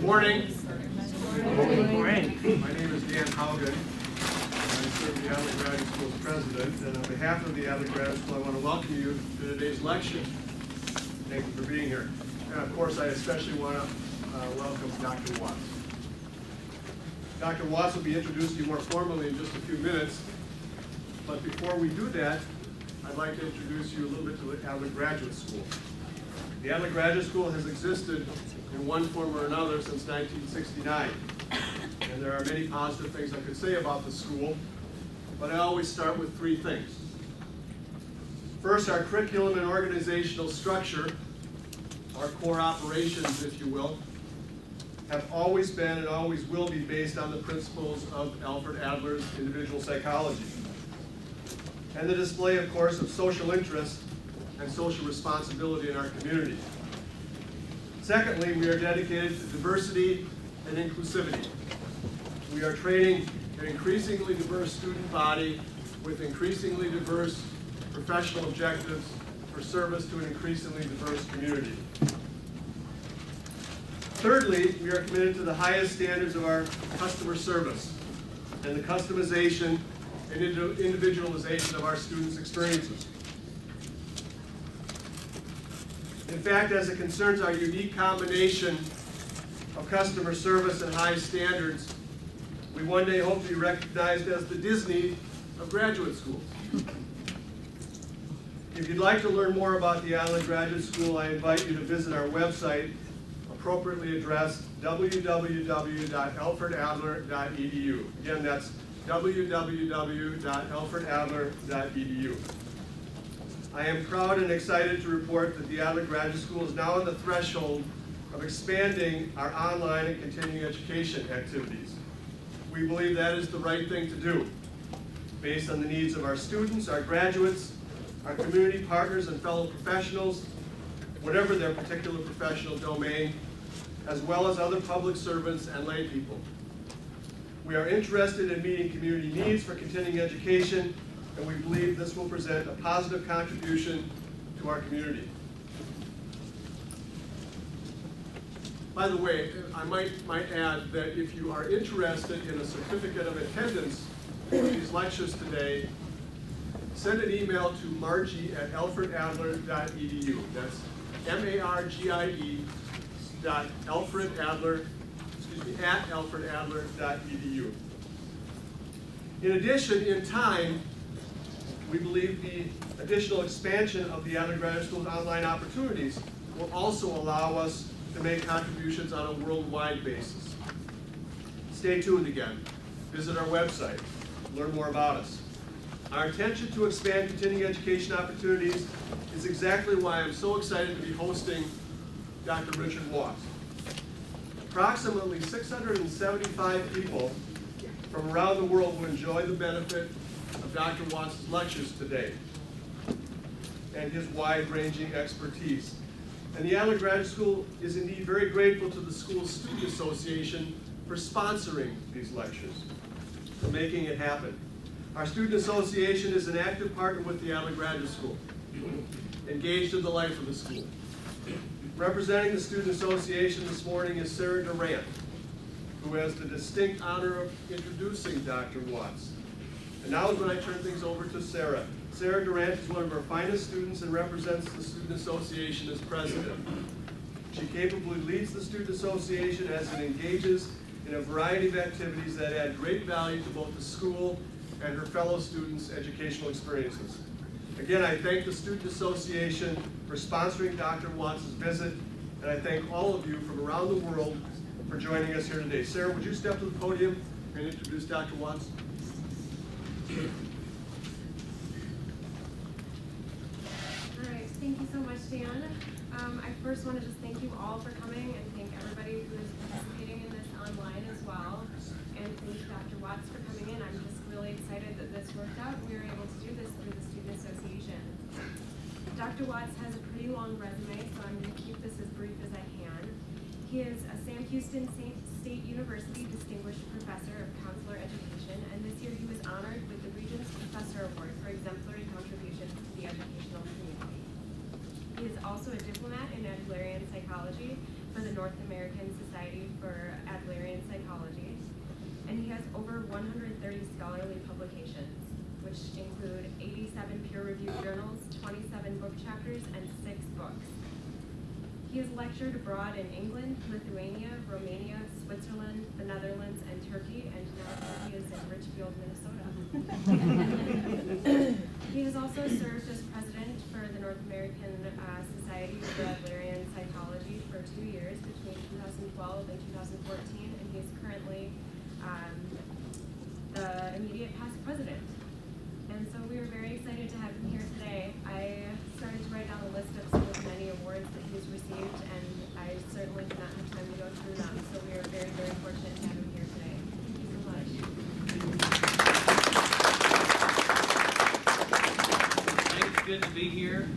morning. Good morning. My name is Dan Haugen. I serve the Adler Graduate School as president, and on behalf of the Adler Graduate School, I want to welcome you to today's lecture. Thank you for being here. And of course, I especially want to welcome Dr. Watts. Dr. Watts will be introduced to you more formally in just a few minutes, but before we do that, I'd like to introduce you a little bit to the Adler Graduate School. The Adler Graduate School has existed in one form or another since 1969. And there are many positive things I could say about the school, but I always start with three things. First, our curriculum and organizational structure, our core operations, if you will, have always been and always will be based on the principles of Alfred Adler's individual psychology. And the display, of course, of social interest and social responsibility in our community. Secondly, we are dedicated to diversity and inclusivity. We are training an increasingly diverse student body with increasingly diverse professional objectives for service to an increasingly diverse community. Thirdly, we are committed to the highest standards of our customer service and the customization and individualization of our students' experiences. In fact, as it concerns our unique combination of customer service and high standards, we one day hope to be recognized as the Disney of graduate schools. If you'd like to learn more about the Adler Graduate School, I invite you to visit our website, appropriately addressed www.alfredadler.edu. Again, that's www.alfredadler.edu. I am proud and excited to report that the Adler Graduate School is now on the threshold of expanding our online and continuing education activities. We believe that is the right thing to do, based on the needs of our students, our graduates, our community partners and fellow professionals, whatever their particular professional domain, as well as other public servants and lay people. We are interested in meeting community needs for continuing education, and we believe this will present a positive contribution to our community. By the way, I might add that if you are interested in a certificate of attendance for these lectures today, send an email to margie@alfredadler.edu. That's margie@alfredadler.edu. In addition, in time, we believe the additional expansion of the Adler Graduate School's online opportunities will also allow us to make contributions on a worldwide basis. Stay tuned again. Visit our website. Learn more about us. Our intention to expand continuing education opportunities is exactly why I'm so excited to be hosting Dr. Richard Watts. Approximately 675 people from around the world will enjoy the benefit of Dr. Watts' lectures today and his wide-ranging expertise. And the Adler Graduate School is indeed very grateful to the school's student association for sponsoring these lectures, for making it happen. Our student association is an active partner with the Adler Graduate School, engaged in the life of the school. Representing the student association this morning is Sarah Durant, who has the distinct honor of introducing Dr. Watts. And now is when I turn things over to Sarah. Sarah Durant is one of our finest students and represents the Student Association as president. She capably leads the Student Association as it engages in a variety of activities that add great value to both the school and her fellow students' educational experiences. Again, I thank the Student Association for sponsoring Dr. Watts' visit, and I thank all of you from around the world for joining us here today. Sarah, would you step to the podium and introduce Dr. Watts? All right, thank you so much, Dan. I first want to just thank you all for coming and thank everybody who is participating in this online as well. And thank Dr. Watts for coming in. I'm just really excited that this worked out and we were able to do this through the Student Association. Dr. Watts has a pretty long resume, so I'm going to keep this as brief as I can. He is a Sam Houston State University Distinguished Professor of Counselor Education, and this year he was honored with the Regents Professor Award for exemplary contributions to the educational community. He is also a diplomat in Adlerian psychology for the North American Society for Adlerian Psychology, and he has over 130 scholarly publications, which include 87 peer-reviewed journals, 27 book chapters, and 6 books. He has lectured abroad in England, Lithuania, Romania, Switzerland, the Netherlands, and Turkey, and now he is in Richfield, Minnesota. He has also served as president for the North American Society for Adlerian Psychology for 2 years, between 2012 and 2014, and he is currently the immediate past president. And so we are very excited to have him here today. I started to write down a list of some of the many awards that he's received, and I certainly do not have time to go through them. So we are very, very fortunate to have him here today. Thank you so much. It's good to be here.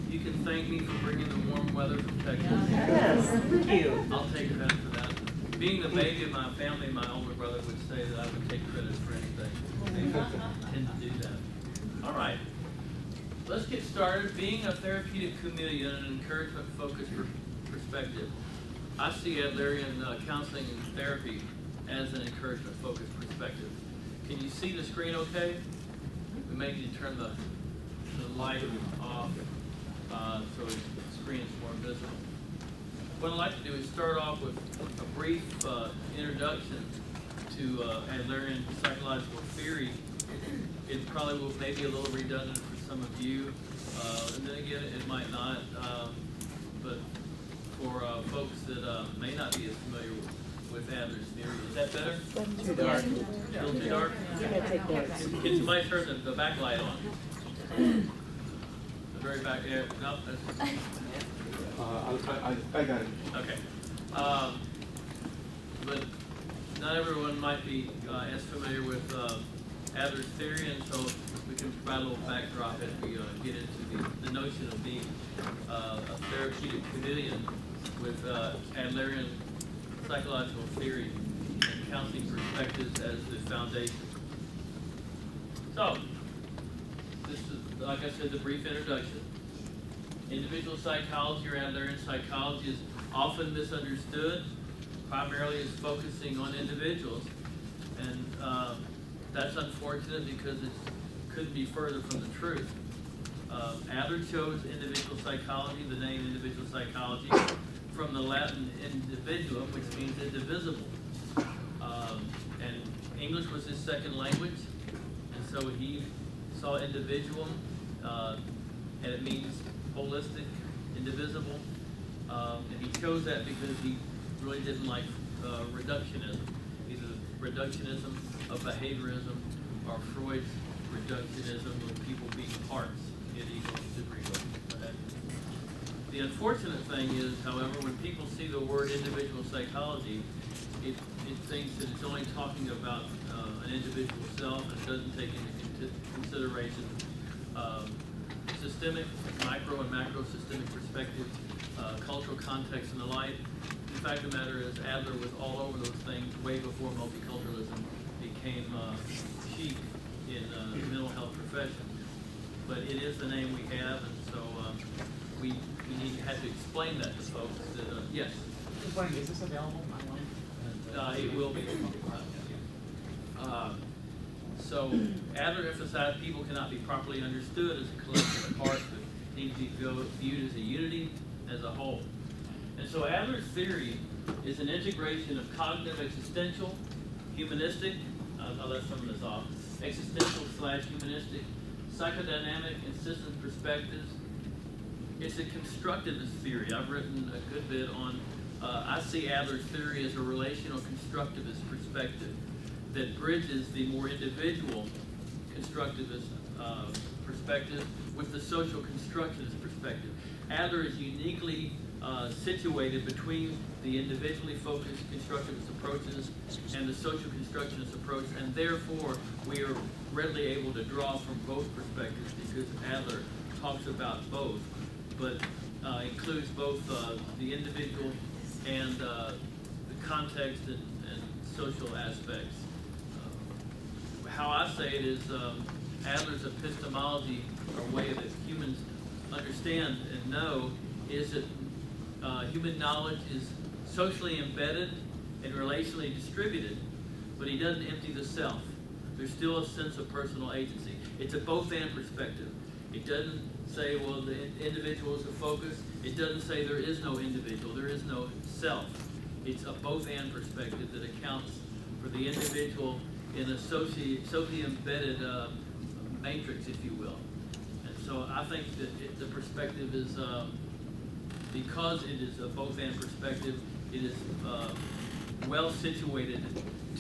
You can thank me for bringing the warm weather from Texas. Yes, thank you. I'll take credit for that. Being the baby of my family, my older brother would say that I would take credit for anything. I tend to do that. All right. Let's get started. Being a therapeutic chameleon and an encouragement-focused perspective. I see Adlerian counseling and therapy as an encouragement-focused perspective. Can you see the screen okay? We may need to turn the light off so the screen is more visible. What I'd like to do is start off with a brief introduction to Adlerian psychological theory. It probably will maybe a little redundant for some of you, and then again it might not, but for folks that may not be as familiar with Adler's theory. Is that better? Too dark. A little too dark? Can somebody turn the backlight on? The very back there? No? That's, I got it. okay. But not everyone might be as familiar with Adler's theory, and so we can provide a little backdrop as we get into the notion of being a therapeutic chameleon with Adlerian psychological theory and counseling perspectives as the foundation. So, this is, like I said, the brief introduction. Individual psychology or Adlerian psychology is often misunderstood, primarily as focusing on individuals, and that's unfortunate because it couldn't be further from the truth. Adler chose individual psychology, the name individual psychology, from the Latin individuum, which means indivisible. And English was his second language, and so he saw individuum, and it means holistic, indivisible, and he chose that because he really didn't like reductionism, either reductionism of behaviorism or Freud's reductionism of people being parts, id, ego, superego. The unfortunate thing is, however, when people see the word individual psychology, it thinks that it's only talking about an individual self, and it doesn't take into consideration systemic, micro and macro systemic perspective, cultural context, and the like. The fact of the matter is, Adler was all over those things way before multiculturalism became chic in the mental health profession. But it is the name we have, and so we have to explain that to folks. That, yes? Just wondering, is this available online? It will be. So Adler emphasized people cannot be properly understood as a collection of parts, but need to be viewed as a unity, as a whole. And so Adler's theory is an integration of cognitive existential, humanistic, I'll let some of this off, existential / humanistic, psychodynamic, and systems perspectives. It's a constructivist theory. I've written a good bit on, I see Adler's theory as a relational constructivist perspective that bridges the more individual constructivist perspective with the social constructivist perspective. Adler is uniquely situated between the individually focused constructivist approaches and the social constructivist approach, and therefore we are readily able to draw from both perspectives because Adler talks about both, but includes both the individual and the context and social aspects. How I say it is Adler's epistemology, or way that humans understand and know, is that Human knowledge is socially embedded and relationally distributed, but he doesn't empty the self. There's still a sense of personal agency. It's a both-and perspective. It doesn't say, well, the individual is the focus. It doesn't say there is no individual, there is no self. It's a both-and perspective that accounts for the individual in a socially embedded matrix, if you will. And so I think that the perspective is, because it is a both-and perspective, it is well situated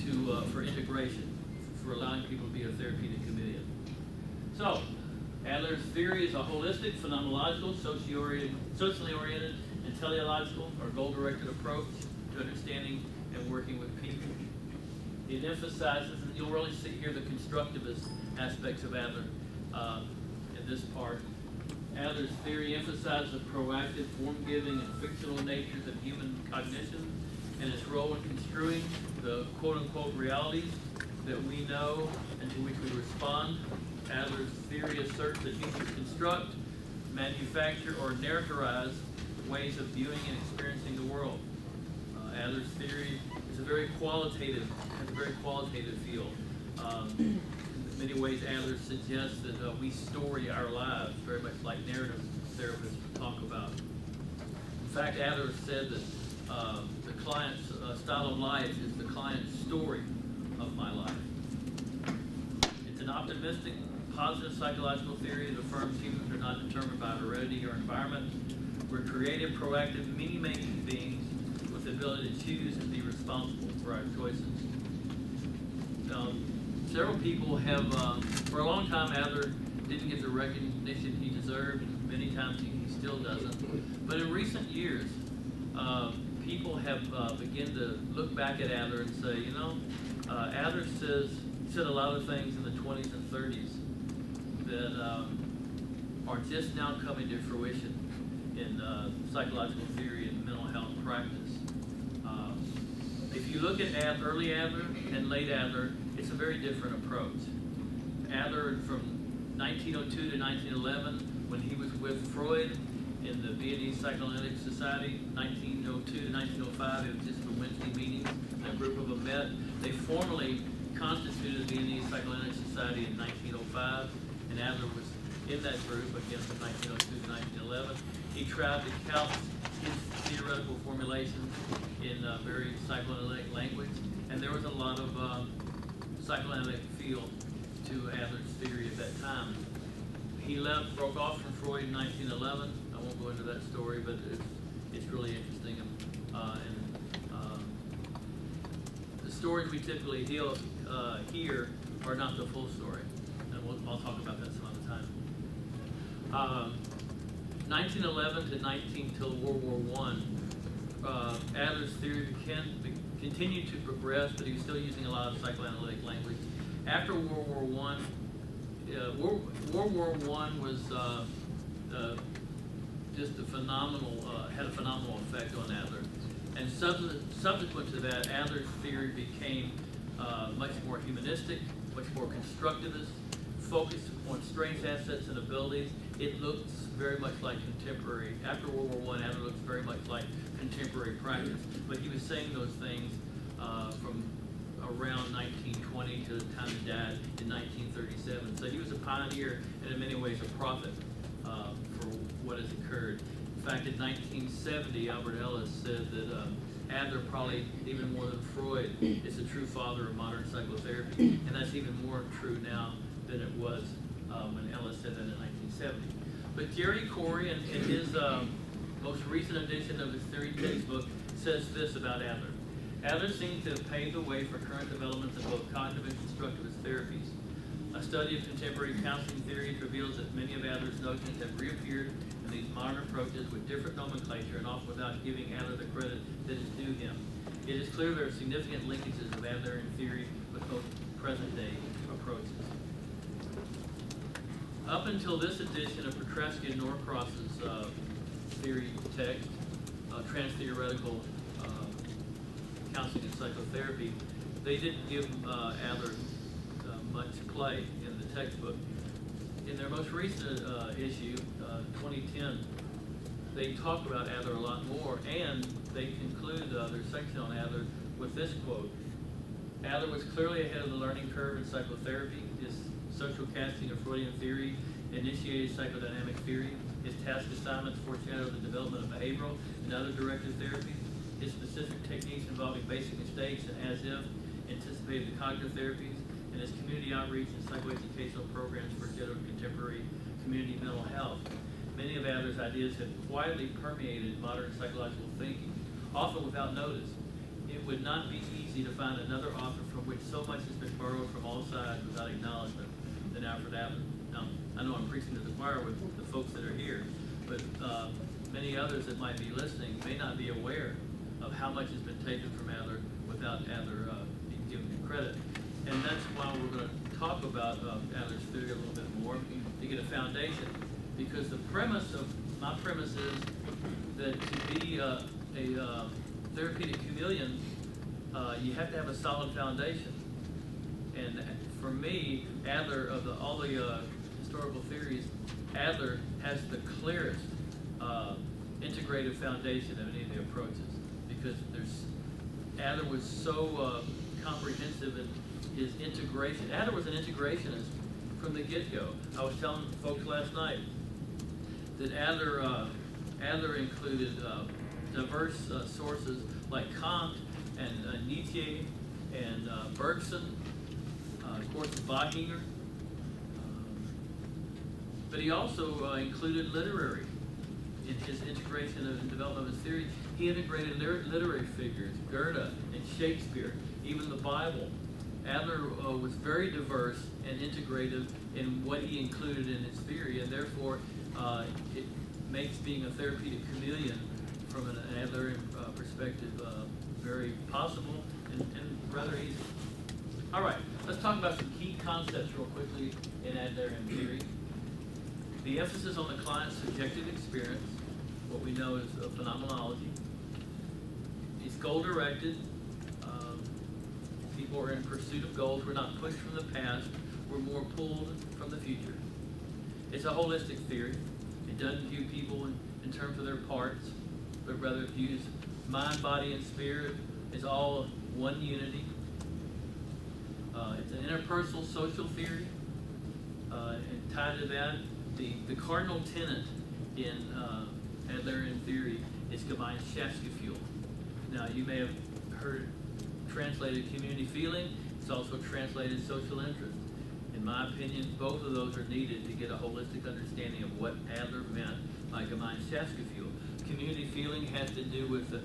to for integration, for allowing people to be a therapeutic chameleon. So, Adler's theory is a holistic, phenomenological, socially oriented, and teleological or goal-directed approach to understanding and working with people. It emphasizes, and you'll really see here the constructivist aspects of Adler in this part. Adler's theory emphasizes the proactive, form-giving, and fictional natures of human cognition and its role in construing the quote-unquote realities that we know and to which we respond. Adler's theory asserts that humans construct, manufacture, or characterize ways of viewing and experiencing the world. Adler's theory is a very qualitative field. In many ways, Adler suggests that we story our lives, very much like narrative therapists talk about. In fact, Adler said that the client's style of life is the client's story of my life. It's an optimistic, positive psychological theory that affirms humans are not determined by heredity or environment. We're creative, proactive, meaning-making beings with the ability to choose and be responsible for our choices. Several people have, for a long time, Adler didn't get the recognition he deserved, and many times he still doesn't. But in recent years, people have begun to look back at Adler and say, you know, Adler said a lot of things in the 20s and 30s that are just now coming to fruition in psychological theory and mental health practice. If you look at early Adler and late Adler, it's a very different approach. Adler, from 1902 to 1911, when he was with Freud in the Viennese Psychoanalytic Society, 1902 to 1905, it was just for Wednesday meetings, and a group of them met. They formally constituted the Viennese Psychoanalytic Society in 1905, and Adler was in that group, again, from 1902 to 1911. He tried to couch his theoretical formulations in very psychoanalytic language, and there was a lot of psychoanalytic feel to Adler's theory at that time. He broke off from Freud in 1911. I won't go into that story, but it's really interesting. The stories we typically hear are not the full story, and I'll talk about that some other time. 1911 to till World War I, Adler's theory continued to progress, but he was still using a lot of psychoanalytic language. After World War I, World War I was just had a phenomenal effect on Adler. And subsequent to that, Adler's theory became much more humanistic, much more constructivist, focused on strengths, assets, and abilities. It looks very much like contemporary. After World War I, Adler looks very much like contemporary practice. But he was saying those things from around 1920 to the time he died in 1937. So he was a pioneer and in many ways a prophet for what has occurred. In fact, in 1970, Albert Ellis said that Adler, probably even more than Freud, is the true father of modern psychotherapy. And that's even more true now than it was when Ellis said that in 1970. But Jerry Corey, in his most recent edition of his theory textbook, says this about Adler. Adler seems to have paved the way for current developments in both cognitive and constructivist therapies. A study of contemporary counseling theories reveals that many of Adler's notions have reappeared in these modern approaches with different nomenclature and often without giving Adler the credit that is due him. It is clear there are significant linkages of Adlerian theory with both present-day approaches. Up until this edition of Kreskin Norcross's theory text, Trans-Theoretical Counseling and Psychotherapy, they didn't give Adler much play in the textbook. In their most recent issue, 2010 they talk about Adler a lot more, and they conclude their section on Adler with this quote: Adler was clearly ahead of the learning curve in psychotherapy. His social casting of Freudian theory initiated psychodynamic theory. His task assignments foreshadowed the development of behavioral and other directed therapy. His specific techniques involving basic mistakes and as-if anticipated the cognitive therapies, and his community outreach and psychoeducational programs for general contemporary community mental health. Many of Adler's ideas have quietly permeated modern psychological thinking, often without notice. It would not be easy to find another author from which so much has been borrowed from all sides without acknowledgement than Alfred Adler. Now, I know I'm preaching to the choir with the folks that are here, but many others that might be listening may not be aware of how much has been taken from Adler without Adler being given credit. And that's why we're going to talk about Adler's theory a little bit more to get a foundation. Because the premise of my premise is that to be a therapeutic chameleon, you have to have a solid foundation. And for me, Adler, of all the historical theories, Adler has the clearest integrative foundation of any of the approaches. Because Adler was so comprehensive in his integration. Adler was an integrationist from the get-go. I was telling folks last night that Adler included diverse sources like Kant and Nietzsche and Bergson, of course Wagner, but he also included literary in his integration and development of his theory. He integrated literary figures, Goethe and Shakespeare, even the Bible. Adler was very diverse and integrative in what he included in his theory, and therefore it makes being a therapeutic chameleon from an Adlerian perspective very possible and rather easy. All right, let's talk about some key concepts real quickly in Adlerian theory. The emphasis on the client's subjective experience, what we know as phenomenology. It's goal-directed. People are in pursuit of goals. We're not pushed from the past. We're more pulled from the future. It's a holistic theory. It doesn't view people in terms of their parts, but rather views mind, body, and spirit as all one unity. It's an interpersonal social theory. And tied to that, the cardinal tenet in Adlerian theory is Gemeinschaftsgefühl. Now, you may have heard translated community feeling. It's also translated social interest. In my opinion, both of those are needed to get a holistic understanding of what Adler meant by Gemeinschaftsgefühl. Community feeling has to do with the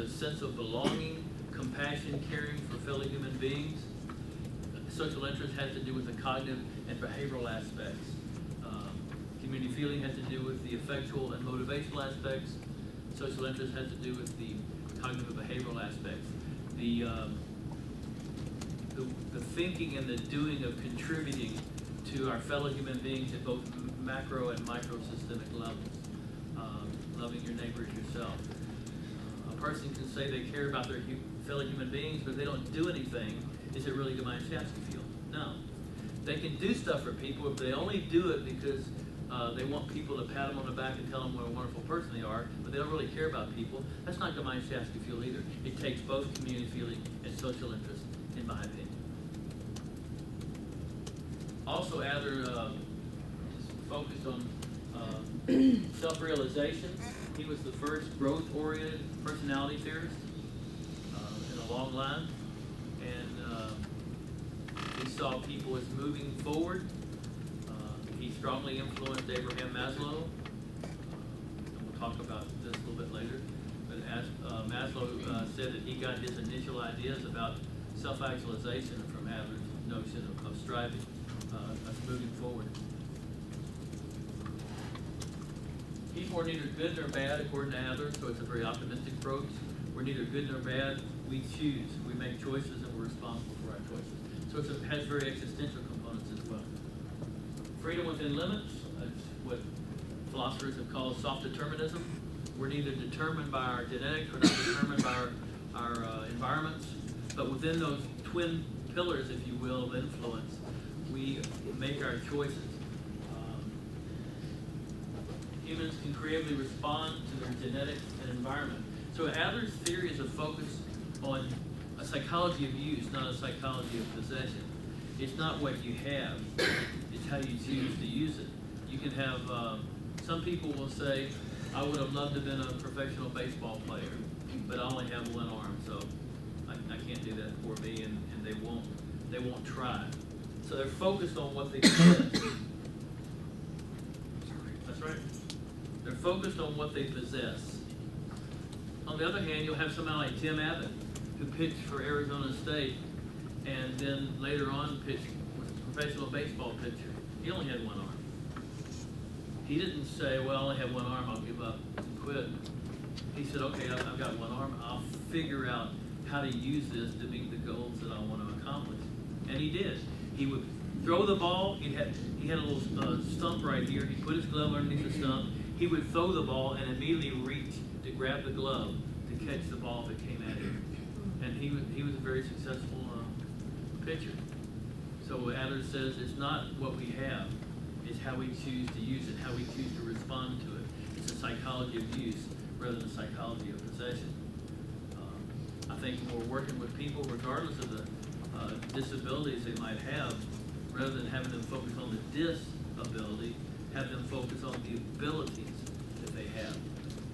sense of belonging, compassion, caring for fellow human beings. Social interest has to do with the cognitive and behavioral aspects. Community feeling has to do with the affectual and motivational aspects. Social interest has to do with the cognitive and behavioral aspects. The thinking and the doing of contributing to our fellow human beings at both macro and micro systemic levels. Loving your neighbor as yourself. A person can say they care about their fellow human beings, but if they don't do anything, is it really Gemeinschaftsgefühl? No. They can do stuff for people if they only do it because they want people to pat them on the back and tell them what a wonderful person they are, but they don't really care about people. That's not Gemeinschaftsgefühl either. It takes both community feeling and social interest, in my opinion. Also, Adler is focused on self-realization. He was the first growth-oriented personality theorist in a long line, and he saw people as moving forward. He strongly influenced Abraham Maslow, and we'll talk about this a little bit later. But as Maslow said that he got his initial ideas about self-actualization from Adler's notion of striving, of moving forward. People are neither good nor bad according to Adler, so it's a very optimistic approach. We're neither good nor bad. We choose. We make choices, and we're responsible for our choices. So it has very existential components as well. Freedom within limits, that's what philosophers have called soft determinism. We're neither determined by our genetics, we're not determined by our environments, but within those twin pillars, if you will, of influence, we make our choices. humans can creatively respond to their genetics and environment. So Adler's theory is a focus on a psychology of use, not a psychology of possession. It's not what you have, it's how you choose to use it. You can have, some people will say, I would have loved to have been a professional baseball player, but I only have one arm, so I can't do that for me, and they won't try. So they're focused on what they possess. That's right. They're focused on what they possess. On the other hand, you'll have somebody like Tim Abbott, who pitched for Arizona State, and then later on pitched was a professional baseball pitcher. He only had one arm. He didn't say, well, I only have one arm, I'll give up and quit. He said, okay, I've got one arm, I'll figure out how to use this to meet the goals that I want to accomplish. And he did. He would throw the ball, he had a little stump right here, he put his glove underneath the stump, he would throw the ball and immediately reach to grab the glove to catch the ball that came at him. And he was a very successful pitcher. So Adler says it's not what we have, it's how we choose to use it, how we choose to respond to it. It's a psychology of use rather than a psychology of possession. I think when we're working with people, regardless of the disabilities they might have, rather than having them focus on the disability, have them focus on the abilities that they have.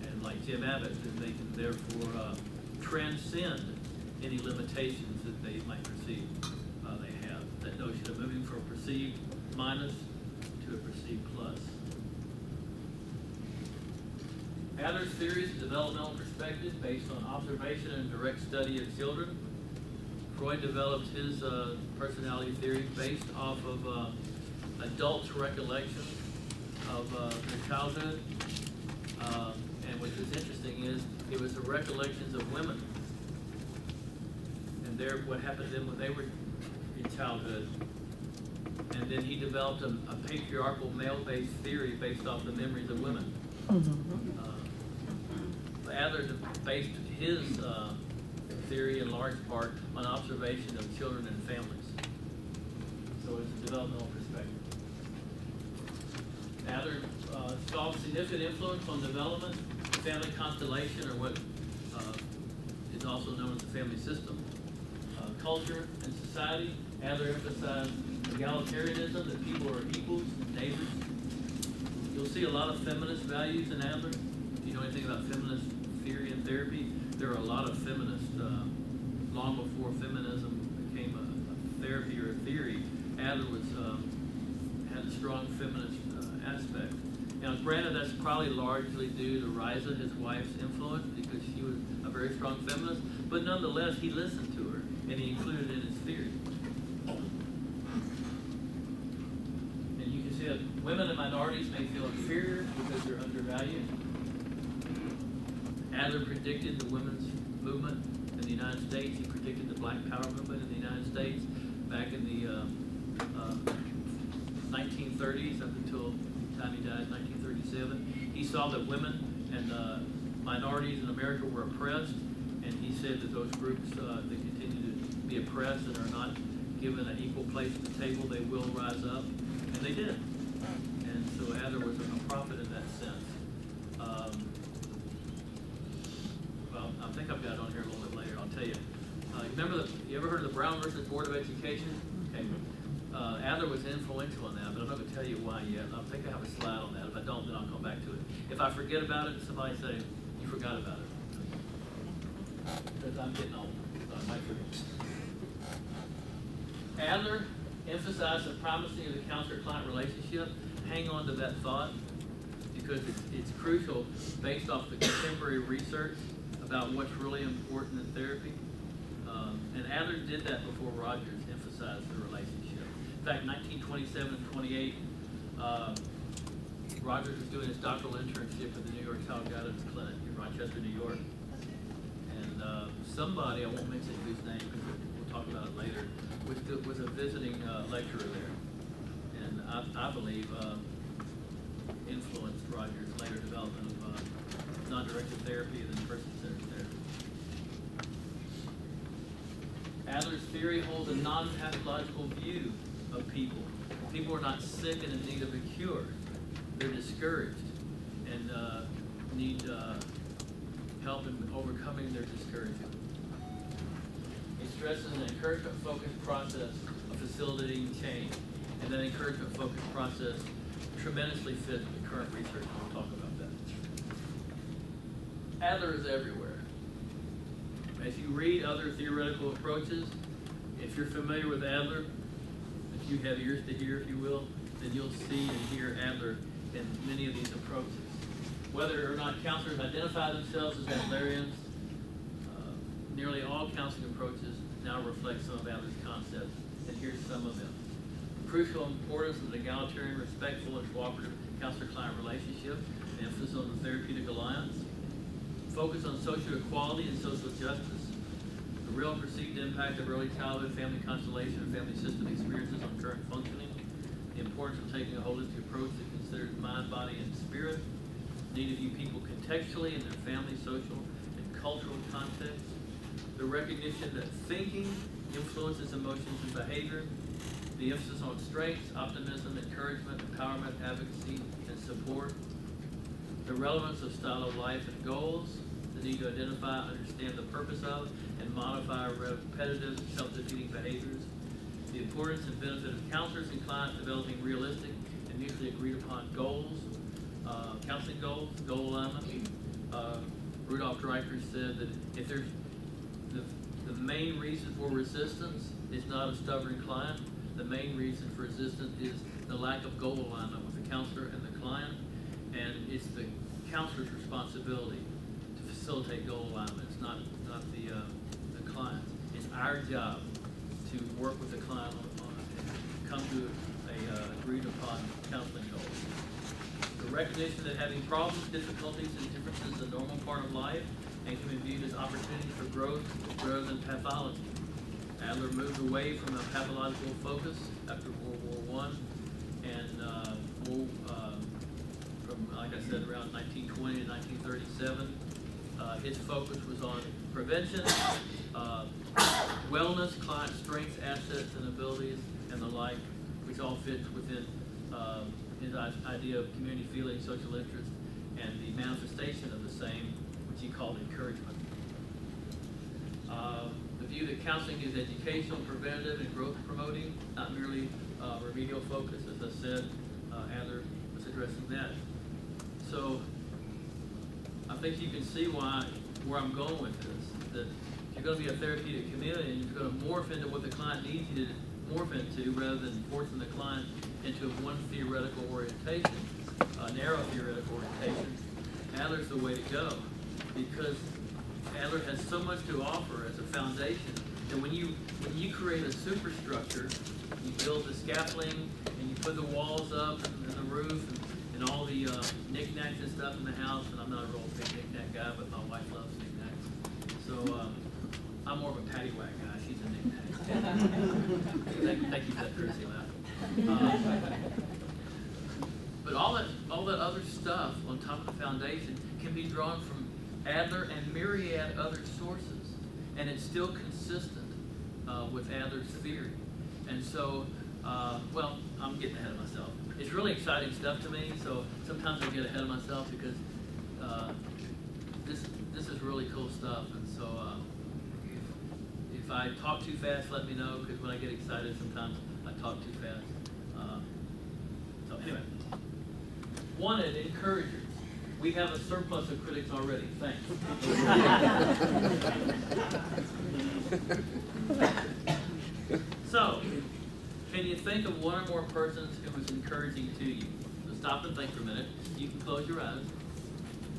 And like Jim Abbott, that they can therefore transcend any limitations that they might perceive they have. That notion of moving from a perceived minus to a perceived plus. Adler's theory is a developmental perspective based on observation and direct study of children. Freud developed his personality theory based off of adults' recollections of their childhood. And what is interesting is it was the recollections of women and what happened to them when they were in childhood. And then he developed a patriarchal male-based theory based off the memories of women. Adler based his theory in large part on observation of children and families. So it's a developmental perspective. Adler saw significant influence on development, family constellation, or what is also known as the family system, culture and society. Adler emphasized egalitarianism, that people are equals and neighbors. You'll see a lot of feminist values in Adler. If you know anything about feminist theory and therapy, there are a lot of feminists, long before feminism became a therapy or a theory. Adler had a strong feminist aspect. Now, granted, that's probably largely due to Risa, his wife's influence, because she was a very strong feminist, but nonetheless, he listened to her, and he included it in his theory. And you can see that women and minorities may feel inferior because they're undervalued. Adler predicted the women's movement in the United States. He predicted the Black Power movement in the United States back in the 1930s up until the time he died, 1937. He saw that women and minorities in America were oppressed, and he said that those groups that continue to be oppressed and are not given an equal place at the table, they will rise up, and they did. And so Adler was a prophet in that sense. Well, I think I've got it on here a little bit later. I'll tell you. You ever heard of the Brown versus Board of Education? Okay. Adler was influential in that, but I'm not going to tell you why yet. I think I have a slide on that. If I don't, then I'll come back to it. If I forget about it, somebody say, you forgot about it. Because I'm getting old, so I might forget. Adler emphasized the primacy of the counselor-client relationship. Hang on to that thought, because it's crucial based off the contemporary research about what's really important in therapy. And Adler did that before Rogers emphasized the relationship. In fact, 1927 and 28, Rogers was doing his doctoral internship at the New York Child Guidance Clinic in Rochester, New York. And somebody, I won't mention whose name because we'll talk about it later, was a visiting lecturer there. And I believe influenced Rogers' later development of non-directed therapy and then person-centered therapy. Adler's theory holds a non-pathological view of people. People are not sick and in need of a cure. They're discouraged. and need help in overcoming their discouragement. It stresses an encouragement-focused process of facilitating change, and that encouragement-focused process tremendously fits the current research. We'll talk about that. Adler is everywhere. As you read other theoretical approaches, if you're familiar with Adler, if you have ears to hear, if you will, then you'll see and hear Adler in many of these approaches. Whether or not counselors identify themselves as Adlerians, nearly all counseling approaches now reflect some of Adler's concepts, and here's some of them. Crucial importance of the egalitarian, respectful, and cooperative counselor-client relationship, emphasis on the therapeutic alliance, focus on social equality and social justice, the real perceived impact of early childhood family constellation and family system experiences on current functioning, the importance of taking a holistic approach that considers mind, body, and spirit, need to view people contextually in their family, social, and cultural context, the recognition that thinking influences emotions and behavior, the emphasis on strengths, optimism, encouragement, empowerment, advocacy, and support, the relevance of style of life and goals, the need to identify, understand the purpose of, and modify repetitive, self-defeating behaviors, the importance and benefit of counselors and clients developing realistic and mutually agreed upon goals, counseling goals, goal alignment. Rudolph Dreikers said that if there's the main reason for resistance is not a stubborn client, the main reason for resistance is the lack of goal alignment with the counselor and the client, and it's the counselor's responsibility to facilitate goal alignment. It's not the client. It's our job to work with the client on come to a agreed upon counseling goals. The recognition that having problems, difficulties, and differences is a normal part of life and can be viewed as opportunities for growth rather than pathology. Adler moved away from a pathological focus after World War I and from, like I said, around 1920 to 1937. His focus was on prevention, wellness, client strengths, assets, and abilities, and the like, which all fits within his idea of community feeling, social interest, and the manifestation of the same, which he called encouragement. The view that counseling is educational, preventative, and growth promoting, not merely remedial focus. As I said, Adler was addressing that. So I think you can see where I'm going with this, that if you're going to be a therapeutic chameleon, you're going to morph into what the client needs you to morph into rather than forcing the client into one theoretical orientation, a narrow theoretical orientation. Adler's the way to go, because Adler has so much to offer as a foundation that when you create a superstructure, you build the scaffolding and you put the walls up and the roof and all the knickknacks and stuff in the house. And I'm not a real big knickknack guy, but my wife loves knickknacks. So I'm more of a paddywhack guy. She's a knickknack. Thank you for that courtesy laugh. But all that other stuff on top of the foundation can be drawn from Adler and myriad other sources, and it's still consistent with Adler's theory. And so, well, I'm getting ahead of myself. It's really exciting stuff to me, so sometimes I get ahead of myself because this is really cool stuff. And so if I talk too fast, let me know, because when I get excited, sometimes I talk too fast. So anyway, wanted encouragers. We have a surplus of critics already. Thanks. So, can you think of one or more persons who was encouraging to you? So stop and think for a minute. You can close your eyes.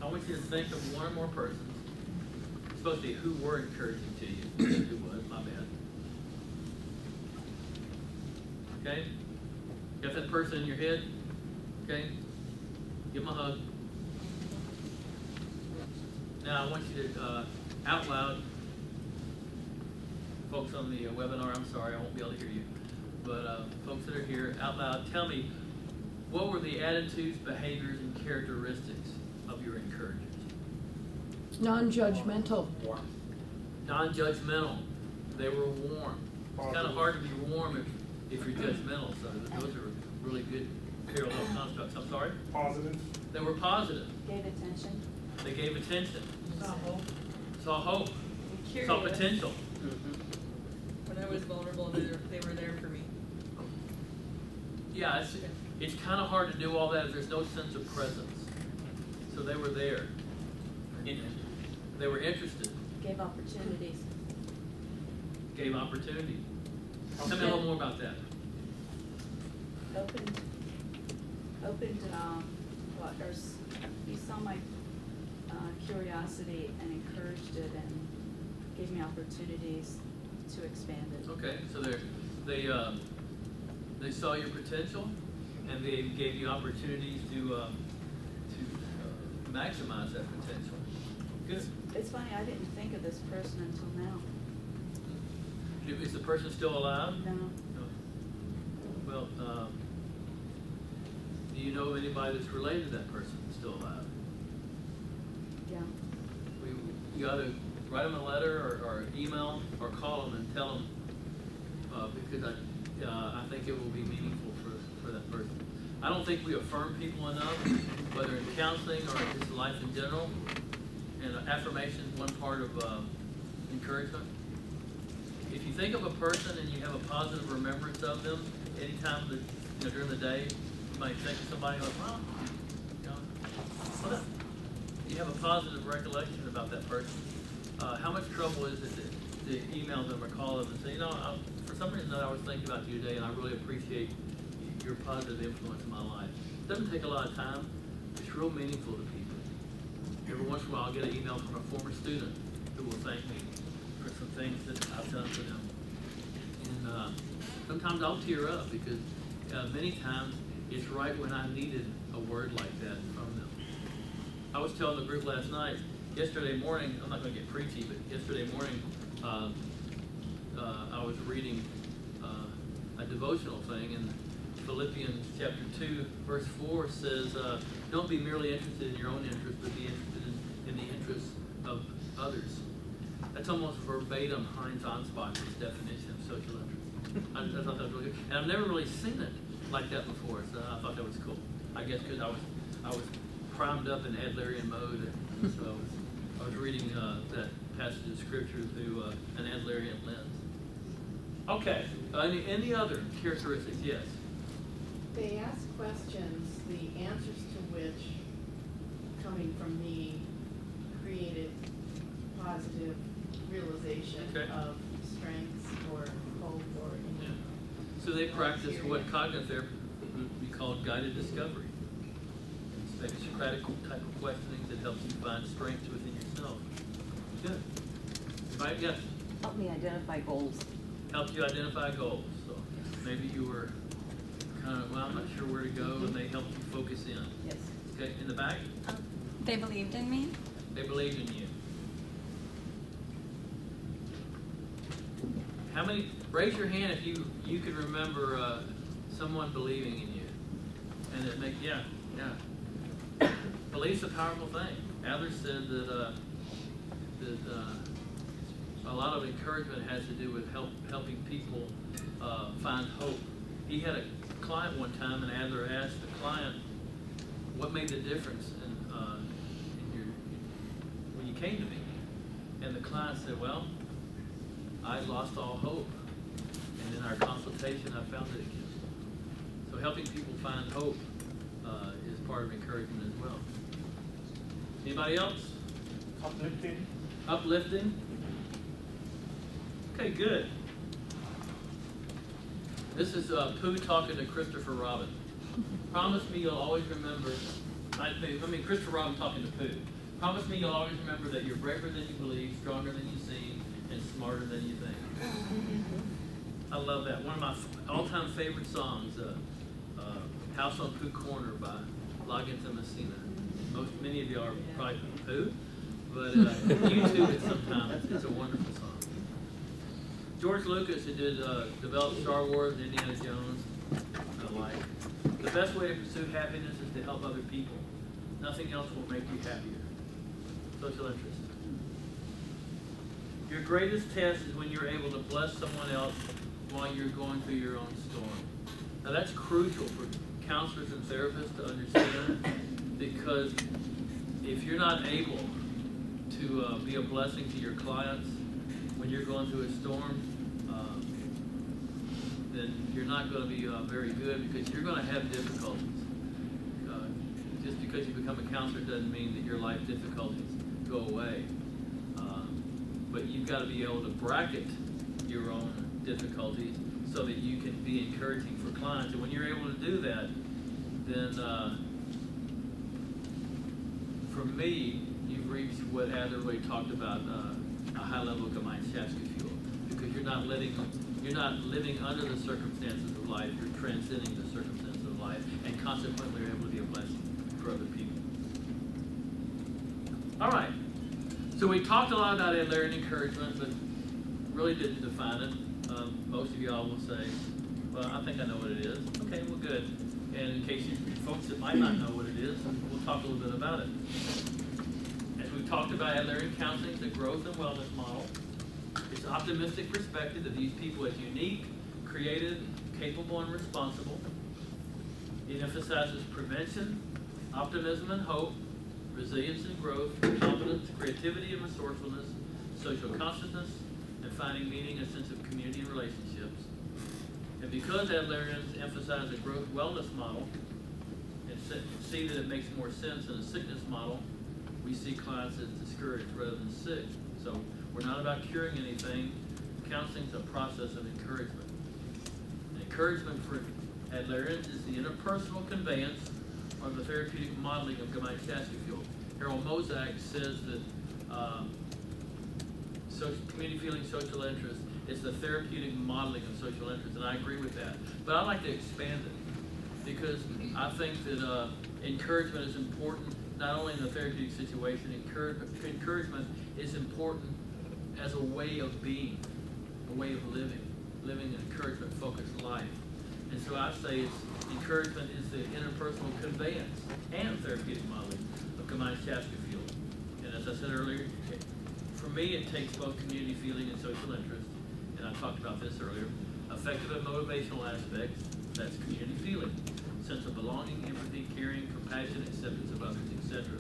I want you to think of one or more persons. It's supposed to be who were encouraging to you. Who was, my bad. Okay? Got that person in your head? Okay? Give them a hug. Now I want you to, out loud, folks on the webinar, I'm sorry, I won't be able to hear you, but folks that are here, out loud, tell me, what were the attitudes, behaviors, and characteristics of your encouragers? Non-judgmental. Non-judgmental. They were warm. It's kind of hard to be warm if you're judgmental, so those are really good Carol, those constructs, I'm sorry? Positive. They were positive. Gave attention. They gave attention, Saw hope. saw hope, Curious. saw potential. When I was vulnerable, they were there for me. Yeah, it's kind of hard to do all that if there's no sense of presence. So they were there. They were interested, Gave opportunities. gave opportunity. Tell me a little more about that. Opened, he saw my curiosity and encouraged it and gave me opportunities to expand it. Okay, so they saw your potential and they gave you opportunities to maximize that potential. Good. It's funny, I didn't think of this person until now. Is the person still alive? No, No. Well, do you know anybody that's related to that person that's still alive? yeah. You either write them a letter or email or call them and tell them, because I think it will be meaningful for that person. I don't think we affirm people enough, whether in counseling or just life in general. And affirmation is one part of encouragement. If you think of a person and you have a positive remembrance of them, anytime that, during the day, you might think of somebody like, well, you have a positive recollection about that person. How much trouble is it to email them or call them and say, for some reason I was thinking about you today and I really appreciate your positive influence in my life. It doesn't take a lot of time. It's real meaningful to people. Every once in a while I'll get an email from a former student who will thank me for some things that I've done for them. And sometimes I'll tear up because many times it's right when I needed a word like that from them. I was telling the group last night, yesterday morning, I'm not going to get preachy, but yesterday morning I was reading a devotional thing, and Philippians chapter 2, verse 4 says, don't be merely interested in your own interest, but be interested in the interests of others. That's almost verbatim Heinz Ansbach's definition of social interest. I thought that was really good. And I've never really seen it like that before, so I thought that was cool. I guess because I was primed up in Adlerian mode, and so I was reading that passage of scripture through an Adlerian lens. Okay, any other characteristics? Yes. They ask questions, the answers to which, coming from me, created positive realization Okay. of strengths or hope or Yeah. So they practice what cognitive therapy would be called guided discovery. It's maybe Socratic type of questioning that helps you find strengths within yourself. Good. Right? Yes. Help me identify goals. Helped you identify goals. So maybe you were kind of, I'm not sure where to go, and they helped you focus in. Yes. Okay, in the back, They believed in me. they believed in you. How many, raise your hand if you could remember someone believing in you. And it make, yeah. Belief's a powerful thing. Adler said that a lot of encouragement has to do with helping people find hope. He had a client one time, and Adler asked the client, what made the difference when you came to me? And the client said, well, I lost all hope. And in our consultation, I found it again. So helping people find hope is part of encouragement as well. Anybody else? Uplifting. Uplifting? Okay, good. This is Pooh talking to Christopher Robin. Promise me you'll always remember, Christopher Robin talking to Pooh. Promise me you'll always remember that you're braver than you believe, stronger than you seem, and smarter than you think. I love that. One of my all-time favorite songs, House on Pooh Corner by Lagenta Messina. Many of you are probably Pooh, but YouTube it sometimes. It's a wonderful song. George Lucas, who developed Star Wars and Indiana Jones, the best way to pursue happiness is to help other people. Nothing else will make you happier. Social interest. Your greatest test is when you're able to bless someone else while you're going through your own storm. Now that's crucial counselors and therapists to understand, because if you're not able to be a blessing to your clients when you're going through a storm, then you're not going to be very good, because you're going to have difficulties. Just because you become a counselor doesn't mean that your life difficulties go away. But you've got to be able to bracket your own difficulties so that you can be encouraging for clients. And when you're able to do that, then for me, you've reached what Adler really talked about, a high level of Gemeinschaftliche fuel, because you're not living under the circumstances of life. You're transcending the circumstances of life, and consequently, you're able to be a blessing for other people. All right. So we talked a lot about Adler and encouragement, but really didn't define it. Most of y'all will say, well, I think I know what it is. Okay, well, good. And in case you folks that might not know what it is, we'll talk a little bit about it. As we've talked about, Adler in counseling is a growth and wellness model. It's optimistic perspective that views people as unique, creative, capable, and responsible. It emphasizes prevention, optimism and hope, resilience and growth, confidence, creativity and resourcefulness, social consciousness, and finding meaning, a sense of community and relationships. And because Adlerians emphasize a growth wellness model and see that it makes more sense than a sickness model, we see clients as discouraged rather than sick. So we're not about curing anything. Counseling is a process of encouragement. Encouragement for Adlerians is the interpersonal conveyance or the therapeutic modeling of Gemeinschaftliche fuel. Harold Mozak says that community feeling, social interest is the therapeutic modeling of social interest, and I agree with that. But I'd like to expand it, because I think that encouragement is important not only in the therapeutic situation. Encouragement is important as a way of being, a way of living an encouragement-focused life. And so I say encouragement is the interpersonal conveyance and therapeutic modeling of Gemeinschaftliche fuel. And as I said earlier, for me, it takes both community feeling and social interest, and I talked about this earlier. Affective and motivational aspects, that's community feeling, sense of belonging, empathy, caring, compassion, acceptance of others, etc.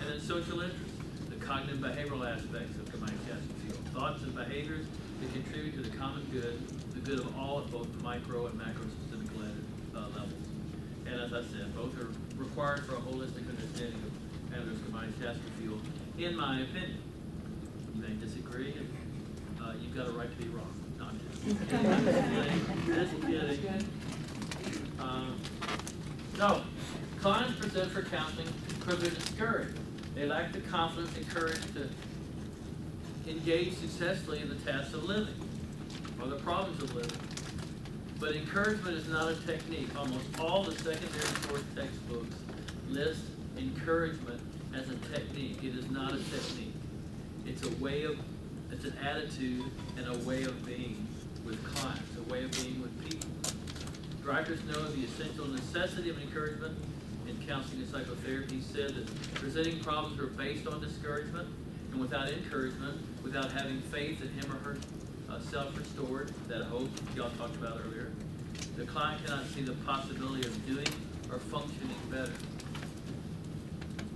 And then social interest, the cognitive behavioral aspects of Gemeinschaftliche fuel, thoughts and behaviors that contribute to the common good, the good of all at both micro and macro systemic levels. And as I said, both are required for a holistic understanding of Adler's Gemeinschaftliche fuel, in my opinion. You may disagree, and you've got a right to be wrong. No, I'm just kidding. So, clients present for counseling because they're discouraged. They lack the confidence and courage to engage successfully in the tasks of living or the problems of living. But encouragement is not a technique. Almost all the secondary source textbooks list encouragement as a technique. It is not a technique. It's an attitude and a way of being with clients, a way of being with people. Writers know the essential necessity of encouragement in counseling and psychotherapy. Said that presenting problems are based on discouragement, and without encouragement, without having faith in him or her self-restored, that hope y'all talked about earlier, the client cannot see the possibility of doing or functioning better.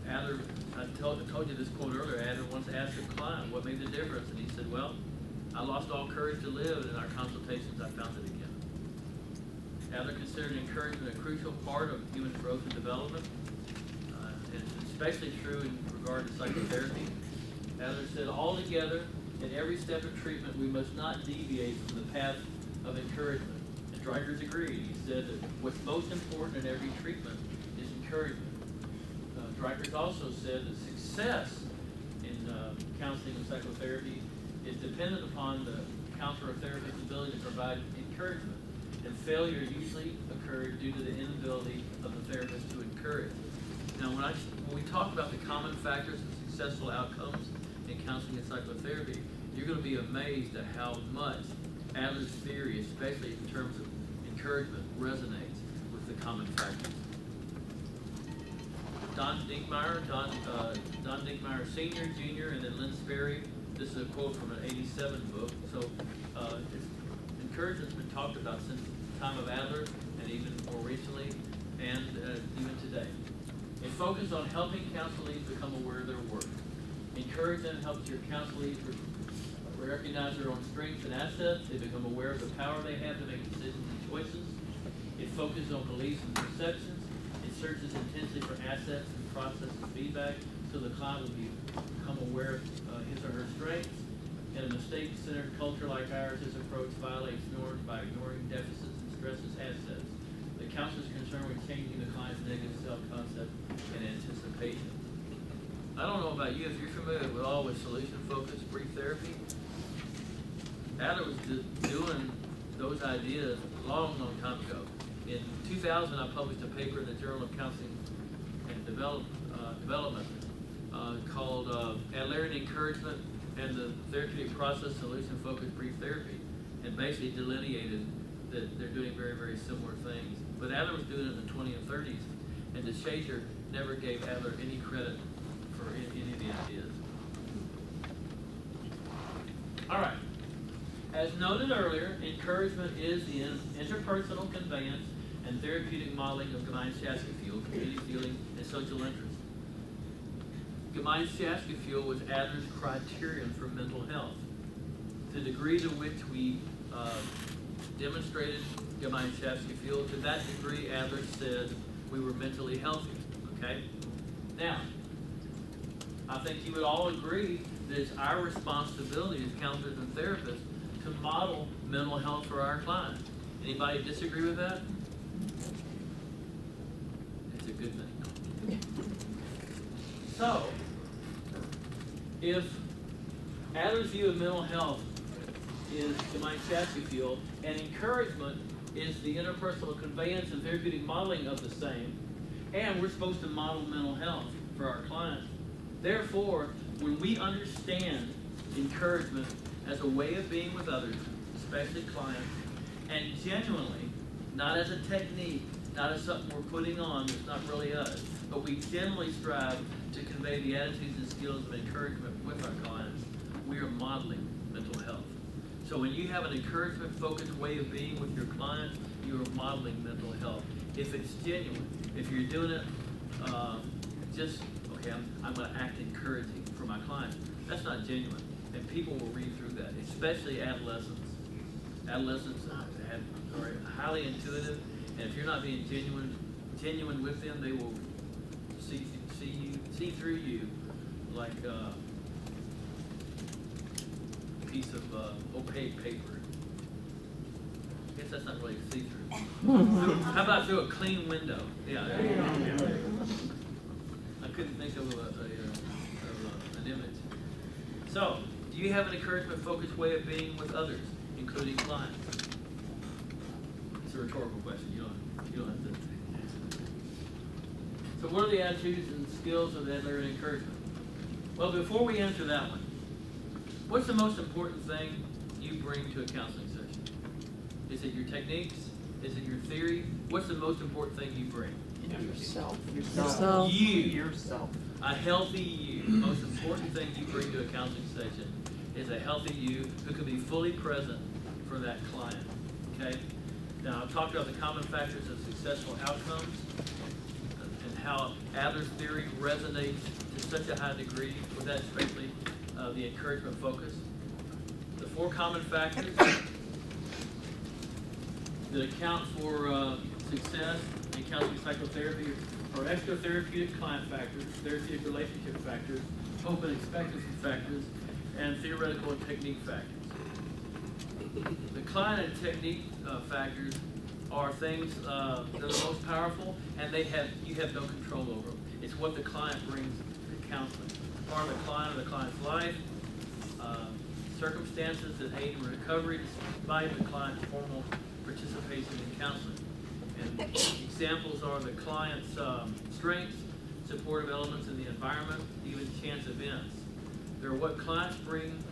Adler, I told you this quote earlier. Adler once asked a client what made the difference, and he said, well, I lost all courage to live, and in our consultations I found it again. Adler considered encouragement a crucial part of human growth and development, and it's especially true in regard to psychotherapy. Adler said, altogether, in every step of treatment, we must not deviate from the path of encouragement. And Dreigers agreed. He said that what's most important in every treatment is encouragement. Dreigers also said that success in counseling and psychotherapy is dependent upon the counselor or therapist's ability to provide encouragement. And failure usually occurs due to the inability of the therapist to encourage. Now, when we talk about the common factors of successful outcomes in counseling and psychotherapy, you're going to be amazed at how much Adler's theory, especially in terms of encouragement, resonates with the common factors. Don Dinkmeyer Sr., Jr., and then Lynn Sperry. This is a quote from an 87 book. So encouragement's been talked about since the time of Adler, and even more recently. and even today. It focused on helping counselees become aware of their worth. Encourage and help your counselees recognize their own strengths and assets. They become aware of the power they have to make decisions and choices. It focuses on beliefs and perceptions. It searches intensely for assets and processes feedback so the client will become aware of his or her strengths. In a mistake-centered culture like ours, this approach violates norms by ignoring deficits and stresses assets. The counselor is concerned with changing the client's negative self-concept and anticipation. I don't know about you, if you're familiar with all with solution-focused brief therapy, Adler was doing those ideas a long, long time ago. In 2000, I published a paper in the Journal of Counseling and Development called Adler Encouragement and the Therapeutic Process Solution-Focused Brief Therapy, and basically delineated that they're doing very, very similar things. But Adler was doing it in the 20s and 30s, and DeShazer never gave Adler any credit for any of the ideas. All right. As noted earlier, encouragement is the interpersonal conveyance and therapeutic modeling of Gemeinschaftgefühl, community feeling, and social interest. Gemeinschaftgefühl was Adler's criterion for mental health. The degree to which we demonstrated Gemeinschaftgefühl, to that degree Adler said we were mentally healthy, okay? Now, I think you would all agree that it's our responsibility as counselors and therapists to model mental health for our clients. Anybody disagree with that? It's a good thing. So, if Adler's view of mental health is Gemeinschaftgefühl, and encouragement is the interpersonal conveyance and therapeutic modeling of the same, and we're supposed to model mental health for our clients. Therefore, when we understand encouragement as a way of being with others, especially clients, and genuinely, not as a technique, not as something we're putting on that's not really us, but we genuinely strive to convey the attitudes and skills of encouragement with our clients, we are modeling mental health. So when you have an encouragement-focused way of being with your clients, you are modeling mental health. If it's genuine, if you're doing it I'm going to act encouraging for my clients, that's not genuine. And people will read through that, especially adolescents. Adolescents are highly intuitive, and if you're not being genuine with them, they will see through you like a piece of opaque paper. I guess that's not really see-through. How about through a clean window? Yeah. I couldn't think of an image. So, do you have an encouragement-focused way of being with others, including clients? It's a rhetorical question. You don't have to answer. So, what are the attitudes and skills of Adler encouragement? Well, before we answer that one, what's the most important thing you bring to a counseling session? Is it your techniques? Is it your theory? What's the most important thing you bring? Yourself. Yourself. A healthy you. The most important thing you bring to a counseling session is a healthy you who can be fully present for that client. Okay? Now, I've talked about the common factors of successful outcomes and how Adler's theory resonates to such a high degree with that, especially the encouragement focus. The 4 common factors that account for success in counseling psychotherapy are extra-therapeutic client factors, therapeutic relationship factors, hope and expectancy factors, and theoretical and technique factors. The client and technique factors are things that are the most powerful, and you have no control over them. It's what the client brings to counseling. Part of the client or the client's life, circumstances that aid in recovery despite the client's formal participation in counseling. And examples are the client's strengths, supportive elements in the environment, even chance events. They're what clients bring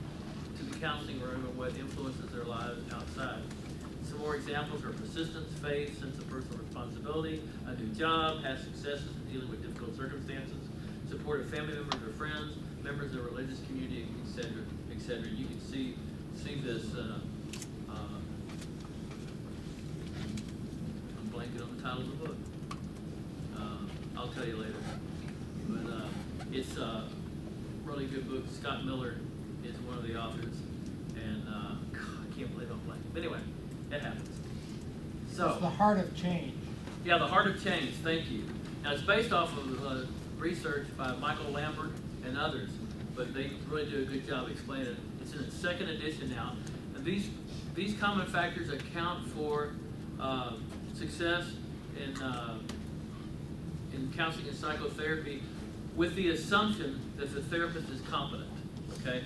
to the counseling room and what influences their lives outside. Some more examples are persistence, faith, sense of personal responsibility, a new job, past successes in dealing with difficult circumstances, support of family members or friends, members of the religious community, etc., etc. You can see this. I'm blanking on the title of the book. tell you later. But it's a really good book. Scott Miller is one of the authors, and God, I can't believe I'm blanking. But anyway, it happens. So It's the heart of change. yeah, The Heart of Change. Thank you. Now it's based off of research by Michael Lambert and others, but they really do a good job explaining it. It's in its second edition now. And these common factors account for success in counseling and psychotherapy, with the assumption that the therapist is competent. Okay.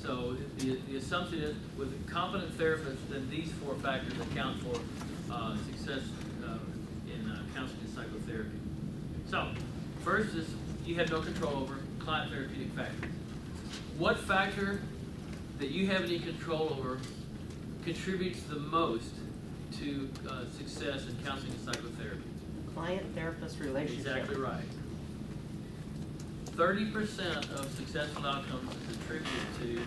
So the assumption is, with a competent therapist, then these 4 factors account for success in counseling and psychotherapy. So, first is you have no control over client therapeutic factors. What factor that you have any control over contributes the most to success in counseling and psychotherapy? Client-therapist relationship. Exactly right. 30% of successful outcomes is attributed to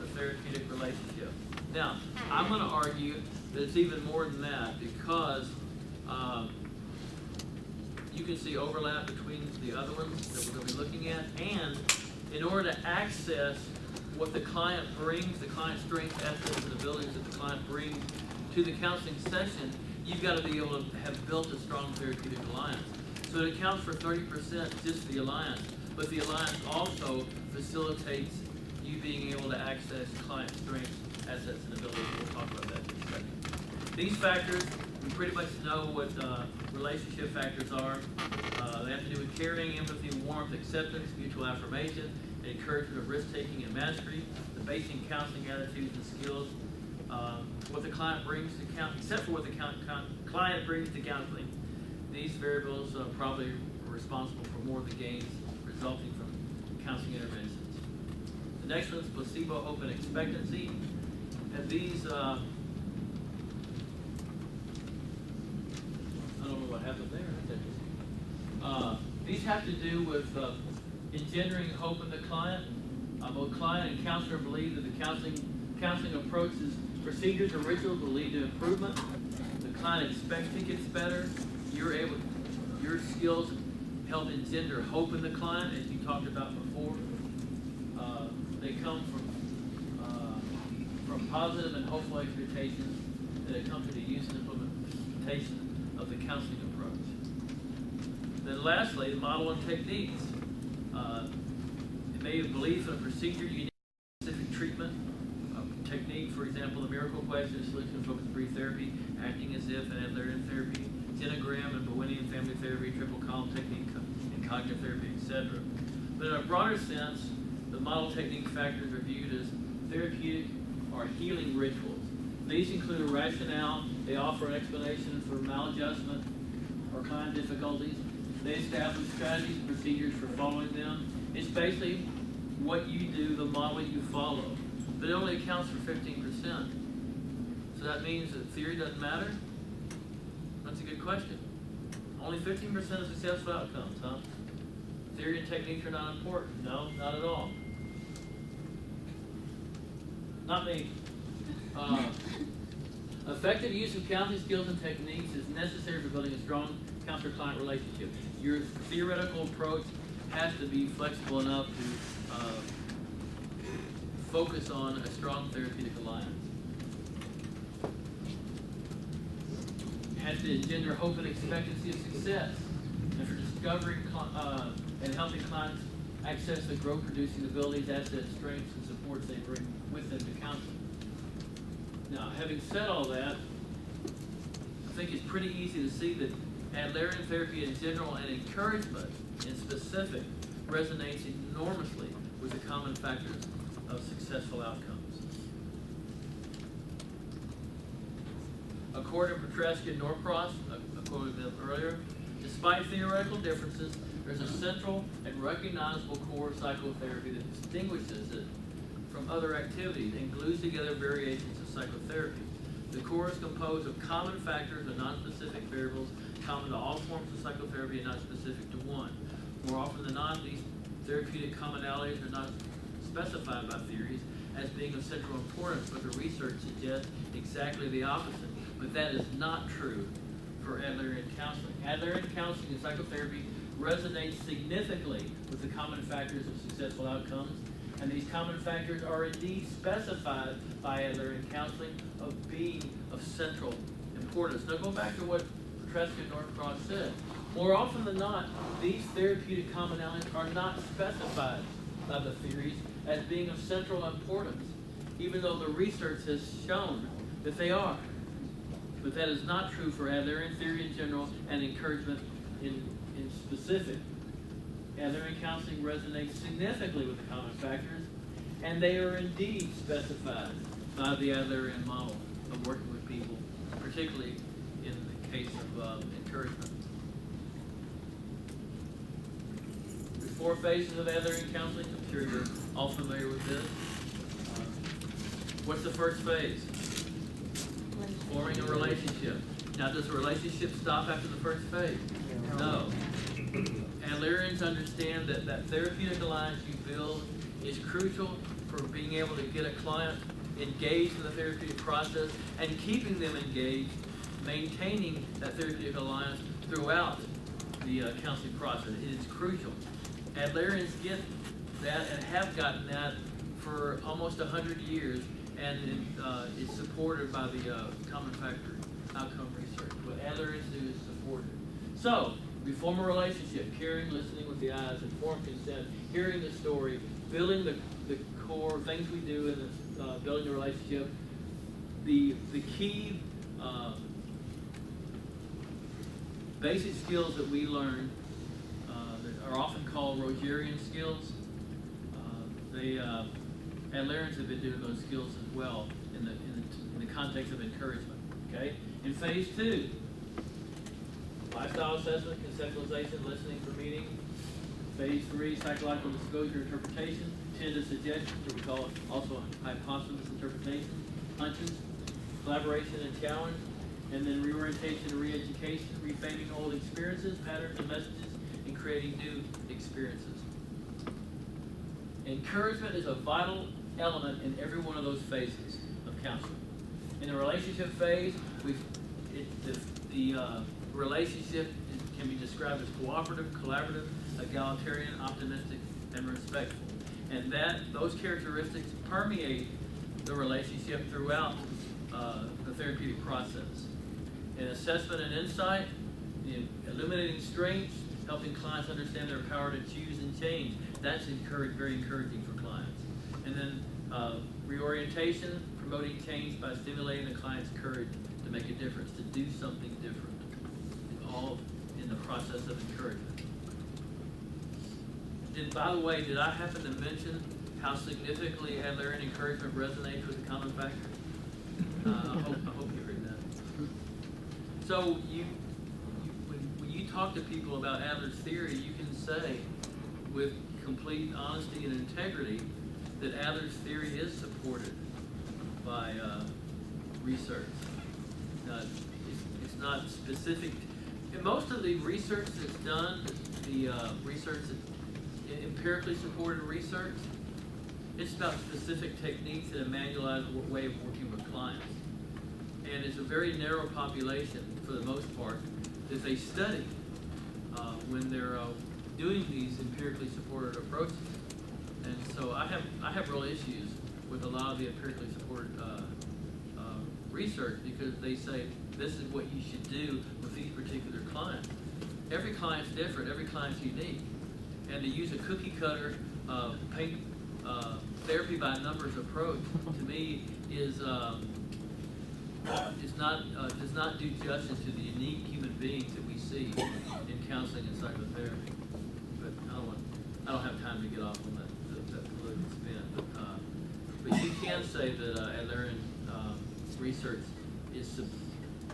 the therapeutic relationship. Now, I'm going to argue that it's even more than that, because you can see overlap between the other ones that we're going to be looking at, and in order to access what the client brings, the client's strengths, assets, and abilities that the client brings to the counseling session, you've got to be able to have built a strong therapeutic alliance. So it accounts for 30% just the alliance, but the alliance also facilitates you being able to access client strengths, assets, and abilities. We'll talk about that in a second. These factors, we pretty much know what relationship factors are. They have to do with caring, empathy, warmth, acceptance, mutual affirmation, and encouragement of risk-taking and mastery, the basic counseling attitudes and skills, what the client brings to counseling, except for what the client brings to counseling. These variables probably are responsible for more of the gains resulting from counseling interventions. The next one is placebo, hope, and expectancy. And these, I don't know what happened there. These have to do with engendering hope in the client. Both client and counselor believe that the counseling approaches, procedures, or rituals will lead to improvement. The client expects it gets better. Your skills help engender hope in the client, as you talked about before. They come from positive and hopeful expectations that accompany the use and implementation of the counseling approach. Then lastly, the model and techniques. It may be belief in a procedure, you need a specific treatment, technique, for example, the miracle question, solution-focused brief therapy, acting as if, and Adler therapy, Enneagram and Bowenian family therapy, triple column technique, and cognitive therapy, etc. But in a broader sense, the model technique factors are viewed as therapeutic or healing rituals. These include a rationale. They offer an explanation for maladjustment or client difficulties. They establish strategies and procedures for following them. It's basically what you do, the model you follow. But it only accounts for 15%. So that means that theory doesn't matter? That's a good question. Only 15% of successful outcomes, huh? Theory and techniques are not important. No, not at all. Not me. Effective use of counseling skills and techniques is necessary for building a strong counselor-client relationship. Your theoretical approach has to be flexible enough to focus on a strong therapeutic alliance. It has to engender hope and expectancy of success, and for discovering and helping clients access the growth-producing abilities, assets, strengths, and supports they bring with them to counseling. Now, having said all that, I think it's pretty easy to see that Adlerian therapy in general and encouragement in specific resonates enormously with the common factors of successful outcomes. According to Kreskin Norcross, I quoted them earlier, despite theoretical differences, there's a central and recognizable core of psychotherapy that distinguishes it from other activities and glues together variations of psychotherapy. The core is composed of common factors and non-specific variables common to all forms of psychotherapy and not specific to one. More often than not, these therapeutic commonalities are not specified by theories as being of central importance, but the research suggests exactly the opposite. But that is not true for Adlerian counseling. Adlerian counseling and psychotherapy resonates significantly with the common factors of successful outcomes, and these common factors are indeed specified by Adler in counseling of being of central importance. Now go back to what Kreskin Norcross said. More often than not, these therapeutic commonalities are not specified by the theories as being of central importance, even though the research has shown that they are. But that is not true for Adlerian theory in general and encouragement in specific. Adlerian counseling resonates significantly with the common factors, and they are indeed specified by the Adlerian model of working with people, particularly in the case of encouragement. There's 4 phases of Adlerian counseling. I'm sure you're all familiar with this. What's the first phase? Forming a relationship. Now, does a relationship stop after the first phase? No. Adlerians understand that that therapeutic alliance you build is crucial for being able to get a client engaged in the therapeutic process and keeping them engaged, maintaining that therapeutic alliance throughout the counseling process. It is crucial. Adlerians get that and have gotten that for almost 100 years, and it's supported by the common factor outcome research. What Adlerians do is support it. So, we form a relationship, caring, listening with the eyes, informed consent, hearing the story, building the core things we do in the building the relationship. The key basic skills that we learn that are often called Rogerian skills. Adlerians have been doing those skills as well in the context of encouragement. Okay, in phase 2. Lifestyle assessment, conceptualization, listening for meaning. Phase 3, psychological disclosure, interpretation, tentative suggestions, or we call it also hypothesis interpretation, hunches, collaboration and challenge, and then reorientation and re-education, reframing old experiences, patterns and messages, and creating new experiences. Encouragement is a vital element in every one of those phases of counseling. In the relationship phase, the relationship can be described as cooperative, collaborative, egalitarian, optimistic, and respectful. And those characteristics permeate the relationship throughout the therapeutic process. In assessment and insight, illuminating strengths, helping clients understand their power to choose and change. That's very encouraging for clients. And then reorientation, promoting change by stimulating the client's courage to make a difference, to do something different. All in the process of encouragement. By the way, did I happen to mention how significantly Adlerian encouragement resonates with the common factor? I hope you heard that. So when you talk to people about Adler's theory, you can say with complete honesty and integrity that Adler's theory is supported by research. It's not specific. And most of the research that's done, the research, empirically supported research, it's about specific techniques and a manualized way of working with clients. And it's a very narrow population, for the most part, that they study when they're doing these empirically supported approaches. And so I have real issues with a lot of the empirically supported research, because they say this is what you should do with these particular clients. Every client's different, every client's unique. And to use a cookie cutter therapy by numbers approach, to me, does not do justice to the unique human beings that we see in counseling and psychotherapy. But I don't have time to get off on that political spin. But you can say that Adlerian research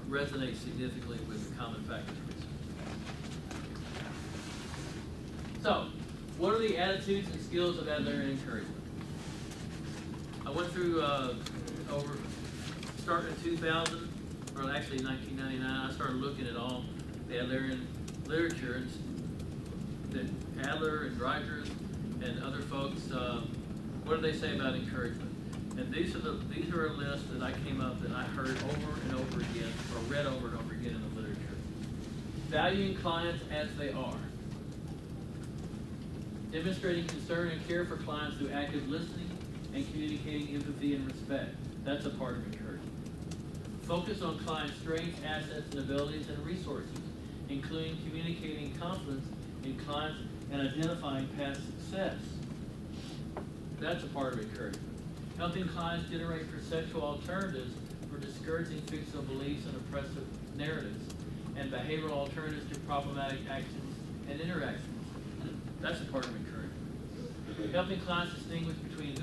resonates significantly with the common factors research. So, what are the attitudes and skills of Adlerian encouragement? I went through starting in 2000, or actually 1999, I started looking at all the Adlerian literature, and that Adler and Dreikers and other folks, what do they say about encouragement? And these are a list that I came up that I heard over and over again, or read over and over again in the literature. Valuing clients as they are. Demonstrating concern and care for clients through active listening and communicating empathy and respect. That's a part of encouragement. Focus on client strengths, assets, and abilities and resources, including communicating confidence in clients and identifying past success. That's a part of encouragement. Helping clients generate perceptual alternatives for discouraging fictional beliefs and oppressive narratives, and behavioral alternatives to problematic actions and interactions. That's a part of encouragement. Helping clients distinguish between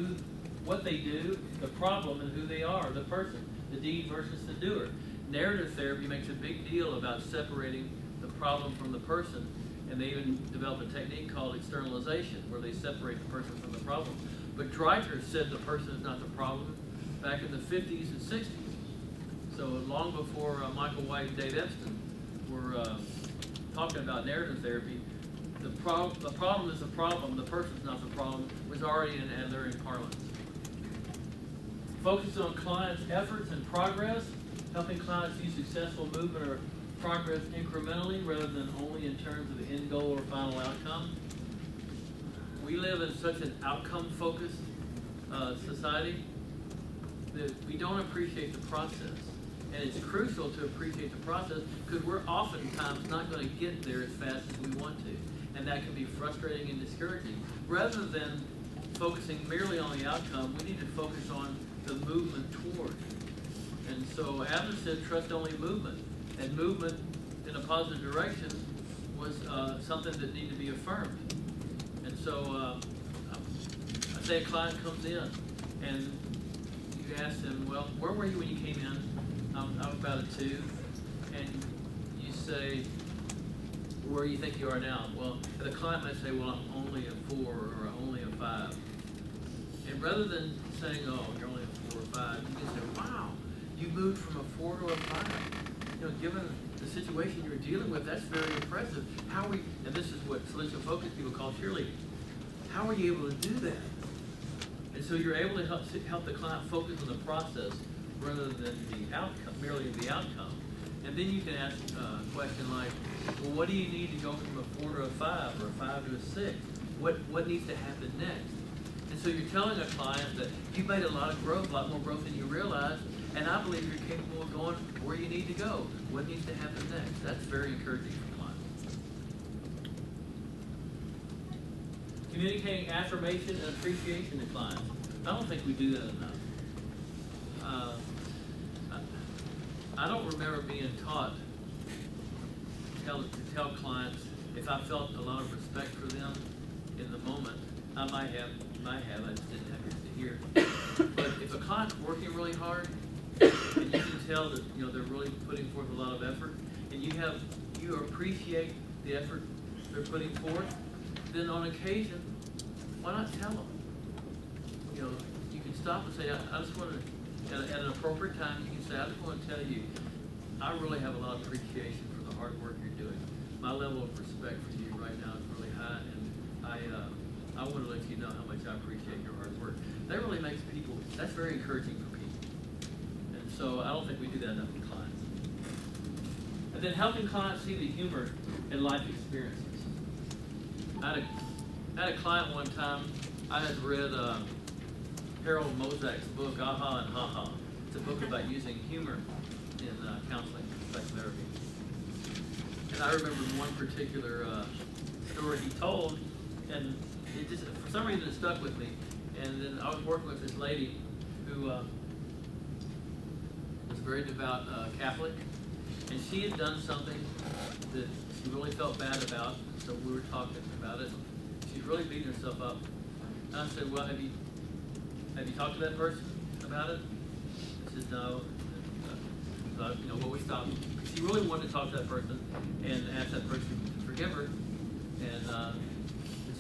what they do, the problem, and who they are, the person, the deed versus the doer. Narrative therapy makes a big deal about separating the problem from the person, and they even develop a technique called externalization, where they separate the person from the problem. But Dreicher said the person is not the problem back in the 50s and 60s. So long before Michael White and Dave Epstein were talking about narrative therapy, the problem is the problem, the person's not the problem, was already in Adler and parlance. Focus on clients' efforts and progress, helping clients see successful movement or progress incrementally rather than only in terms of the end goal or final outcome. We live in such an outcome-focused society that we don't appreciate the process. And it's crucial to appreciate the process because we're oftentimes not going to get there as fast as we want to. And that can be frustrating and discouraging. Rather than focusing merely on the outcome, we need to focus on the movement toward. And so Adler said trust only movement. And movement in a positive direction was something that needed to be affirmed. And so I say a client comes in and you ask them, well, where were you when you came in? I'm about a 2. And you say, where do you think you are now? Well, the client might say, well, I'm only a 4 or I'm only a 5. And rather than saying, oh, you're only a 4 or 5, you can say, wow, you moved from a 4 to a 5. You know, given the situation you're dealing with, that's very impressive. How are we, and this is what solution focused people call cheerleading. How are you able to do that? And so you're able to help the client focus on the process rather than the outcome, merely the outcome. And then you can ask a question like, well, what do you need to go from a 4 to a 5 or a 5 to a 6? What needs to happen next? And so you're telling a client that you've made a lot of growth, a lot more growth than you realized, and I believe you're capable of going where you need to go. What needs to happen next? That's very encouraging for clients. Communicating affirmation and appreciation to clients. I don't think we do that enough. I don't remember being taught to tell clients if I felt a lot of respect for them in the moment. I might have, I just didn't have ears to hear. But if a client's working really hard, and you can tell that they're really putting forth a lot of effort, and you appreciate the effort they're putting forth, then on occasion, why not tell them? You can stop and say, I just want to. At an appropriate time, you can say, I just want to tell you, I really have a lot of appreciation for the hard work you're doing. My level of respect for you right now is really high, and I want to let you know how much I appreciate your hard work. That really makes people, that's very encouraging for people. And so I don't think we do that enough with clients. And then helping clients see the humor in life experiences. I had a client one time, I had read Harold Mozak's book, Aha and Ha Ha. It's a book about using humor in counseling, psychotherapy. And I remember one particular story he told, and it just, for some reason, it stuck with me. And then I was working with this lady who was a very devout Catholic, and she had done something that she really felt bad about, so we were talking about it. She's really beating herself up. And I said, well, have you talked to that person about it? She said, no. So, we stopped. She really wanted to talk to that person and ask that person to forgive her. And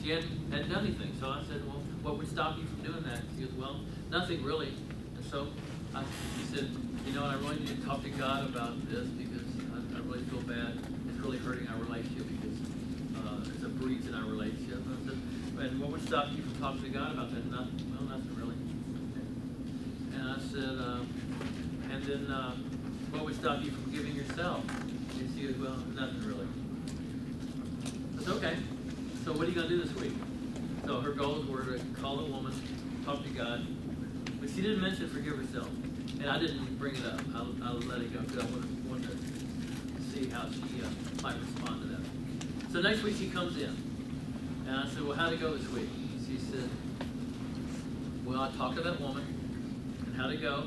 she hadn't done anything. So I said, well, what would stop you from doing that? She goes, well, nothing really. And so she said, I really need to talk to God about this because I really feel bad. It's really hurting our relationship because there's a breach in our relationship. And I said, and what would stop you from talking to God about that? Nothing. Well, nothing really. And I said, and then what would stop you from forgiving yourself? And she goes, well, nothing really. I said, okay. So what are you going to do this week? So her goals were to call a woman, talk to God, but she didn't mention forgive herself. And I didn't bring it up. I let it go because I wanted to see how she might respond to that. So next week she comes in, and I said, well, how'd it go this week? She said, well, I talked to that woman, and how'd it go?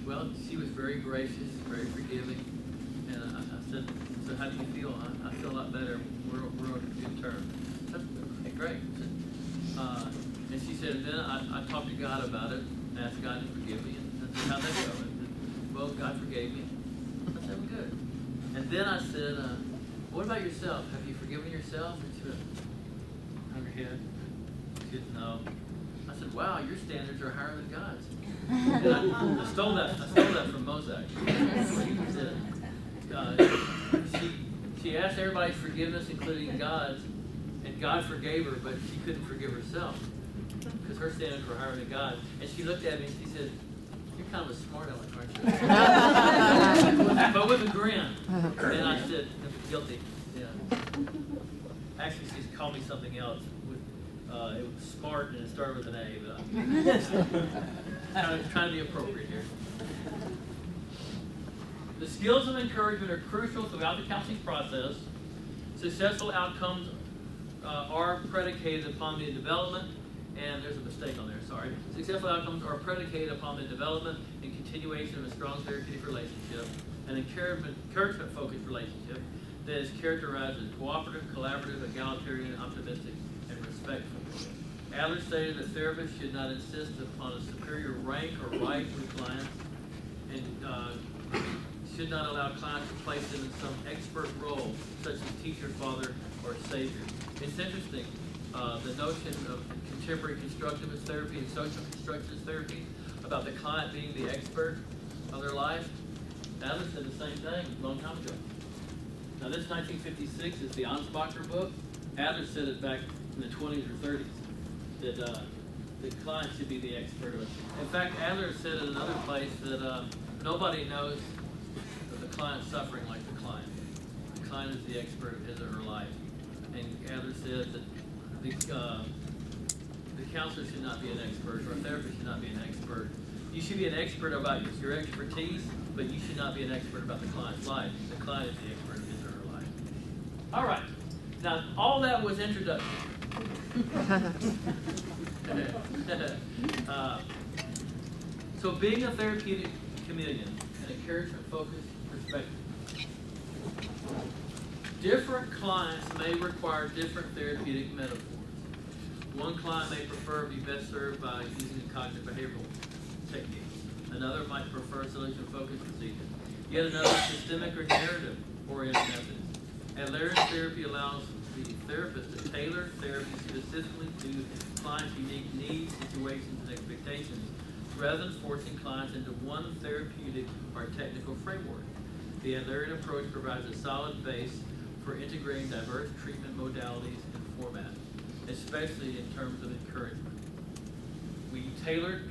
Well, she was very gracious, very forgiving, and I said, so how do you feel? I feel a lot better. We're on good terms. I said, okay, great. And she said, and then I talked to God about it, and asked God to forgive me, and I said, how'd that go? And said, well, God forgave me. I said, well, good. And then I said, what about yourself? Have you forgiven yourself? And she went, hung her head. She said, no. I said, wow, your standards are higher than God's. And I stole that from Mosaic. She asked everybody's forgiveness, including God's, and God forgave her, but she couldn't forgive herself because her standards were higher than God. And she looked at me and she said, you're kind of a smart aleck, aren't you? But with a grin. And I said, guilty. Yeah. Actually, she's called me something else. It was smart and it started with an A, but I'm trying to be appropriate here. The skills of encouragement are crucial throughout the counseling process. Successful outcomes are predicated upon the development, and there's a mistake on there, sorry. Successful outcomes are predicated upon the development and continuation of a strong therapeutic relationship, an encouragement-focused relationship that is characterized as cooperative, collaborative, egalitarian, optimistic, and respectful. Adler stated that therapists should not insist upon a superior rank or right with clients, and should not allow clients to place them in some expert role, such as teacher, father, or savior. It's interesting, the notion of contemporary constructivist therapy and social constructivist therapy about the client being the expert of their life. Adler said the same thing a long time ago. Now this 1956 is the Ansbacher book. Adler said it back in the 20s or 30s, that the client should be the expert of it. In fact, Adler said in another place that nobody knows the client's suffering like the client. The client is the expert of his or her life. And Adler said that the counselor should not be an expert, or a therapist should not be an expert. You should be an expert about your expertise, but you should not be an expert about the client's life. The client is the expert of his or her life. All right. Now, all that was introduction. So being a therapeutic chameleon, an encouragement-focused perspective. Different clients may require different therapeutic metaphors. One client may prefer to be best served by using a cognitive behavioral technique. Another might prefer solution-focused procedures. Yet another systemic or narrative-oriented methods. Adlerian therapy allows the therapist to tailor therapy specifically to the client's unique needs, situations, and expectations, rather than forcing clients into one therapeutic or technical framework. The Adlerian approach provides a solid base for integrating diverse treatment modalities and formats, especially in terms of encouragement. We tailor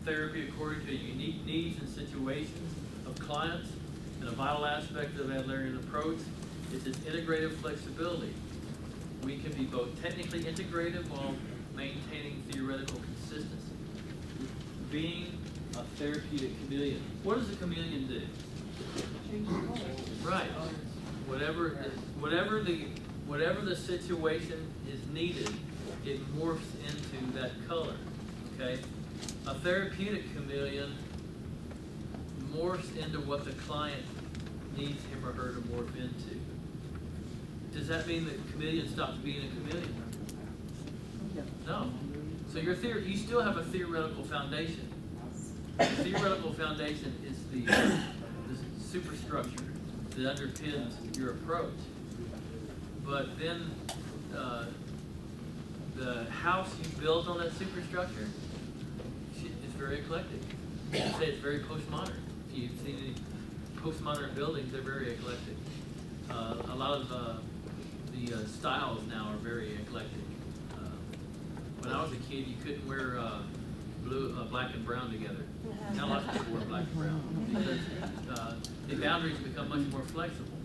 therapy according to unique needs and situations of clients, and a vital aspect of Adlerian approach is its integrative flexibility. We can be both technically integrative while maintaining theoretical consistency. Being a therapeutic chameleon. What does a chameleon do? Right. Whatever the situation is needed, it morphs into that color. Okay? A therapeutic chameleon morphs into what the client needs him or her to morph into. Does that mean that the chameleon stops being a chameleon? No. So you still have a theoretical foundation. The theoretical foundation is the superstructure that underpins your approach. But then the house you build on that superstructure is very eclectic. I'd say it's very postmodern. If you've seen any postmodern buildings, they're very eclectic. A lot of the styles now are very eclectic. When I was a kid, you couldn't wear black and brown together. Now lots of people wear black and brown because the boundaries become much more flexible.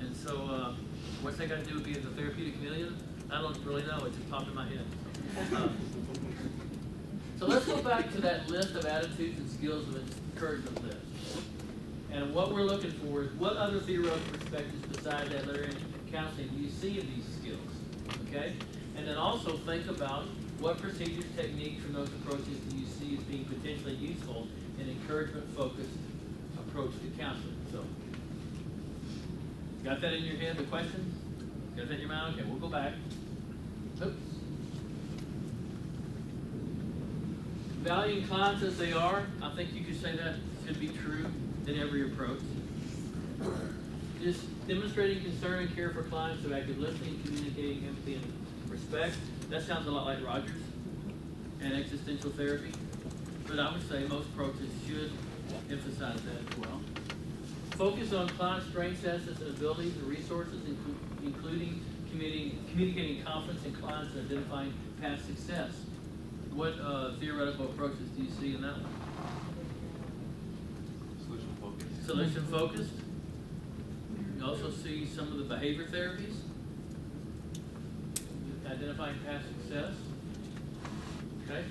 And so, what's that got to do with being the therapeutic chameleon? I don't really know, it just popped in my head. So let's go back to that list of attitudes and skills of encouragement list. And what we're looking for is what other theoretical perspectives besides Adlerian counseling do you see in these skills? Okay? And then also think about what procedures, techniques from those approaches do you see as being potentially useful in encouragement-focused approach to counseling. So, got that in your head, the question? Got that in your mind? Okay, we'll go back. Oops. Valuing clients as they are, I think you could say that should be true in every approach. Just demonstrating concern and care for clients through active listening, communicating empathy and respect. That sounds a lot like Rogers and existential therapy, but I would say most approaches should emphasize that as well. Focus on client strengths, assets, and abilities and resources, including communicating confidence in clients and identifying past success. What theoretical approaches do you see in that one? Solution focused. Solution focused. You also see some of the behavior therapies. Identifying past success. Okay.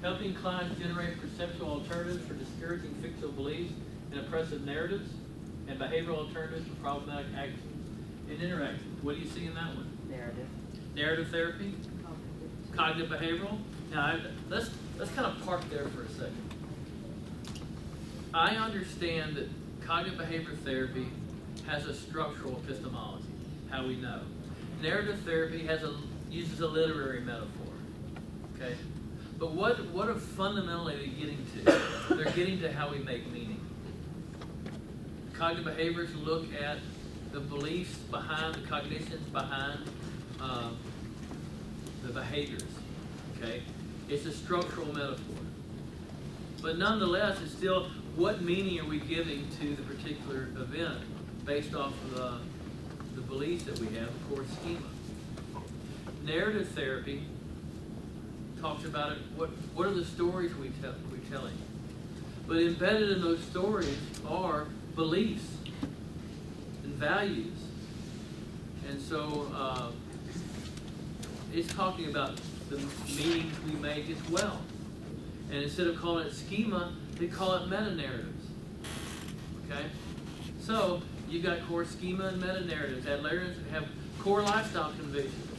Helping clients generate perceptual alternatives for discouraging fictional beliefs and oppressive narratives, and behavioral alternatives for problematic actions and interactions. What do you see in that one? Narrative. Narrative therapy. Cognitive behavioral. Now, let's kind of park there for a second. I understand that cognitive behavior therapy has a structural epistemology, how we know. Narrative therapy uses a literary metaphor, okay? But what are fundamentally they getting to? They're getting to how we make meaning. Cognitive behaviors look at the beliefs behind, the cognitions behind the behaviors, okay? It's a structural metaphor. But nonetheless, it's still what meaning are we giving to the particular event based off of the beliefs that we have, of course, schema. Narrative therapy talks about it, what are the stories we're telling? But embedded in those stories are beliefs and values. And so it's talking about the meanings we make as well. And instead of calling it schema, they call it meta-narratives. Okay? So, you've got core schema and meta-narratives. Adlerians have core lifestyle convictions.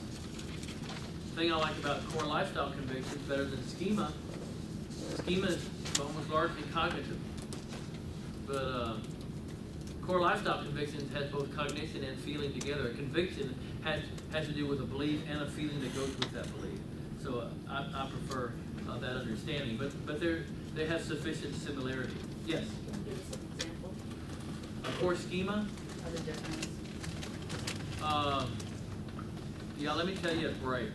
The thing I like about core lifestyle convictions better than schema is almost largely cognitive. But core lifestyle convictions has both cognition and feeling together. A conviction has to do with a belief and a feeling that goes with that belief. So I prefer that understanding, but they have sufficient similarity. Yes? Can you give us an example A core schema? of the difference? Yeah, let me tell you a break,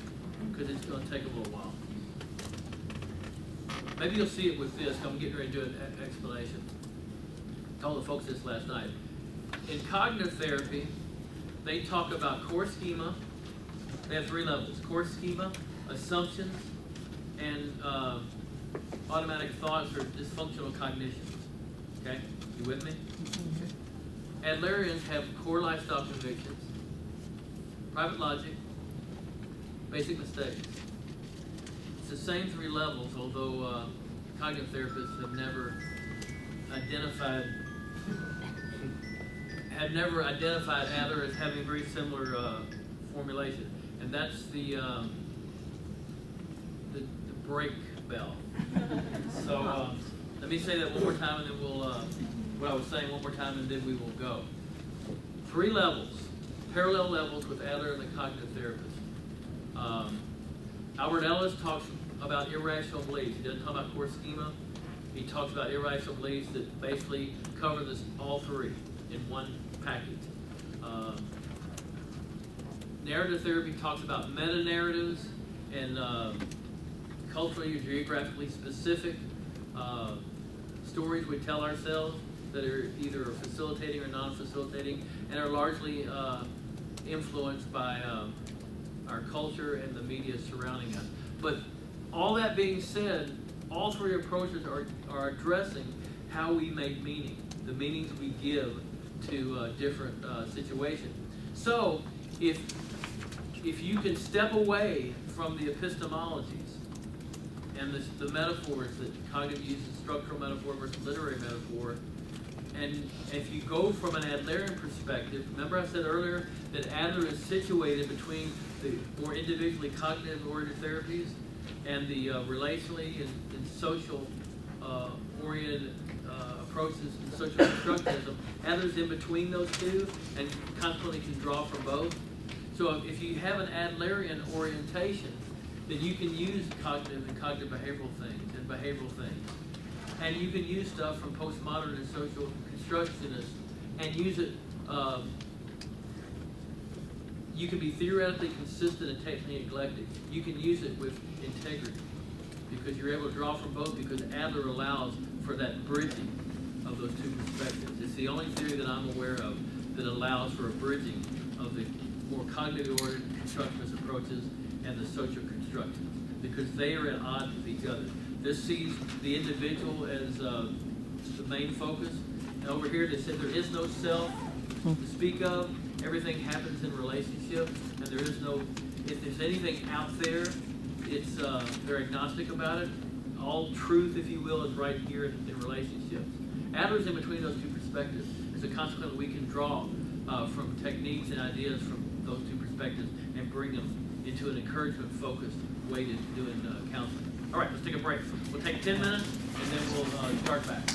because it's going to take a little while. Maybe you'll see it with this. I'm getting ready to do an explanation. I told the folks this last night. In cognitive therapy, they talk about core schema. They have 3 levels: core schema, assumptions, and automatic thoughts or dysfunctional cognitions. Okay? You with me? Adlerians have core lifestyle convictions, private logic, basic mistakes. It's the same 3 levels, although cognitive therapists have never identified Adler as having very similar formulation, and that's the break bell. So let me say that one more time, and then we'll what I was saying one more time, and then we will go. 3 levels, parallel levels with Adler and the cognitive therapist. Albert Ellis talks about irrational beliefs. He doesn't talk about core schema. He talks about irrational beliefs that basically cover this all 3 in one package. Narrative therapy talks about meta-narratives and culturally or geographically specific stories we tell ourselves that are either facilitating or non-facilitating, and are largely influenced by our culture and the media surrounding us. But all that being said, all 3 approaches are addressing how we make meaning, the meanings we give to different situations. So, if if you can step away from the epistemologies and the metaphors that cognitive uses, structural metaphor versus literary metaphor, and if you go from an Adlerian perspective, remember I said earlier that Adler is situated between the more individually cognitive-oriented therapies and the relationally and social oriented approaches in social constructivism. Adler's in between those two and consequently can draw from both. So if you have an Adlerian orientation, then you can use cognitive and cognitive behavioral things. And you can use stuff from postmodern and social constructionists and use it. You can be theoretically consistent and technically eclectic. You can use it with integrity because you're able to draw from both, because Adler allows for that bridging of those two perspectives. It's the only theory that I'm aware of that allows for a bridging of the more cognitive-oriented constructivist approaches and the social constructivists, because they are at odds with each other. This sees the individual as the main focus, and over here they said there is no self to speak of. Everything happens in relationship, and there is no, if there's anything out there, it's they're agnostic about it. All truth, if you will, is right here in relationships. Adler's in between those two perspectives, and so consequently we can draw from techniques and ideas from those two perspectives and bring them into an encouragement-focused way to doing counseling. All right, let's take a break. We'll take 10 minutes, and then we'll start back.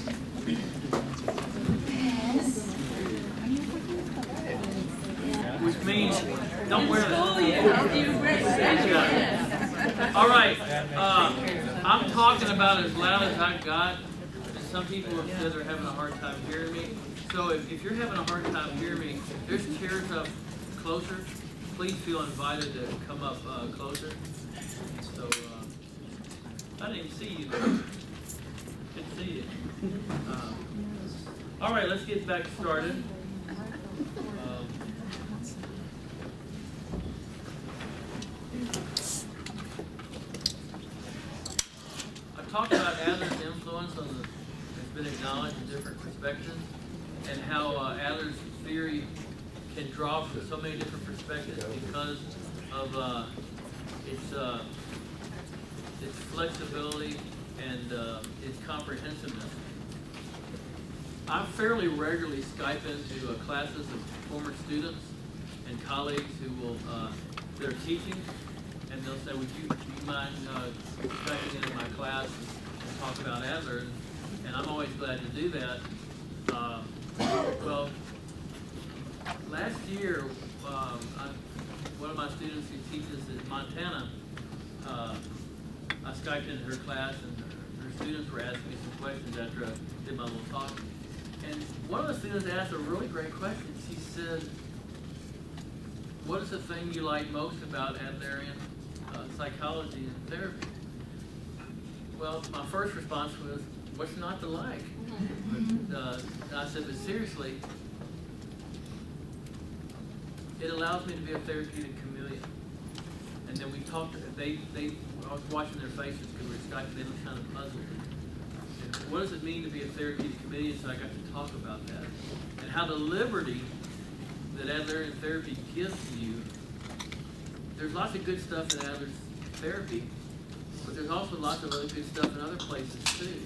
Which means, don't wear that. All right, I'm talking about as loud as I got, and some people have said they're having a hard time hearing me. So if you're having a hard time hearing me, there's chairs up closer. Please feel invited to come up closer. So, I didn't even see you there. Didn't see you. All right, let's get back started. I've talked about Adler's influence on has been acknowledged in different perspectives, and how Adler's theory can draw from so many different perspectives because of its flexibility and its comprehensiveness. I fairly regularly Skype into classes of former students and colleagues who will that are teaching, and they'll say, "Would you mind Skyping into my class and talk about Adler?" And I'm always glad to do that. Well, last year, one of my students who teaches in Montana, I Skyped into her class, and her students were asking me some questions after I did my little talk. And one of the students asked a really great question. She said, "What is the thing you like most about Adlerian psychology and therapy?" Well, my first response was, "What's not to like?" But I said, "But seriously, it allows me to be a therapeutic chameleon." And then we talked. I was watching their faces because we were Skyping. They looked kind of puzzled. And what does it mean to be a therapeutic chameleon? So I got to talk about that and how the liberty that Adlerian therapy gives you. There's lots of good stuff in Adler's therapy, but there's also lots of other good stuff in other places too.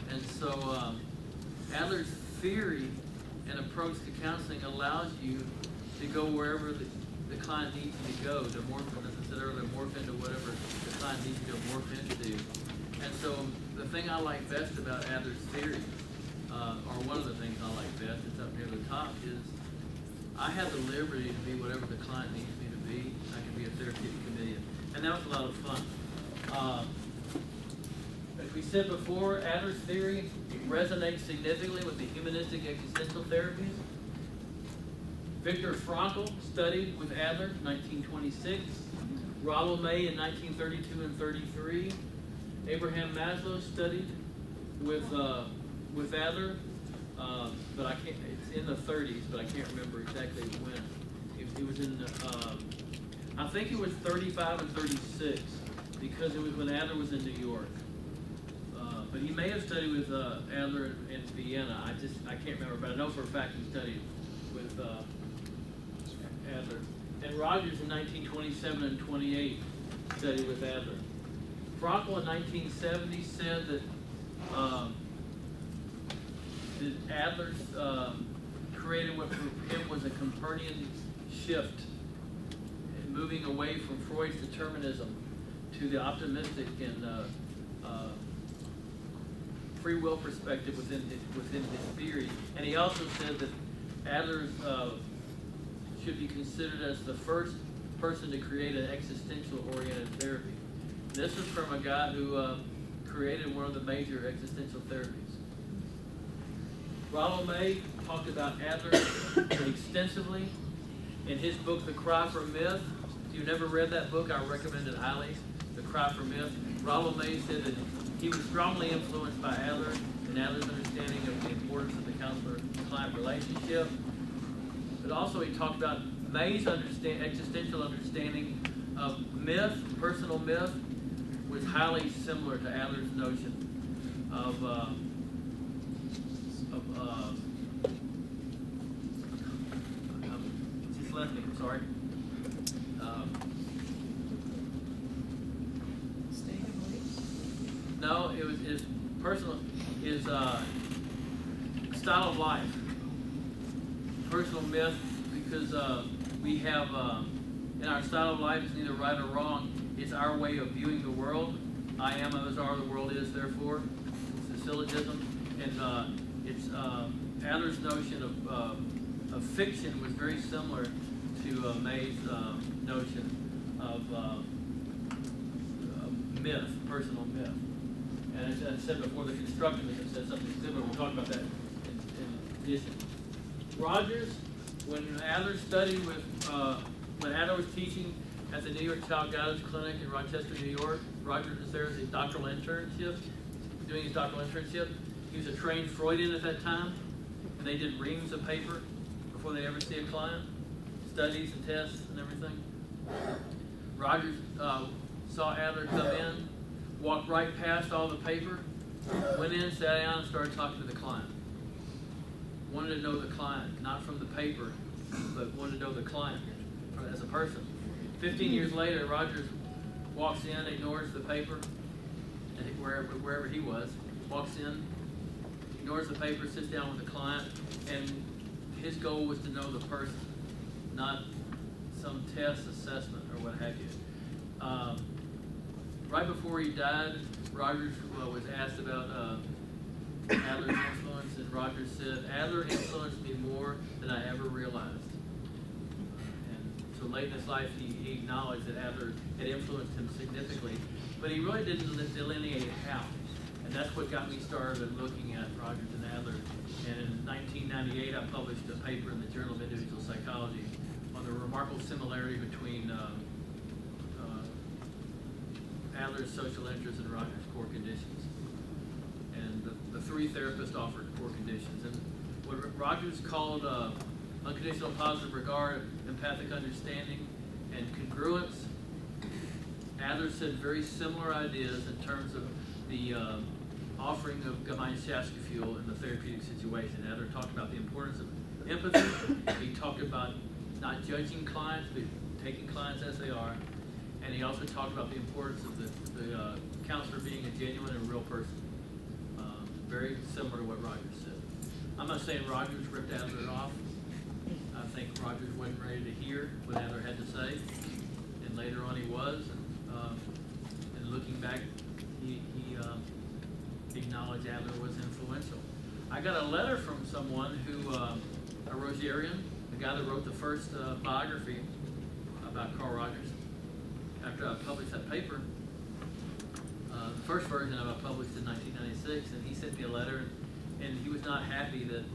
And so Adler's theory and approach to counseling allows you to go wherever the client needs you to go, to morph, as I said earlier, morph into whatever the client needs you to morph into. And so the thing I like best about Adler's theory, or one of the things I like best, it's up near the top, is I have the liberty to be whatever the client needs me to be. I can be a therapeutic chameleon. And that was a lot of fun. As we said before, Adler's theory resonates significantly with the humanistic existential therapies. Viktor Frankl studied with Adler in 1926. Rollo May in 1932 and 33. Abraham Maslow studied with Adler, but I can't. It's in the 30s, but I can't remember exactly when. It was in. I think it was 35 and 36 because it was when Adler was in New York. But he may have studied with Adler in Vienna. I can't remember, but I know for a fact he studied with Adler. and Rogers in 1927 and 28 studied with Adler. Frankl in 1970 said that Adler created what for him was a Copernican shift, moving away from Freud's determinism to the optimistic and free will perspective within his theory. And he also said that Adler should be considered as the first person to create an existential-oriented therapy. This is from a guy who created one of the major existential therapies. Rollo May talked about Adler extensively in his book, The Cry for Myth. If you've never read that book, I recommend it highly. The Cry for Myth. Rollo May said that he was strongly influenced by Adler and Adler's understanding of the importance of the counselor-client relationship. But also he talked about May's existential understanding of myth, personal myth, was highly similar to Adler's notion of just left me, sorry. State of belief? No, it was his personal, his style of life. Personal myth, because we have, in our style of life, it's neither right or wrong. It's our way of viewing the world. I am as are, the world is, therefore. It's a syllogism. And it's Adler's notion of fiction was very similar to May's notion of myth, personal myth. And as I said before, the constructivism said something similar. We'll talk about that in addition. Rogers, when Adler studied with, when Adler was teaching at the New York Child Guidance Clinic in Rochester, New York, Rogers was there as a doctoral internship, doing his doctoral internship. He was a trained Freudian at that time, and they did reams of paper before they ever see a client, studies and tests and everything. Rogers saw Adler come in, walked right past all the paper, went in, sat down, and started talking to the client. Wanted to know the client, not from the paper, but wanted to know the client as a person. 15 years later, Rogers walks in, ignores the paper, and wherever he was, walks in, ignores the paper, sits down with the client, and his goal was to know the person, not some test, assessment, or what have you. Right before he died, Rogers was asked about Adler's influence, and Rogers said, Adler influenced me more than I ever realized. And so late in his life, he acknowledged that Adler had influenced him significantly, but he really didn't delineate how. And that's what got me started in looking at Rogers and Adler. And in 1998, I published a paper in the Journal of Individual Psychology on the remarkable similarity between Adler's social interests and Rogers' core conditions. And the three therapists offered core conditions. And what Rogers called unconditional positive regard, empathic understanding, and congruence, Adler said very similar ideas in terms of the offering of Gemeinschaftsgefühl in the therapeutic situation. Adler talked about the importance of empathy. He talked about not judging clients, but taking clients as they are. And he also talked about the importance of the counselor being a genuine and real person. Very similar to what Rogers said. I'm not saying Rogers ripped Adler off. I think Rogers wasn't ready to hear what Adler had to say. And later on he was. And looking back, he acknowledged Adler was influential. I got a letter from someone who, a Rogerian, the guy that wrote the first biography about Carl Rogers. After I published that paper, the first version of it I published in 1996, and he sent me a letter, and he was not happy that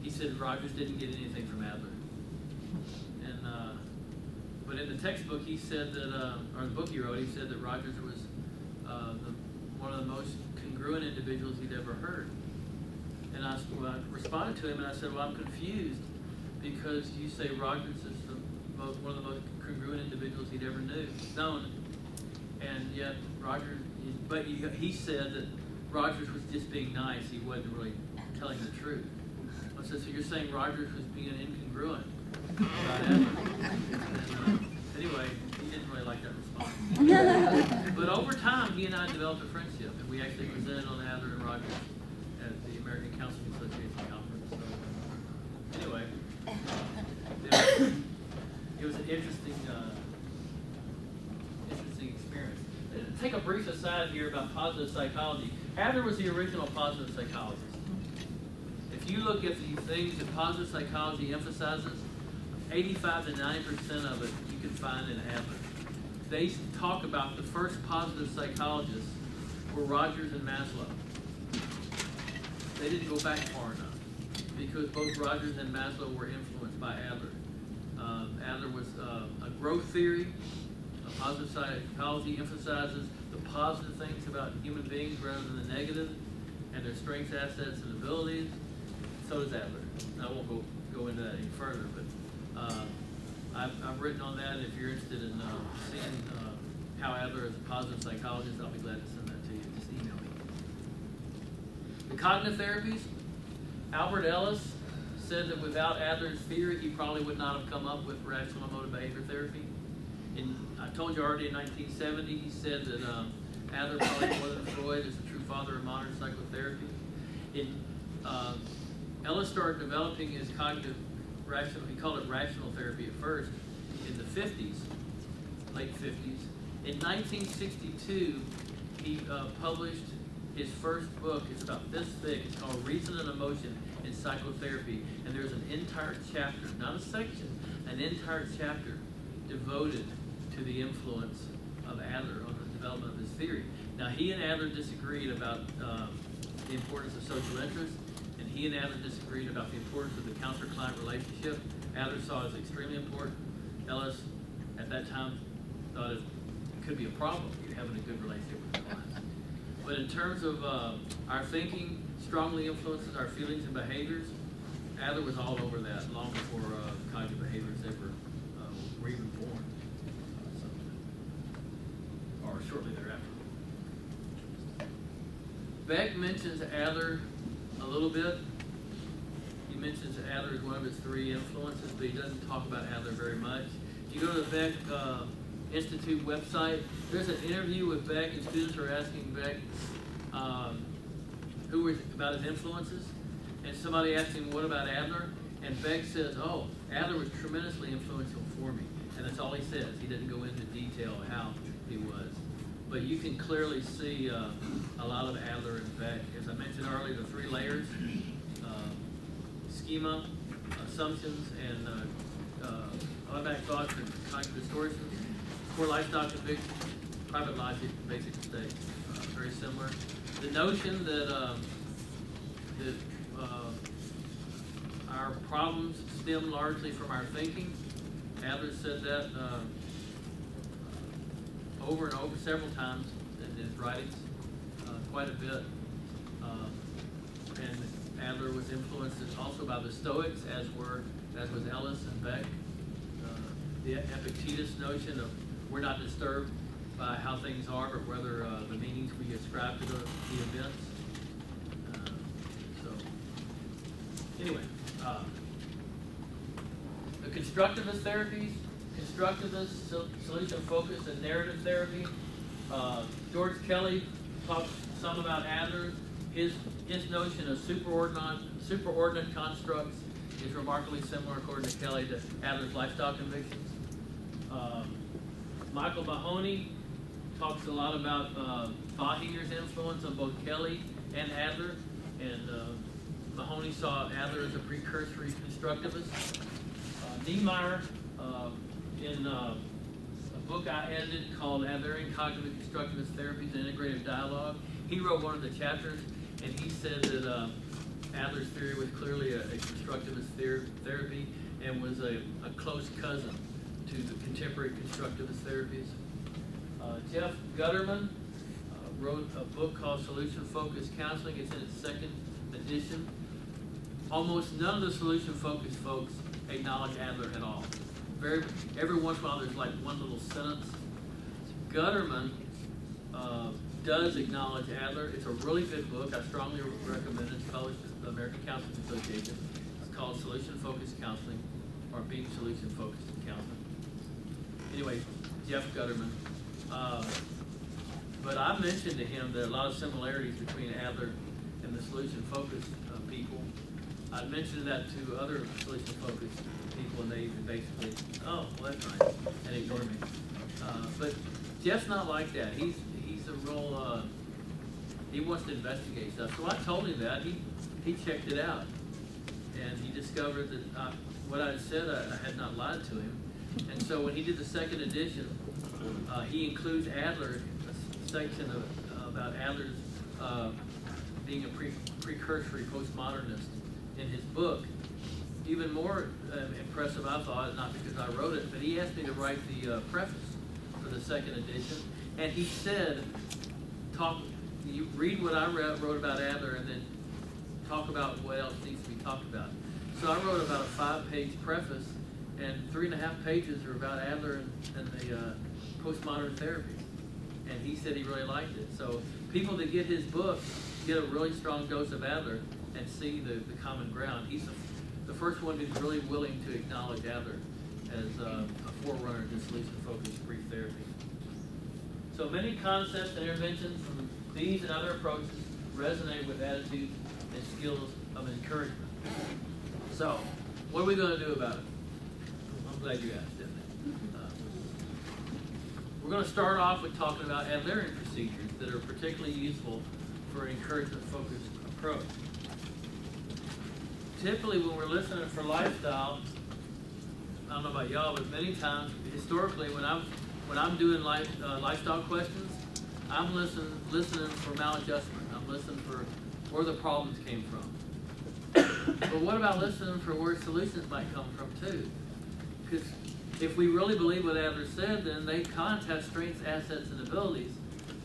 he said Rogers didn't get anything from Adler. And but in the textbook he said that, or the book he wrote, he said that Rogers was one of the most congruent individuals he'd ever heard. And I responded to him and I said, well, I'm confused because you say Rogers is one of the most congruent individuals he'd ever known, and yet Rogers, but he said that Rogers was just being nice, he wasn't really telling the truth. I said, so you're saying Rogers was being incongruent? about Adler. Anyway, he didn't really like that response. But over time, he and I developed a friendship, and we actually presented on Adler and Rogers at the American Counseling Association conference. So, anyway, it was an interesting experience. Take a brief aside here about positive psychology. Adler was the original positive psychologist. If you look at the things that positive psychology emphasizes, 85 to 90% of it you can find in Adler. They talk about the first positive psychologists were Rogers and Maslow. They didn't go back far enough because both Rogers and Maslow were influenced by Adler. Adler was a growth theory. Positive psychology emphasizes the positive things about human beings rather than the negative, and their strengths, assets, and abilities. So does Adler. I won't go into that any further, but I've written on that. If you're interested in seeing how Adler is a positive psychologist, I'll be glad to send that to you. Just email me. The cognitive therapies, Albert Ellis said that without Adler's theory, he probably would not have come up with rational emotive behavior therapy. I told you already in 1970, he said that Adler, probably more than Freud, is the true father of modern psychotherapy. Ellis started developing his cognitive rational, he called it rational therapy at first, in the 50s, late 50s. In 1962, he published his first book. It's about this thick. It's called Reason and Emotion in Psychotherapy. And there's an entire chapter, not a section, an entire chapter devoted to the influence of Adler on the development of his theory. Now, he and Adler disagreed about the importance of social interest, and he and Adler disagreed about the importance of the counselor-client relationship. Adler saw it as extremely important. Ellis, at that time, thought it could be a problem if you're having a good relationship with your clients. But in terms of our thinking, strongly influences our feelings and behaviors, Adler was all over that long before cognitive behaviors ever were even born, or shortly thereafter. Beck mentions Adler a little bit. He mentions Adler as one of his three influences, but he doesn't talk about Adler very much. If you go to the Beck Institute website, there's an interview with Beck, and students are asking Beck about his influences, and somebody asked him, what about Adler? And Beck says, oh, Adler was tremendously influential for me. And that's all he says. He didn't go into detail how he was. But you can clearly see a lot of Adler and Beck. As I mentioned earlier, the three layers, schema, assumptions, and automatic thoughts and cognitive distortions, core lifestyle convictions, private logic, basic mistakes. Very similar. The notion that our problems stem largely from our thinking. Adler said that over and over several times in his writings, quite a bit. And Adler was influenced also by the Stoics, as was Ellis and Beck. The Epictetus notion of we're not disturbed by how things are, but rather the meanings we ascribe to the events. Anyway, the constructivist therapies, constructivist, solution-focused, and narrative therapy. George Kelly talks some about Adler. His notion of superordinate constructs is remarkably similar, according to Kelly, to Adler's lifestyle convictions. Michael Mahoney talks a lot about Bahir's influence on both Kelly and Adler, and Mahoney saw Adler as a precursory constructivist. Niemeyer, in a book I edited called Adlerian Cognitive Constructivist Therapies and Integrative Dialogue, he wrote one of the chapters, and he said that Adler's theory was clearly a constructivist therapy and was a close cousin to the contemporary constructivist therapies. Jeff Gutterman wrote a book called Solution-Focused Counseling. It's in its second edition. Almost none of the solution-focused folks acknowledge Adler at all. Every once in a while there's like one little sentence. Gutterman does acknowledge Adler. It's a really good book. I strongly recommend it. It's published at the American Counseling Association. It's called Solution-Focused Counseling. or being solution-focused in counseling. Anyway, Jeff Gutterman. But I mentioned to him there are a lot of similarities between Adler and the solution-focused people. I mentioned that to other solution-focused people, and they basically, oh, well, that's nice, and ignored me. But Jeff's not like that. He's a real, he wants to investigate stuff. So I told him that. He checked it out, and he discovered that what I had said, I had not lied to him. And so when he did the second edition, he includes Adler, a section about Adler's being a precursory postmodernist in his book. Even more impressive, I thought, not because I wrote it, but he asked me to write the preface for the second edition, and he said, you read what I wrote about Adler, and then talk about what else needs to be talked about. So I wrote about a 5-page preface, and 3.5 pages are about Adler and the postmodern therapy. And he said he really liked it. So people that get his book get a really strong dose of Adler and see the common ground. He's the first one who's really willing to acknowledge Adler as a forerunner to solution-focused brief therapy. So many concepts and interventions from these and other approaches resonate with attitudes and skills of encouragement. So, what are we going to do about it? I'm glad you asked, didn't I? We're going to start off with talking about Adlerian procedures that are particularly useful for an encouragement-focused approach. Typically, when we're listening for lifestyle, I don't know about y'all, but many times, historically, when I'm doing lifestyle questions, I'm listening for maladjustment. I'm listening for where the problems came from. But what about listening for where solutions might come from too? Because if we really believe what Adler said, then they have strengths, assets, and abilities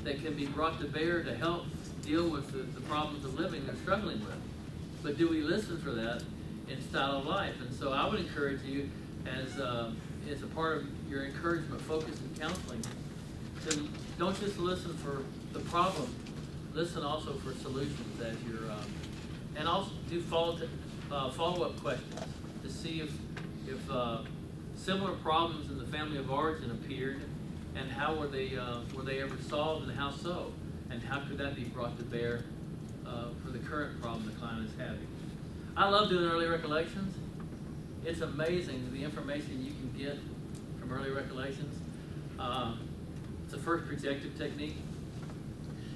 that can be brought to bear to help deal with the problems of living they're struggling with. But do we listen for that in style of life? And so I would encourage you, as a part of your encouragement focus in counseling, to don't just listen for the problem, listen also for solutions as you're, and also do follow-up questions to see if similar problems in the family of origin appeared, and how were they ever solved, and how so, and how could that be brought to bear for the current problem the client is having. I love doing early recollections. It's amazing the information you can get from early recollections. It's the first projective technique.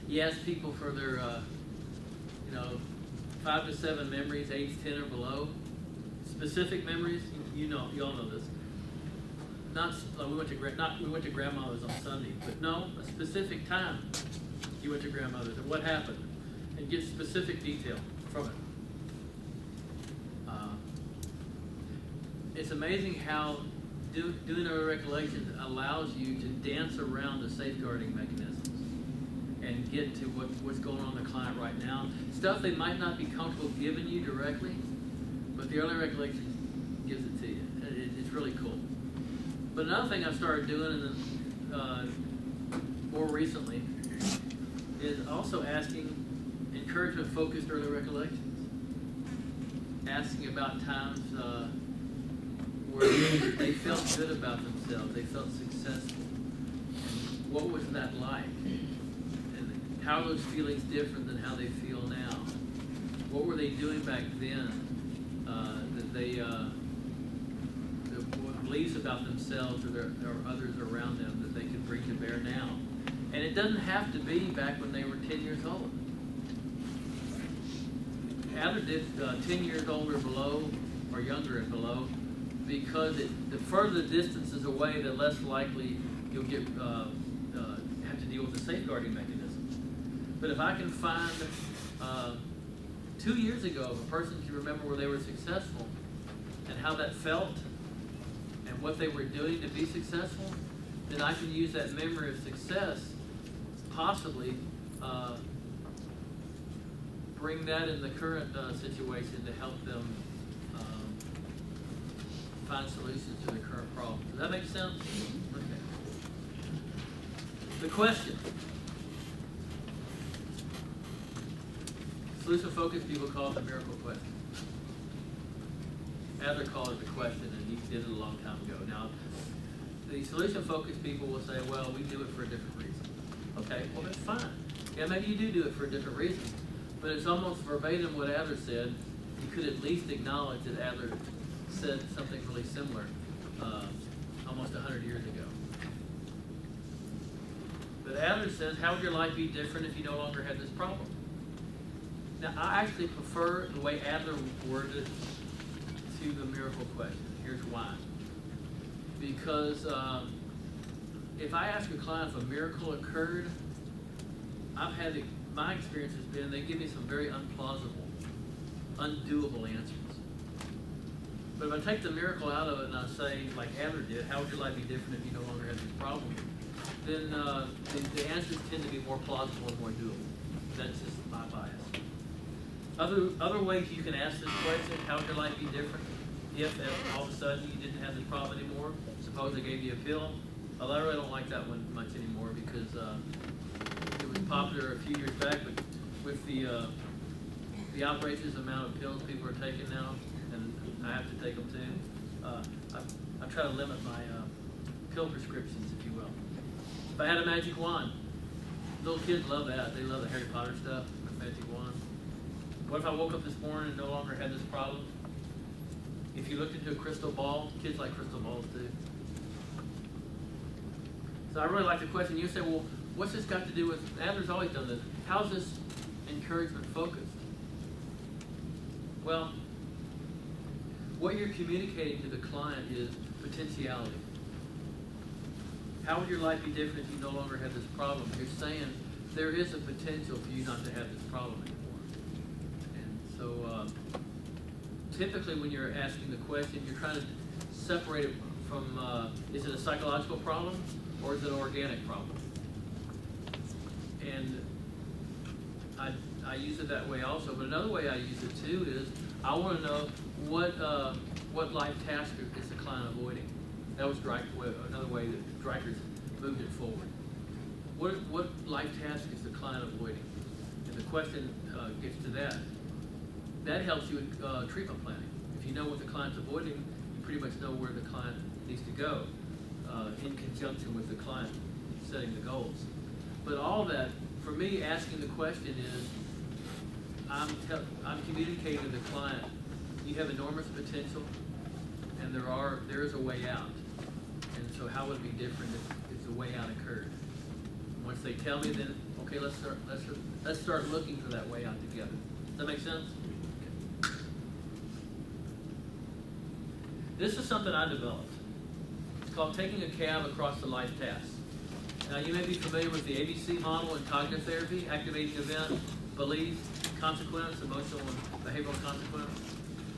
You ask people for their 5 to 7 memories, age 10 or below. Specific memories, you all know this. We went to grandmother's on Sunday, but no, a specific time you went to grandmother's and what happened, and get specific detail from it. It's amazing how doing early recollections allows you to dance around the safeguarding mechanisms and get to what's going on in the client right now. Stuff they might not be comfortable giving you directly, but the early recollection gives it to you. It's really cool. But another thing I've started doing more recently is also asking encouragement-focused early recollections. Asking about times where they felt good about themselves, they felt successful. And what was that like? And how are those feelings different than how they feel now? What were they doing back then that they, the beliefs about themselves or others around them that they could bring to bear now? And it doesn't have to be back when they were 10 years old. Adler did 10 years old or below, or younger and below, because the further the distance is away, the less likely you'll get have to deal with the safeguarding mechanism. But if I can find 2 years ago, if a person can remember where they were successful and how that felt and what they were doing to be successful, then I can use that memory of success, possibly bring that in the current situation to help them find solutions to the current problem. Does that make sense? Okay. The question. Solution-focused people call it the miracle question. Adler called it the question, and he did it a long time ago. Now, the solution-focused people will say, well, we do it for a different reason. Okay, well, that's fine. Yeah, maybe you do it for a different reason, but it's almost verbatim what Adler said. You could at least acknowledge that Adler said something really similar almost 100 years ago. But Adler says, how would your life be different if you no longer had this problem? Now, I actually prefer the way Adler worded it to the miracle question. Here's why. Because if I ask a client if a miracle occurred, my experience has been they give me some very unplausible, undoable answers. But if I take the miracle out of it and I say, like Adler did, how would your life be different if you no longer had this problem? Then the answers tend to be more plausible and more doable. That's just my bias. Other ways you can ask this question, how would your life be different if all of a sudden you didn't have this problem anymore? Suppose they gave you a pill. Although I really don't like that one much anymore because it was popular a few years back, but with the outrageous amount of pills people are taking now, and I have to take them too, I try to limit my pill prescriptions, if you will. If I had a magic wand, little kids love that. They love the Harry Potter stuff, the magic wand. What if I woke up this morning and no longer had this problem? If you looked into a crystal ball, kids like crystal balls too. So I really like the question. You say, well, what's this got to do with, Adler's always done this. How's this encouragement focused? Well, what you're communicating to the client is potentiality. How would your life be different if you no longer had this problem? You're saying there is a potential for you not to have this problem anymore. And so typically when you're asking the question, you're trying to separate it from, is it a psychological problem or is it an organic problem? And I use it that way also, but another way I use it too is I want to know what life task is the client avoiding. That was another way that Dreikers moved it forward. What life task is the client avoiding? And the question gets to that. That helps you in treatment planning. If you know what the client's avoiding, you pretty much know where the client needs to go in conjunction with the client setting the goals. But all that, for me, asking the question is, I'm communicating to the client, you have enormous potential, and there is a way out. And so how would it be different if the way out occurred? Once they tell me, then okay, let's start looking for that way out together. Does that make sense? Okay. This is something I developed. It's called taking a cab across the life task. Now you may be familiar with the ABC model in cognitive therapy: activating event, belief, consequence, emotional and behavioral consequence.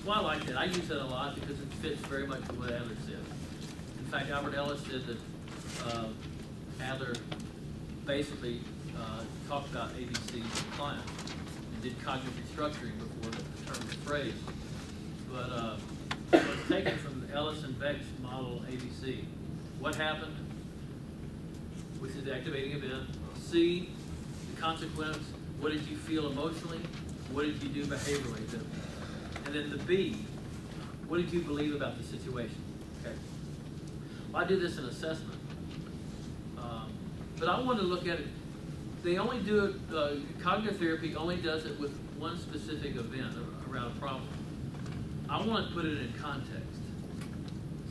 Well, I like that. I use that a lot because it fits very much with what Adler said. In fact, Albert Ellis said that Adler basically talked about ABC with clients and did cognitive restructuring before the term was phrased. But it was taken from Ellis and Beck's model ABC. What happened, which is the activating event. C, the consequence. What did you feel emotionally? What did you do behaviorally? And then the B, what did you believe about the situation? Okay. Well, I did this in assessment, but I want to look at it. They only do it, cognitive therapy only does it with one specific event around a problem. I want to put it in context.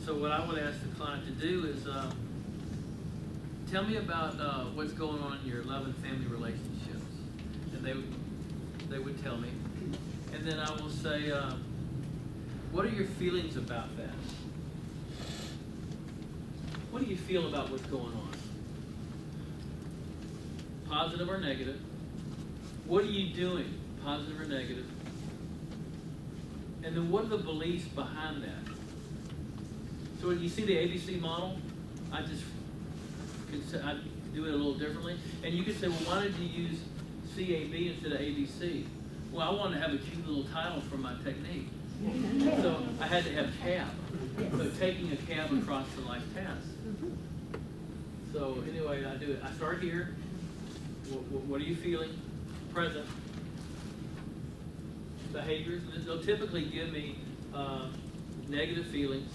So what I would ask the client to do is, tell me about what's going on in your love and family relationships. And they would tell me. And then I will say, what are your feelings about that? What do you feel about what's going on? Positive or negative? What are you doing? Positive or negative? And then what are the beliefs behind that? So when you see the ABC model, I do it a little differently. And you could say, well, why did you use CAB instead of ABC? Well, I wanted to have a cute little title for my technique. So I had to have cab. So taking a cab across the life task. So anyway, I do it. I start here. What are you feeling? Present. Behaviors. They'll typically give me negative feelings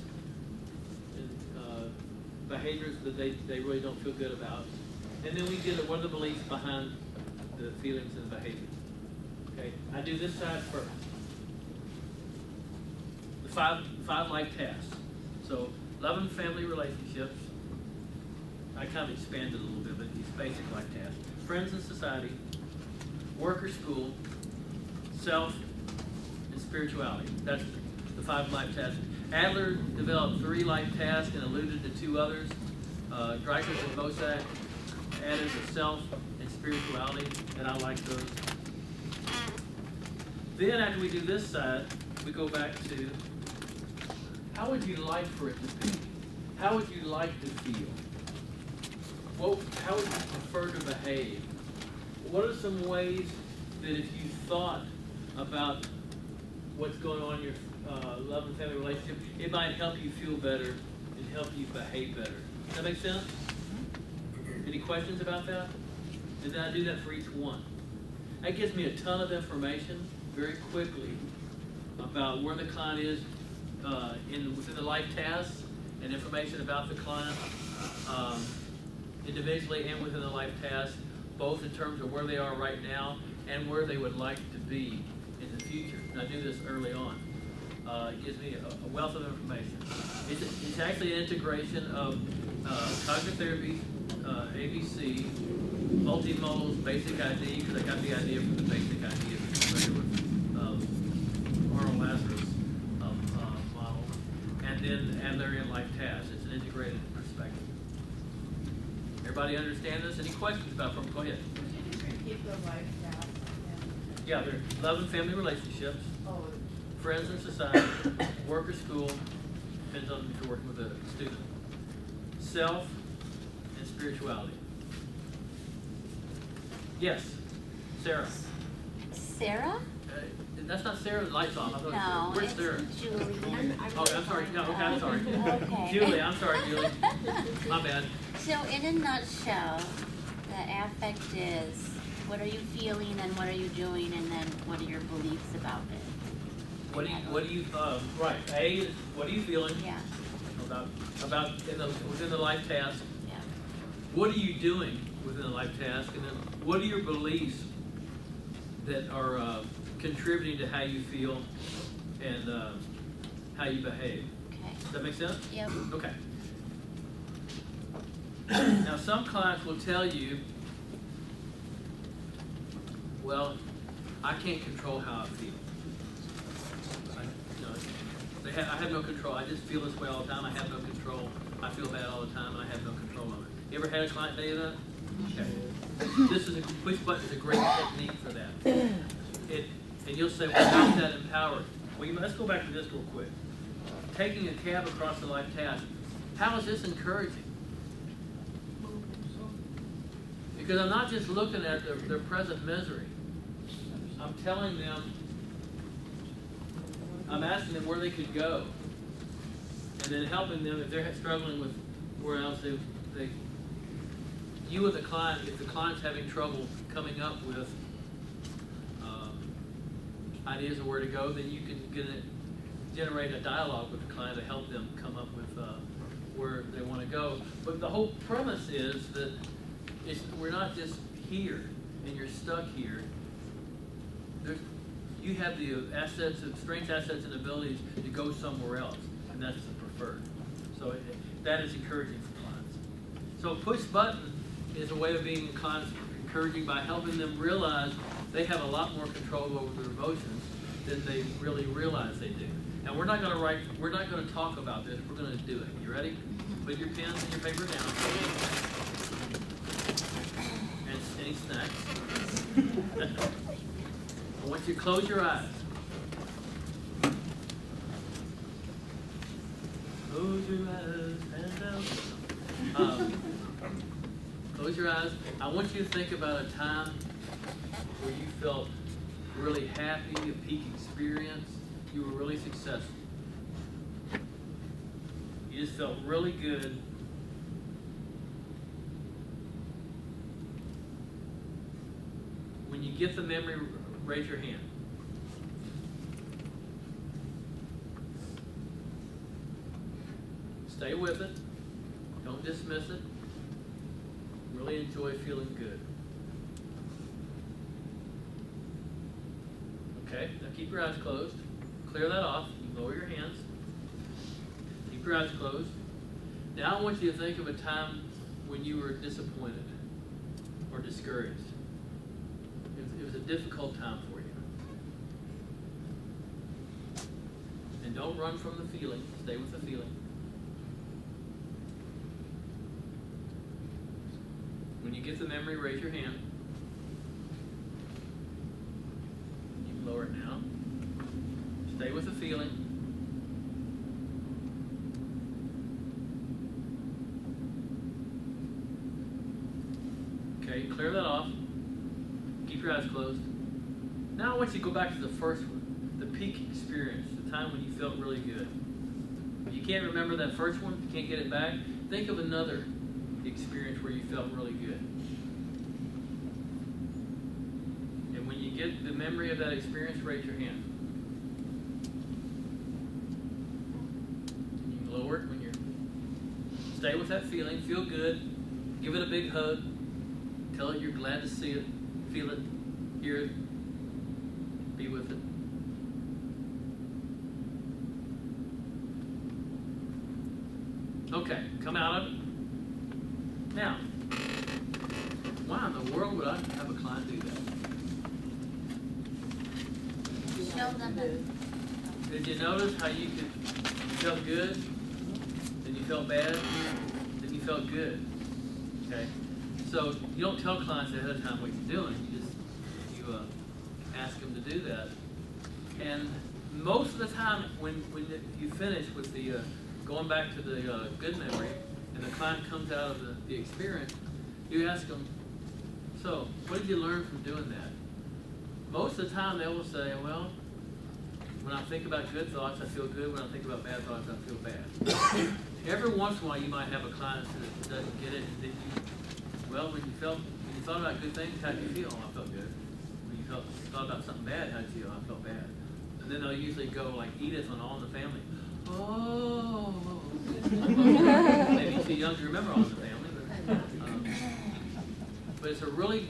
and behaviors that they really don't feel good about. And then we get what are the beliefs behind the feelings and the behaviors. Okay, I do this side first. The five life tasks. So love and family relationships. I kind of expanded a little bit, but these basic life tasks. Friends and society, work or school, self, and spirituality. That's the 5 life tasks. Adler developed 3 life tasks and alluded to 2 others. Dreikers and Bosak added the self and spirituality, and I like those. Then after we do this side, we go back to how would you like for it to be? How would you like to feel? How would you prefer to behave? What are some ways that if you thought about what's going on in your love and family relationship, it might help you feel better and help you behave better? Does that make sense? Any questions about that? And then I do that for each one. That gives me a ton of information very quickly about where the client is within the life tasks and information about the client individually and within the life tasks, both in terms of where they are right now and where they would like to be in the future. And I do this early on. It gives me a wealth of information. It's actually an integration of cognitive therapy, ABC, multimodals, basic ID, because I got the idea from the basic ID if you're familiar with Arnold Lazarus model, and then Adler in life tasks. It's an integrated perspective. Everybody understand this? Any questions about it? Go ahead. Would you just repeat the life tasks? Yeah, they're love and family relationships, Oh, friends and society, work or school, depends on if you're working with a student, self, and spirituality. Yes, Sarah. Sarah? That's not Sarah, the light's off. I thought No, Where's Sarah? it's Julie. Oh, I'm sorry. No, okay, I'm sorry. Okay. Julie, I'm sorry, Julie. My bad. So in a nutshell, the affect is, what are you feeling and what are you doing, and then what are your beliefs about it? Right, A is, what are you feeling Yeah, about within the life task? yeah. What are you doing within the life task? And then what are your beliefs that are contributing to how you feel and how you behave? Okay. Does that make sense? Yep. Okay. Now, some clients will tell you, well, I can't control how I feel. I have no control. I just feel this way all the time. I have no control. I feel bad all the time, and I have no control of it. You ever had a client tell you that? Okay. This is a push button is a great technique for that. And you'll say, well, how's that empowering? Well, let's go back to this real quick. Taking a cab across the life task. How is this encouraging? Because I'm not just looking at their present misery. I'm telling them, I'm asking them where they could go, and then helping them if they're struggling with where else you and the client, if the client's having trouble coming up with ideas of where to go, then you can generate a dialogue with the client to help them come up with where they want to go. But the whole premise is that we're not just here and you're stuck here. You have the assets, strengths, assets, and abilities to go somewhere else, and that's the preferred. So that is encouraging for clients. So push button is a way of being encouraging by helping them realize they have a lot more control over their emotions than they really realize they do. And we're not going to talk about this. We're going to do it. You ready? Put your pens and your paper down. And any snacks. I want you to close your eyes. Close your eyes and down. Close your eyes. I want you to think about a time where you felt really happy, a peak experience. You were really successful. You just felt really good. When you get the memory, raise your hand. stay with it. Don't dismiss it. Really enjoy feeling good. Okay, now keep your eyes closed. Clear that off. You lower your hands. Keep your eyes closed. Now I want you to think of a time when you were disappointed or discouraged. It was a difficult time for you. And don't run from the feeling. Stay with the feeling. When you get the memory, raise your hand. You can lower it now. Stay with the feeling. Okay, clear that off. Keep your eyes closed. Now I want you to go back to the first one, the peak experience, the time when you felt really good. If you can't remember that first one, you can't get it back, think of another experience where you felt really good. And when you get the memory of that experience, raise your hand. You can lower it when you're... Stay with that feeling, feel good, give it a big hug, tell it you're glad to see it, feel it, hear it, be with it. Okay, come out of it. Now, why in the world would I have a client do that? Show them that. Did you notice how you felt good, then you felt bad, then you felt good? Okay, so you don't tell clients ahead of time what you're doing. You ask them to do that, and most of the time when you finish with the going back to the good memory, and the client comes out of the experience, you ask them, so what did you learn from doing that? Most of the time they will say, well, when I think about good thoughts, I feel good. When I think about bad thoughts, I feel bad. Every once in a while you might have a client that doesn't get it. And then when you thought about good things, how did you feel? I felt good. When you thought about something bad, how did you feel? I felt bad. And then they'll usually go like Edith on All in the Family. Oh, maybe too young to remember All in the Family, but it's a really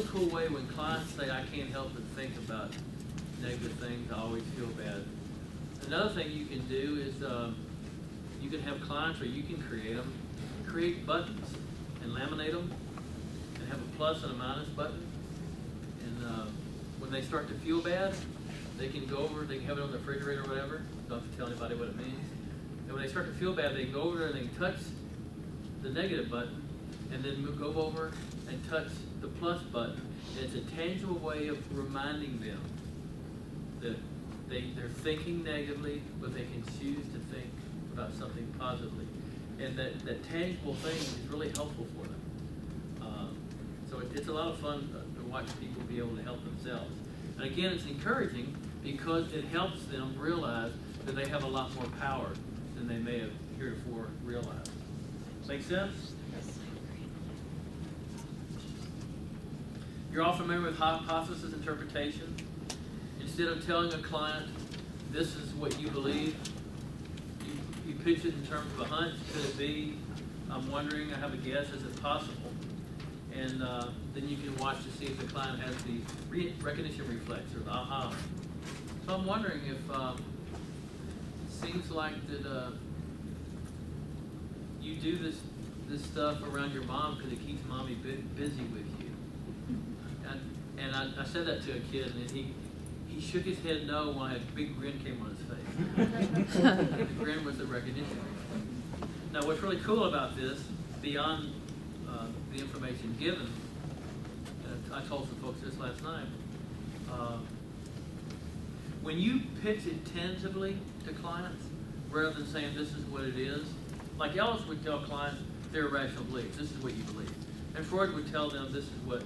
cool way when clients say, I can't help but think about negative things, I always feel bad. Another thing you can do is you can have clients, or you can create buttons and laminate them and have a plus and a minus button. And when they start to feel bad, they can go over, they can have it on the refrigerator or whatever. Don't have to tell anybody what it means. And when they start to feel bad, they can go over and they can touch the negative button and then go over and touch the plus button. And it's a tangible way of reminding them that they're thinking negatively, but they can choose to think about something positively. And that tangible thing is really helpful for them. So it's a lot of fun to watch people be able to help themselves. And again, it's encouraging because it helps them realize that they have a lot more power than they may have heretofore realized. Make sense? You're all familiar with hypothesis interpretation. Instead of telling a client, this is what you believe, you pitch it in terms of a hunch. Could it be? I'm wondering, I have a guess, is it possible? And then you can watch to see if the client has the recognition reflex or the aha. So I'm wondering if it seems like that you do this stuff around your mom because it keeps mommy busy with you. And I said that to a kid, and he shook his head no when a big grin came on his face. The grin was the recognition. Now what's really cool about this, beyond the information given, and I told some folks this last night, when you pitch it tentatively to clients, rather than saying this is what it is, like Ellis would tell clients their irrational beliefs, this is what you believe. And Freud would tell them this is what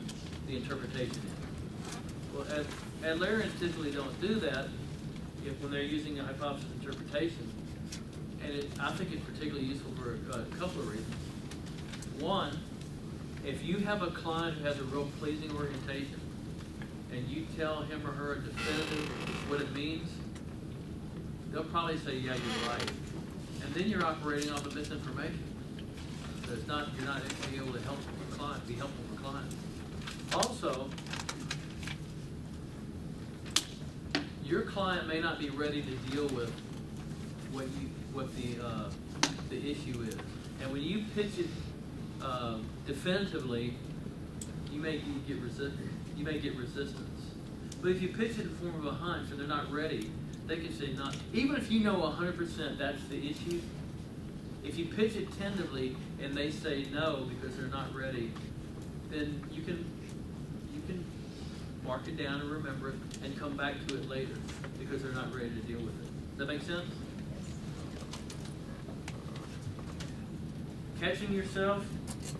the interpretation is. Well, Adlerians typically don't do that when they're using a hypothesis interpretation. And I think it's particularly useful for a couple of reasons. One, if you have a client who has a real pleasing orientation and you tell him or her definitive what it means, they'll probably say, yeah, you're right. And then you're operating off of misinformation. So it's not, you're not actually able to help the client, be helpful for clients. Also, your client may not be ready to deal with what the issue is. And when you pitch it definitively, you may get resistance. But if you pitch it in the form of a hunch and they're not ready, they can say not. Even if you know 100% that's the issue, if you pitch it tentatively and they say no because they're not ready, then you can mark it down and remember it and come back to it later because they're not ready to deal with it. Does that make sense? Catching yourself, it's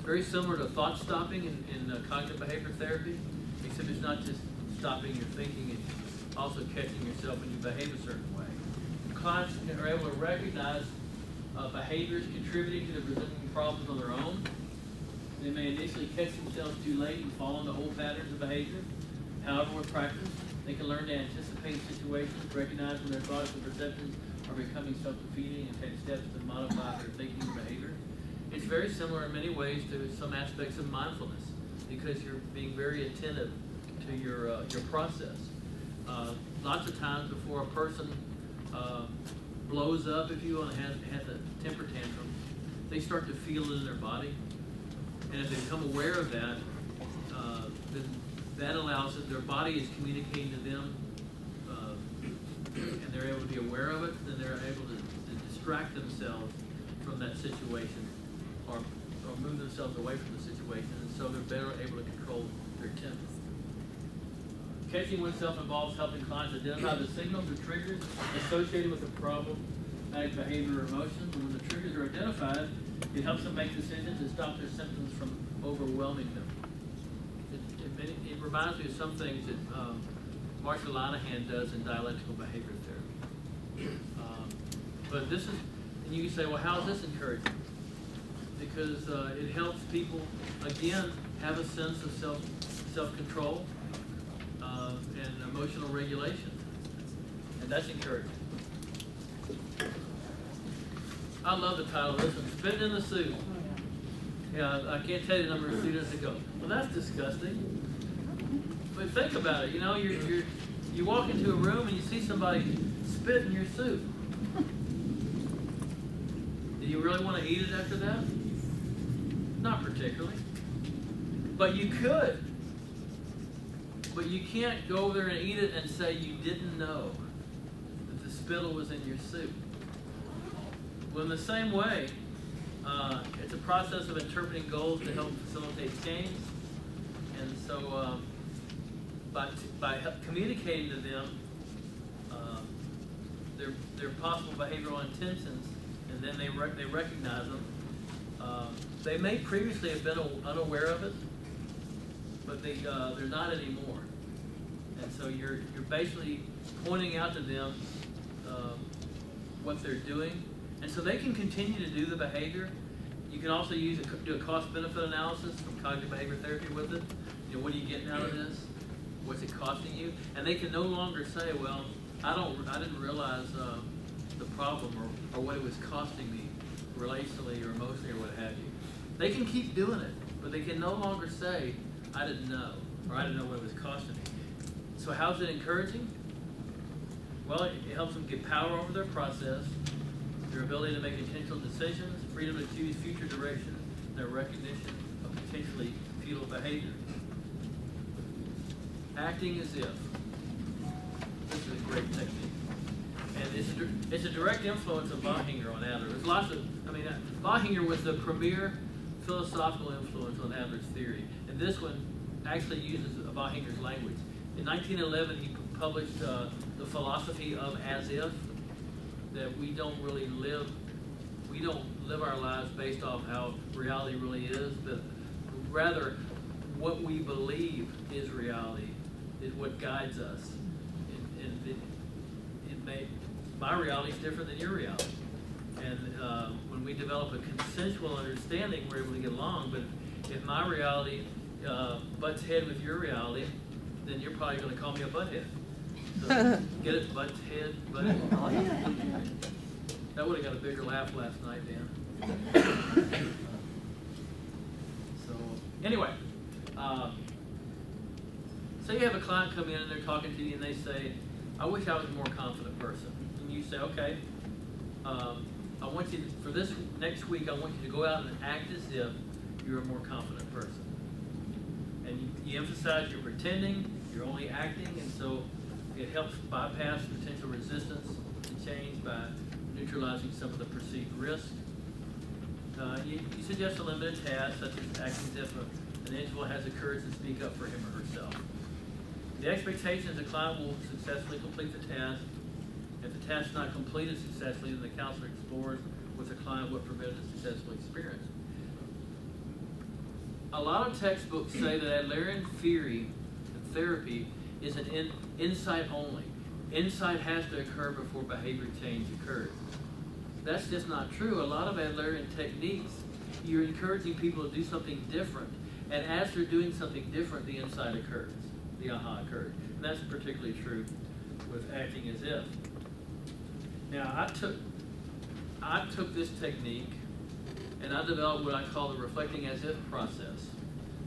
very similar to thought stopping in cognitive behavior therapy, except it's not just stopping your thinking, it's also catching yourself when you behave a certain way. Clients are able to recognize behaviors contributing to the presenting problems on their own. They may initially catch themselves too late and fall into old patterns of behavior. However, with practice, they can learn to anticipate situations, recognize when their thoughts and perceptions are becoming self-defeating, and take steps to modify their thinking and behavior. It's very similar in many ways to some aspects of mindfulness because you're being very attentive to your process. Lots of times before a person blows up, if you will, and has a temper tantrum, they start to feel it in their body. And if they become aware of that, then that allows that their body is communicating to them, and they're able to be aware of it, then they're able to distract themselves from that situation or move themselves away from the situation, and so they're better able to control their temper. Catching oneself involves helping clients identify the signals or triggers associated with a problematic behavior or emotions, and when the triggers are identified, it helps them make decisions and stop their symptoms from overwhelming them. It reminds me of some things that Marshall Linehan does in dialectical behavior therapy. But this is, and you can say, well, how is this encouraging? Because it helps people, again, have a sense of self-control and emotional regulation. And that's encouraging. I love the title of this one, Spitting in the Soup. Yeah, I can't tell you the number of students that go, well, that's disgusting. But think about it, you know, you walk into a room and you see somebody spit in your soup. Do you really want to eat it after that? Not particularly. But you could. But you can't go over there and eat it and say you didn't know that the spittle was in your soup. Well, in the same way, it's a process of interpreting goals to help facilitate change. And so by communicating to them their possible behavioral intentions, and then they recognize them, they may previously have been unaware of it, but they're not anymore. And so you're basically pointing out to them what they're doing, and so they can continue to do the behavior. You can also do a cost-benefit analysis from cognitive behavior therapy with it. You know, what are you getting out of this? What's it costing you? And they can no longer say, well, I didn't realize the problem or what it was costing me relationally or emotionally or what have you. They can keep doing it, but they can no longer say, I didn't know, or I didn't know what it was costing me. So how's it encouraging? Well, it helps them get power over their process, their ability to make intentional decisions, freedom to choose future direction, their recognition of potentially futile behavior. Acting as if. This is a great technique. And it's a direct influence of Bahinger on Adler. There's lots of, Bahinger was the premier philosophical influence on Adler's theory. And this one actually uses Bahinger's language. In 1911, he published The Philosophy of As If, that we don't live our lives based off how reality really is, but rather what we believe is reality is what guides us. My reality is different than your reality. And when we develop a consensual understanding, we're able to get along. But if my reality butts head with your reality, then you're probably going to call me a butthead. So get it? Butt head, butt head. That would've got a bigger laugh last night, Dan. So, anyway, say you have a client come in and they're talking to you and they say, I wish I was a more confident person. And you say, okay, I want you, for this next week, I want you to go out and act as if you're a more confident person. And you emphasize you're pretending, you're only acting, and so it helps bypass potential resistance to change by neutralizing some of the perceived risk. You suggest a limited task, such as acting as if an individual has the courage to speak up for him or herself. The expectation is the client will successfully complete the task. If the task is not completed successfully, then the counselor explores with the client what prevented a successful experience. A lot of textbooks say that Adlerian theory and therapy is an insight only. Insight has to occur before behavior change occurs. That's just not true. A lot of Adlerian techniques, you're encouraging people to do something different, and as they're doing something different, the insight occurs, the aha occurs. And that's particularly true with acting as if. Now, I took this technique and I developed what I call the reflecting as if process,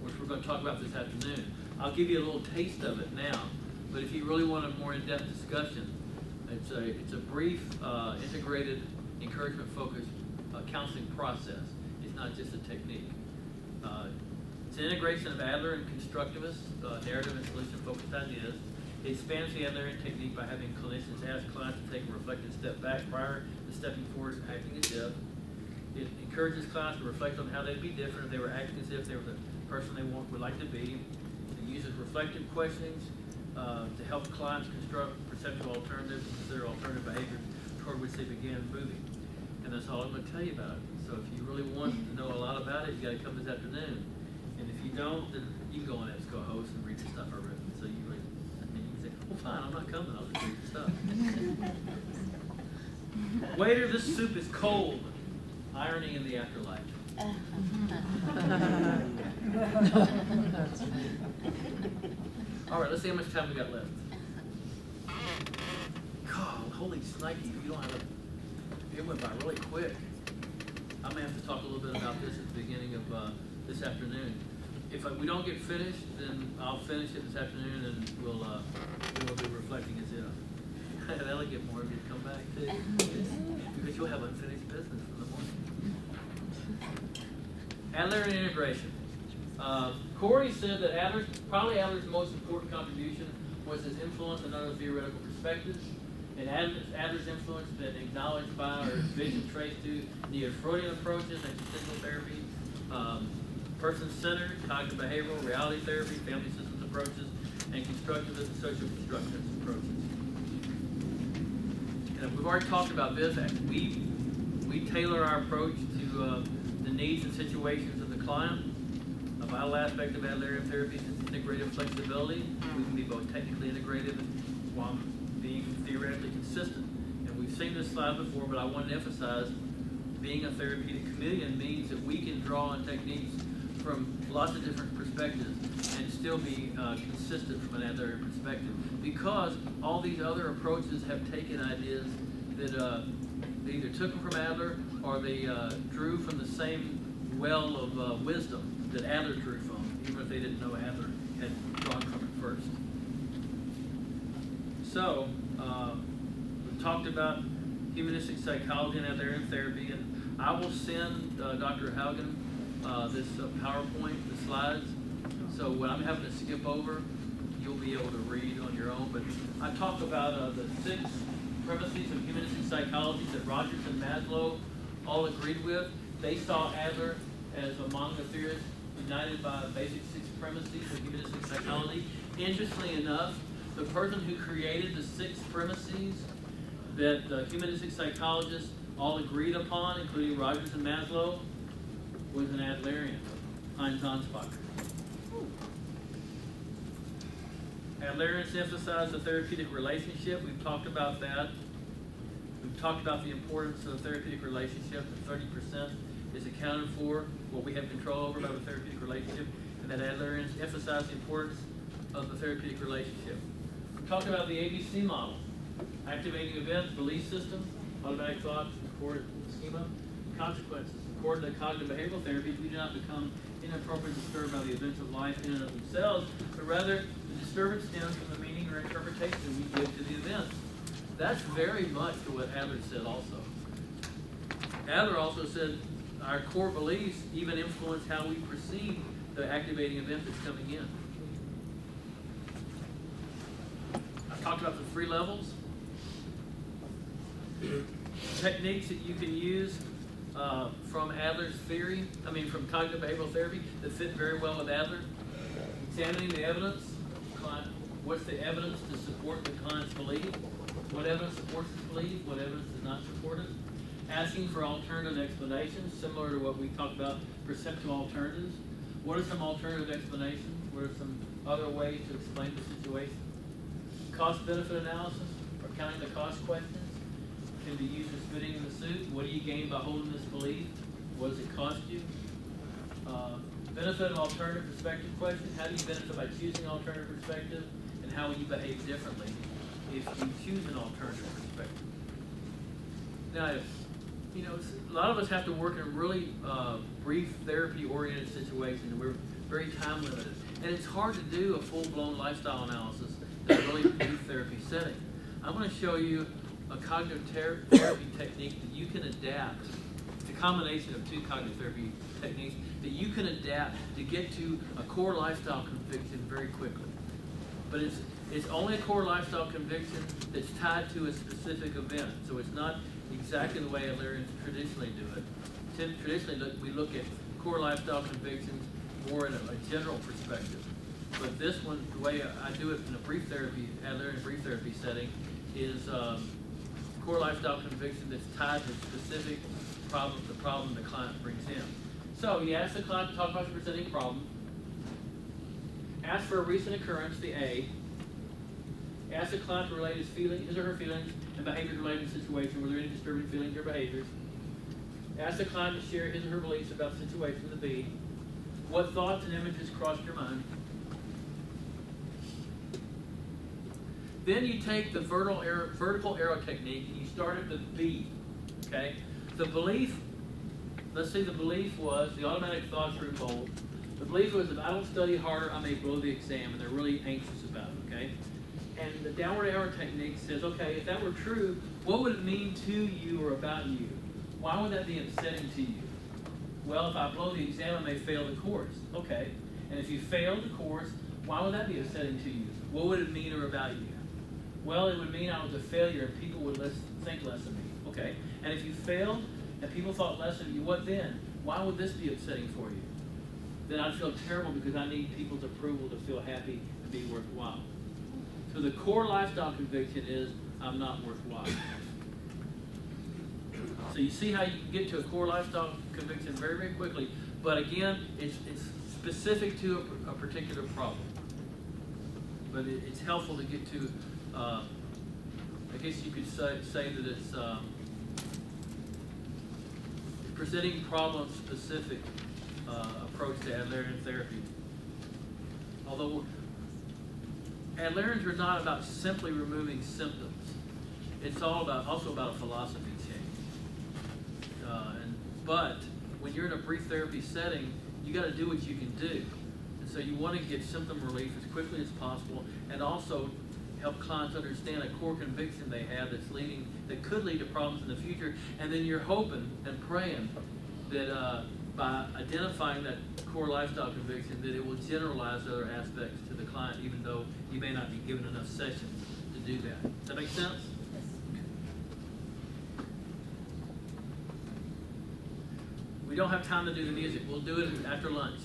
which we're going to talk about this afternoon. I'll give you a little taste of it now, but if you really want a more in-depth discussion, it's a brief, integrated, encouragement-focused counseling process. It's not just a technique. It's an integration of Adler and constructivist, narrative and solution-focused ideas. It expands the Adlerian technique by having clinicians ask clients to take a reflective step back prior to stepping forward and acting as if. It encourages clients to reflect on how they'd be different if they were acting as if they were the person they would like to be. It uses reflective questionings to help clients construct perceptual alternatives and consider alternative behaviors toward which they began moving. And that's all I'm going to tell you about it. So if you really want to know a lot about it, you got to come this afternoon. And if you don't, then you can go on EBSCO host and read the stuff I've written. So you really, and then you can say, well, fine, I'm not coming. I'll just read the stuff. Waiter, this soup is cold. Irony in the afterlife. All right, let's see how much time we got left. God, holy snikey, if you don't have a, it went by really quick. I may have to talk a little bit about this at the beginning of this afternoon. If we don't get finished, then I'll finish it this afternoon and we'll be reflecting as if. That'll get more of you to come back too. Because you'll have unfinished business for the morning. Adler and integration. Corey said that Adler's most important contribution was his influence on other theoretical perspectives. And Adler's influence has been acknowledged by or vision traced to neo-Freudian approaches, existential therapy, person-centered, cognitive behavioral, reality therapy, family systems approaches, and constructivist and social constructivist approaches. And we've already talked about this. We tailor our approach to the needs and situations of the client. A vital aspect of Adlerian therapy is integrative flexibility. We can be both technically integrative while being theoretically consistent. And we've seen this slide before, but I want to emphasize being a therapeutic chameleon means that we can draw on techniques from lots of different perspectives and still be consistent from an Adlerian perspective. Because all these other approaches have taken ideas that they either took them from Adler or they drew from the same well of wisdom that Adler drew from, even if they didn't know Adler had drawn from it first. So, we've talked about humanistic psychology and Adlerian therapy, and I will send Dr. Haugen this PowerPoint, the slides. So what I'm having to skip over, you'll be able to read on your own. But I talk about the 6 premises of humanistic psychology that Rogers and Maslow all agreed with. They saw Adler as among the theorists united by the basic 6 premises of humanistic psychology. Interestingly enough, the person who created the 6 premises that the humanistic psychologists all agreed upon, including Rogers and Maslow, was an Adlerian, Heinz Ansbacher. Adlerians emphasize the therapeutic relationship. We've talked about that. We've talked about the importance of the therapeutic relationship. That 30% is accounted for, what we have control over by the therapeutic relationship, and that Adlerians emphasize the importance of the therapeutic relationship. We've talked about the ABC model. Activating events, belief system, automatic thoughts, schema. Consequences. According to cognitive behavioral therapy, we do not become inappropriately disturbed by the events of life in and of themselves, but rather the disturbance stems from the meaning or interpretation we give to the events. That's very much to what Adler said also. Adler also said our core beliefs even influence how we perceive the activating event that's coming in. I've talked about the 3 levels. Techniques that you can use from Adler's theory, from cognitive behavioral therapy that fit very well with Adler. Examining the evidence, what's the evidence to support the client's belief? What evidence supports his belief? What evidence does not support it? Asking for alternative explanations, similar to what we talked about, perceptual alternatives. What are some alternative explanations? What are some other ways to explain the situation? Cost-benefit analysis, or counting the cost questions, can be used as fitting in the suit. What do you gain by holding this belief? What does it cost you? Benefit of alternative perspective question. How do you benefit by choosing alternative perspective? And how will you behave differently if you choose an alternative perspective? Now, a lot of us have to work in really brief therapy-oriented situations, and we're very time limited. And it's hard to do a full-blown lifestyle analysis in a really brief therapy setting. I'm going to show you a cognitive therapy technique that you can adapt. It's a combination of 2 cognitive therapy techniques that you can adapt to get to a core lifestyle conviction very quickly. But it's only a core lifestyle conviction that's tied to a specific event. So it's not exactly the way Adlerians traditionally do it. Traditionally, we look at core lifestyle convictions more in a general perspective. But this one, the way I do it in a brief therapy, Adlerian brief therapy setting, is core lifestyle conviction that's tied to specific problems, the problem the client brings in. So you ask the client to talk about the presenting problem. Ask for a recent occurrence, the A. Ask the client to relate his or her feelings and behaviors related to the situation. Were there any disturbing feelings or behaviors? Ask the client to share his or her beliefs about the situation, the B. What thoughts and images crossed your mind? Then you take the vertical arrow technique and you start at the B. Okay? The belief, let's say the belief was, the automatic thoughts are in bold. The belief was, if I don't study harder, I may blow the exam, and they're really anxious about it, okay? And the downward arrow technique says, okay, if that were true, what would it mean to you or about you? Why would that be upsetting to you? Well, if I blow the exam, I may fail the course. Okay. And if you fail the course, why would that be upsetting to you? What would it mean or about you? Well, it would mean I was a failure and people would think less of me. Okay. And if you failed and people thought less of you, what then? Why would this be upsetting for you? Then I'd feel terrible because I need people's approval to feel happy and be worthwhile. So the core lifestyle conviction is, I'm not worthwhile. So you see how you can get to a core lifestyle conviction very, very quickly. But again, it's specific to a particular problem. But it's helpful to get to, I guess you could say that it's presenting problem-specific approach to Adlerian therapy. Although Adlerians are not about simply removing symptoms. It's also about a philosophy change. But when you're in a brief therapy setting, you got to do what you can do. And so you want to get symptom relief as quickly as possible, and also help clients understand a core conviction they have that could lead to problems in the future. And then you're hoping and praying that by identifying that core lifestyle conviction, that it will generalize other aspects to the client, even though you may not be given enough sessions to do that. Does that make sense? We don't have time to do the music. We'll do it after lunch.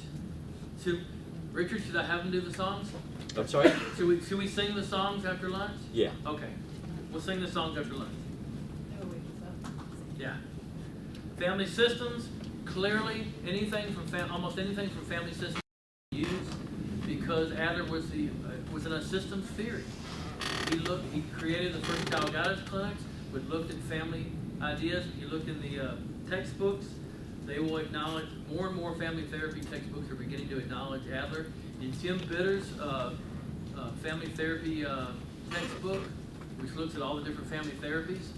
Richard, should I have them do the songs? I'm sorry? Should we sing the songs after lunch? Yeah. Okay. We'll sing the songs after lunch. Yeah. Family systems, clearly almost anything from family systems used, because Adler was an a systems theory. He created the first child guidance clinics, but looked at family ideas. You look in the textbooks, they will acknowledge, more and more family therapy textbooks are beginning to acknowledge Adler. In Jim Bitter's family therapy textbook, which looks at all the different family therapies,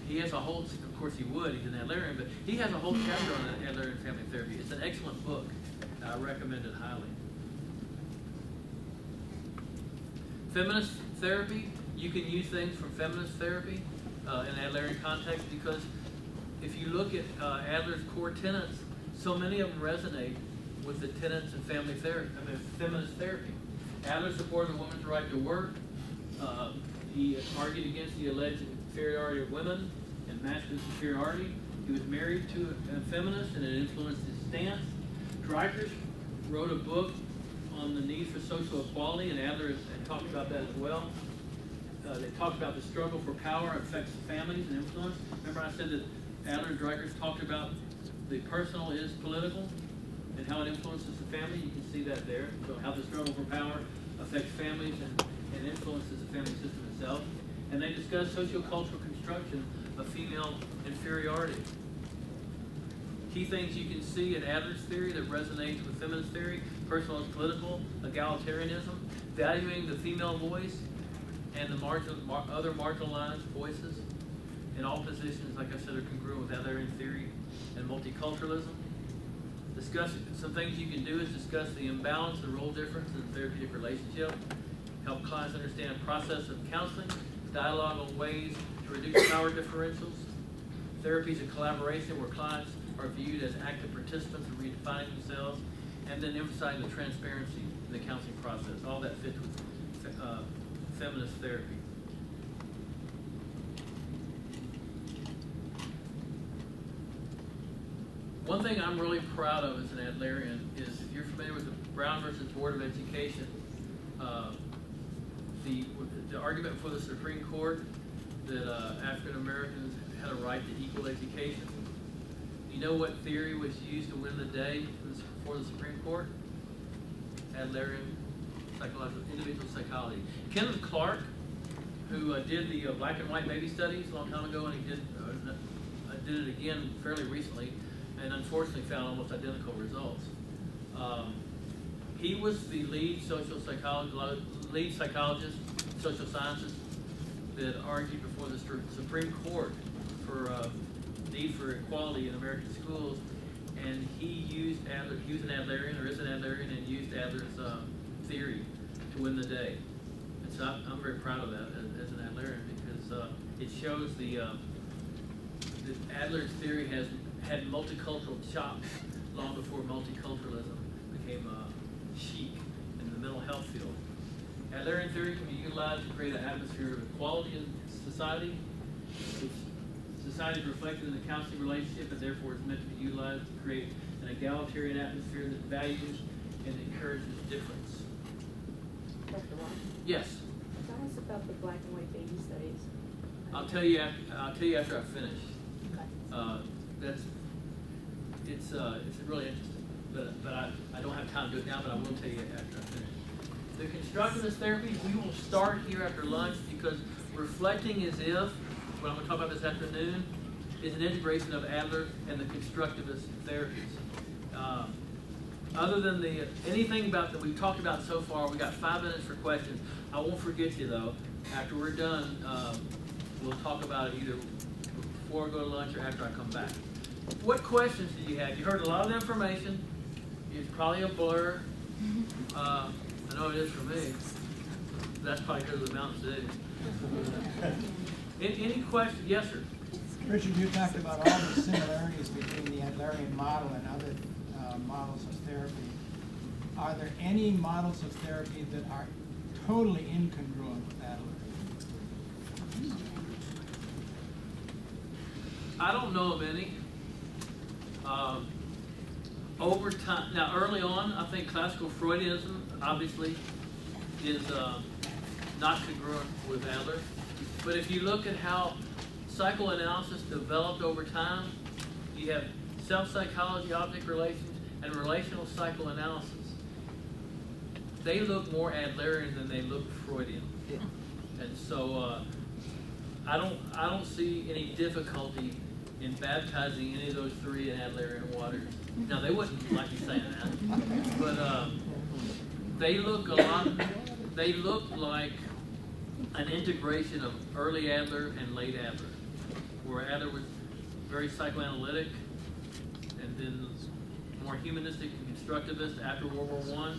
He has a whole, of course he would, he's an Adlerian, but he has a whole chapter on Adler and family therapy. It's an excellent book. I recommend it highly. Feminist therapy, you can use things from feminist therapy in Adlerian context, because if you look at Adler's core tenets, so many of them resonate with the tenets of family therapy, feminist therapy. Adler supported the woman's right to work. He argued against the alleged inferiority of women and masculine superiority. He was married to a feminist, and it influenced his stance. Dreikers wrote a book on the need for social equality, and Adler had talked about that as well. They talked about the struggle for power affects families and influence. Remember I said that Adler and Dreikers talked about the personal is political and how it influences the family. You can see that there. So how the struggle for power affects families and influences the family system itself. And they discussed sociocultural construction of female inferiority. Key things you can see in Adler's theory that resonates with feminist theory: personal is political, egalitarianism, valuing the female voice and the other marginalized voices in all positions, like I said, are congruent with Adlerian theory and multiculturalism. Discuss some things you can do is discuss the imbalance, the role difference in the therapeutic relationship, help clients understand the process of counseling, dialogue on ways to reduce power differentials. Therapy is a collaboration where clients are viewed as active participants in redefining themselves, and then emphasizing the transparency in the counseling process. All that fits with feminist therapy. One thing I'm really proud of as an Adlerian is, if you're familiar with the Brown versus Board of Education, the argument before the Supreme Court that African Americans had a right to equal education. You know what theory was used to win the day for the Supreme Court? Adlerian psychological, individual psychology. Kenneth Clark, who did the black and white baby studies a long time ago, and he did it again fairly recently, and unfortunately found almost identical results. He was the lead psychologist, social scientist, that argued before the Supreme Court for need for equality in American schools, and he used Adler. He was an Adlerian, or is an Adlerian, and used Adler's theory to win the day. And so I'm very proud of that as an Adlerian, because it shows that Adler's theory had multicultural chops long before multiculturalism became chic in the mental health field. Adlerian theory can be utilized to create an atmosphere of equality in society. Society is reflected in the counseling relationship, and therefore is meant to be utilized to create an egalitarian atmosphere that values and encourages difference. Dr. Watt, Yes, tell us about the black and white baby studies. I'll tell you after I finish. It's really interesting, but I don't have time to do it now, but I will tell you after I finish. The constructivist therapy, we will start here after lunch, because reflecting as if, what I'm going to talk about this afternoon, is an integration of Adler and the constructivist therapies. Other than anything about that we've talked about so far, we got 5 minutes for questions. I won't forget you though. After we're done, we'll talk about it either before I go to lunch or after I come back. What questions do you have? You heard a lot of information. It's probably a blur. I know it is for me. That's probably because of the Mountain Dew. Any questions? Yes, sir. Richard, you talked about all the similarities between the Adlerian model and other models of therapy. Are there any models of therapy that are totally incongruent with Adler? I don't know of any. Over time, now early on, I think classical Freudianism obviously is not congruent with Adler. But if you look at how psychoanalysis developed over time, you have self-psychology, object relations, and relational psychoanalysis. They look more Adlerian than they look Freudian. And so I don't see any difficulty in baptizing any of those 3 in Adlerian waters. Now they wouldn't like you saying that, but they look like an integration of early Adler and late Adler, where Adler was very psychoanalytic, and then more humanistic and constructivist after World War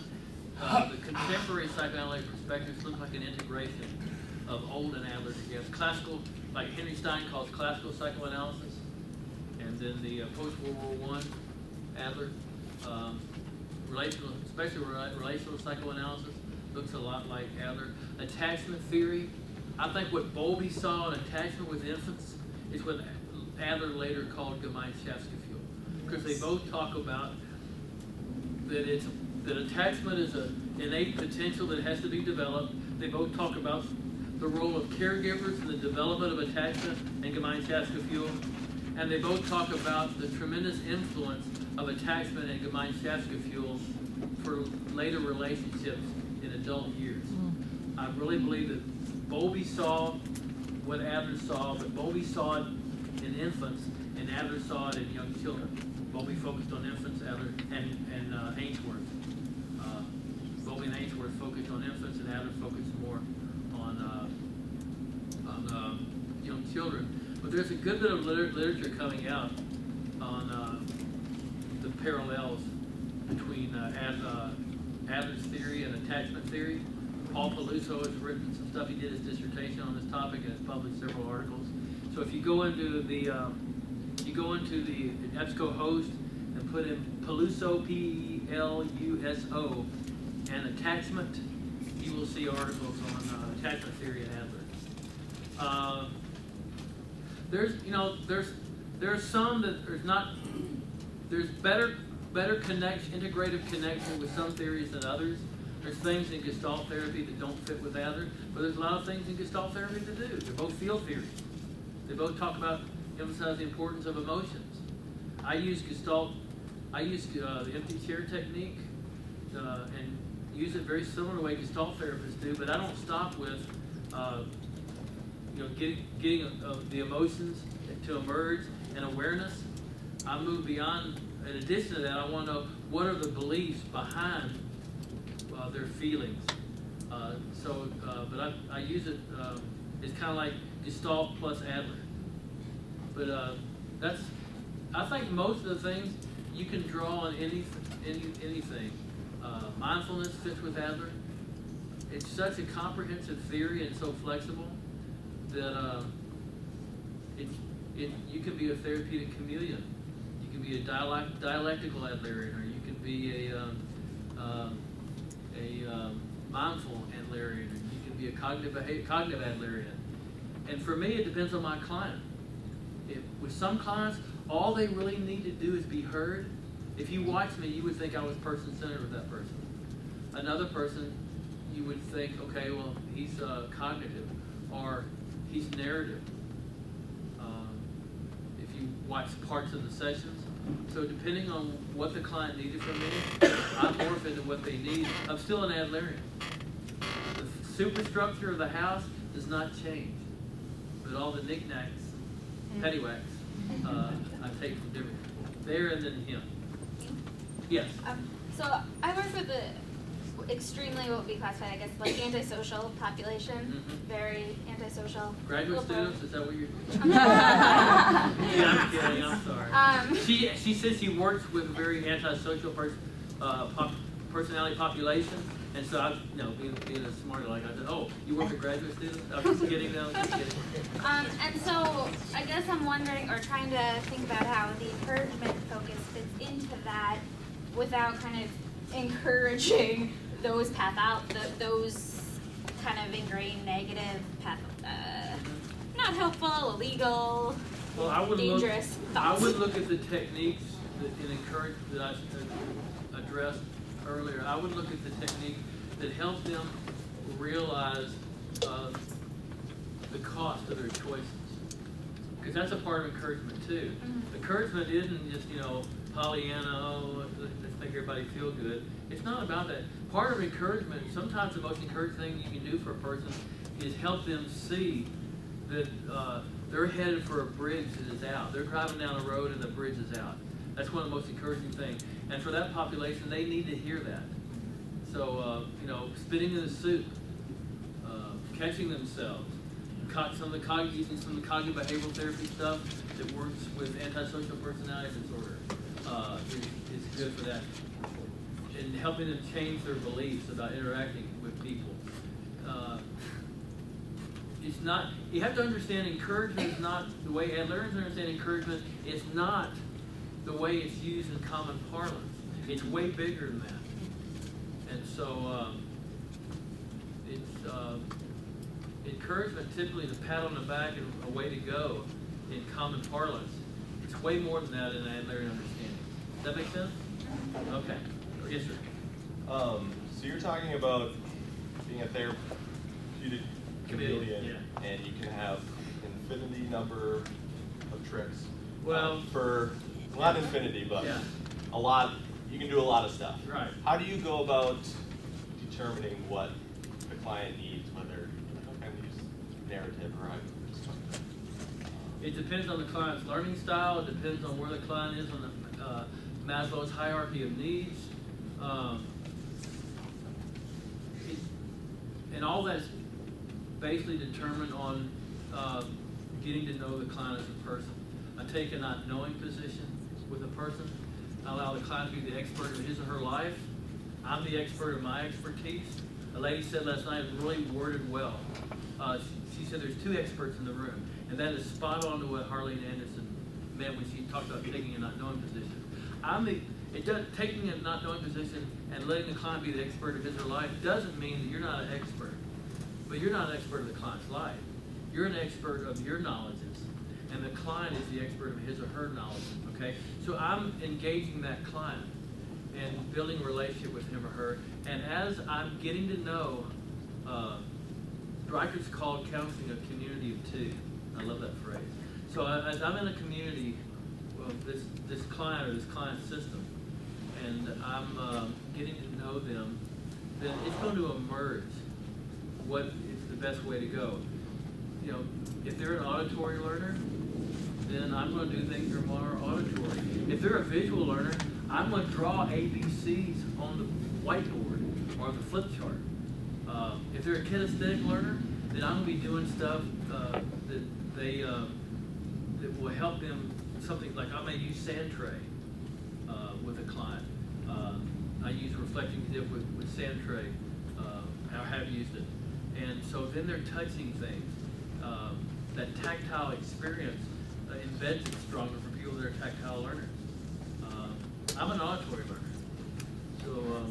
I. The contemporary psychoanalytic perspectives look like an integration of old and Adler together. Classical, like Henry Stein calls classical psychoanalysis, and then the post-World War I Adler, relational, especially relational psychoanalysis, looks a lot like Adler. Attachment theory, I think what Bowlby saw in attachment with infants is what Adler later called Gemeinschaftsgefühl, because they both talk about that attachment is an innate potential that has to be developed. They both talk about the role of caregivers in the development of attachment and Gemeinschaftsgefühl, and they both talk about the tremendous influence of attachment and Gemeinschaftsgefühl for later relationships in adult years. I really believe that Bowlby saw what Adler saw, but Bowlby saw it in infants, and Adler saw it in young children. Bowlby focused on infants, Adler and Ainsworth. Bowlby and Ainsworth focused on infants, and Adler focused more on young children. But there's a good bit of literature coming out on the parallels between Adler's theory and attachment theory. Paul Peluso has written some stuff. He did his dissertation on this topic and has published several articles. So if you go into the EBSCO host and put in Peluso, P-E-L-U-S-O, and attachment, you will see articles on attachment theory and Adler. There's some that there's better connection, integrative connection with some theories than others. There's things in Gestalt therapy that don't fit with Adler, but there's a lot of things in Gestalt therapy that do. They're both field theories. They both emphasize the importance of emotions. I use the empty chair technique and use it very similar to the way Gestalt therapists do, but I don't stop with getting the emotions to emerge and awareness. I move beyond. In addition to that, I want to know what are the beliefs behind their feelings. But I use it. It's kind of like Gestalt plus Adler. But I think most of the things you can draw on anything. Mindfulness fits with Adler. It's such a comprehensive theory and so flexible that you can be a therapeutic chameleon. You can be a dialectical Adlerian, or you can be a mindful Adlerian, or you can be a cognitive Adlerian. And for me, it depends on my client. With some clients, all they really need to do is be heard. If you watch me, you would think I was person-centered with that person. Another person, you would think, okay, well, he's cognitive, or he's narrative. If you watch parts of the sessions. So depending on what the client needed from me, I morph into what they need. I'm still an Adlerian. The superstructure of the house does not change, but all the knickknacks, paddywhacks, I take from different people. There and then him. Yes. So I work with extremely what would be classified, I guess, like antisocial population. Very antisocial. Graduate students, is that what you're doing? Yeah, I'm kidding, I'm sorry. She says she works with a very antisocial personality population, and so I, being a smart aleck, I said, oh, you work with graduate students? I'm just kidding, no, just kidding. And so I guess I'm wondering, or trying to think about how the encouragement focus fits into that without kind of encouraging those those kind of ingrained negative not helpful, illegal, dangerous thoughts. I would look at the techniques that I addressed earlier. I would look at the technique that help them realize the cost of their choices, because that's a part of encouragement too. Encouragement isn't just Pollyanna, let's make everybody feel good. It's not about that. Part of encouragement, sometimes the most encouraging thing you can do for a person is help them see that they're headed for a bridge that is out. They're driving down a road and the bridge is out. That's one of the most encouraging things. And for that population, they need to hear that. So, spitting in the soup, catching themselves, using some of the cognitive behavioral therapy stuff that works with antisocial personality disorder is good for that, and helping them change their beliefs about interacting with people. It's not, you have to understand encouragement is not the way Adlerians understand encouragement. It's not the way it's used in common parlance. It's way bigger than that. And so encouragement typically is a pat on the back and a way to go in common parlance. It's way more than that in Adlerian understanding. Does that make sense? Okay. Yes, sir. So you're talking about being a therapeutic chameleon, and you can have infinity number of tricks. Well, for not infinity, but a lot. You can do a lot of stuff. Right. How do you go about determining what the client needs, whether kind of use narrative or it depends on the client's learning style. It depends on where the client is on the Maslow's hierarchy of needs. And all that's basically determined on getting to know the client as a person. I take a not knowing position with a person. I allow the client to be the expert of his or her life. I'm the expert of my expertise. A lady said last night, really worded well. She said there's two experts in the room, and that is spot on to what Harleen Anderson meant when she talked about taking a not knowing position. Taking a not knowing position and letting the client be the expert of his or her life doesn't mean that you're not an expert, but you're not an expert of the client's life. You're an expert of your knowledges, and the client is the expert of his or her knowledge, okay? So I'm engaging that client and building a relationship with him or her, and as I'm getting to know, Reichert's called counseling a community of two. I love that phrase. So as I'm in a community, well, this client or this client system, and I'm getting to know them, then it's going to emerge what is the best way to go. You know, if they're an auditory learner, then I'm going to do things that are more auditory. If they're a visual learner, I'm going to draw ABCs on the whiteboard or the flip chart. If they're a kinesthetic learner, then I'm going to be doing stuff that will help them. Something like I may use sand tray with a client. I use reflecting dip with sand tray. I have used it, and so then they're touching things. That tactile experience embeds it stronger for people that are tactile learners. I'm an auditory learner, so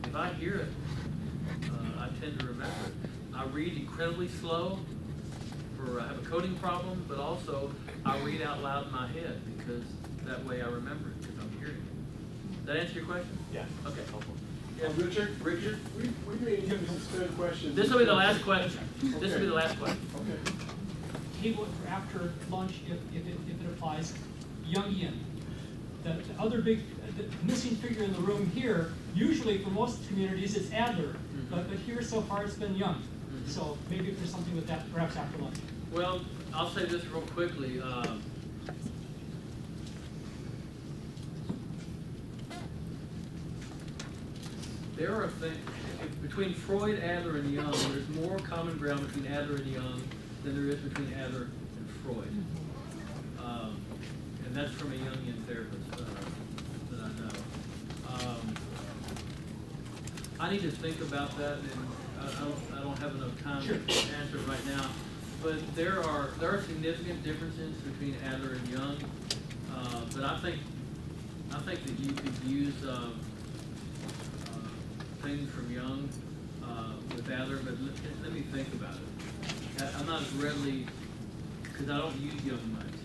if I hear it, I tend to remember it. I read incredibly slow. I have a coding problem, but also I read out loud in my head because that way I remember it because I'm hearing it. Does that answer your question? Yeah. Okay. Yeah, Richard, we may give some spare questions. This will be the last question. Okay. This will be the last question. Okay. Table for after lunch, if it applies, Jungian. The other big, the missing figure in the room here, usually for most communities, it's Adler. But here so far it's been Jung. So maybe if there's something with that, perhaps after lunch. Well, I'll say this real quickly. There are things, between Freud, Adler, and Jung, there's more common ground between Adler and Jung than there is between Adler and Freud. And that's from a Jungian therapist that I know. I need to think about that, and I don't have enough time to answer it right now. But there are significant differences between Adler and Jung. But I think that you could use things from Jung with Adler. But let me think about it. I'm not as readily, because I don't use Jung much.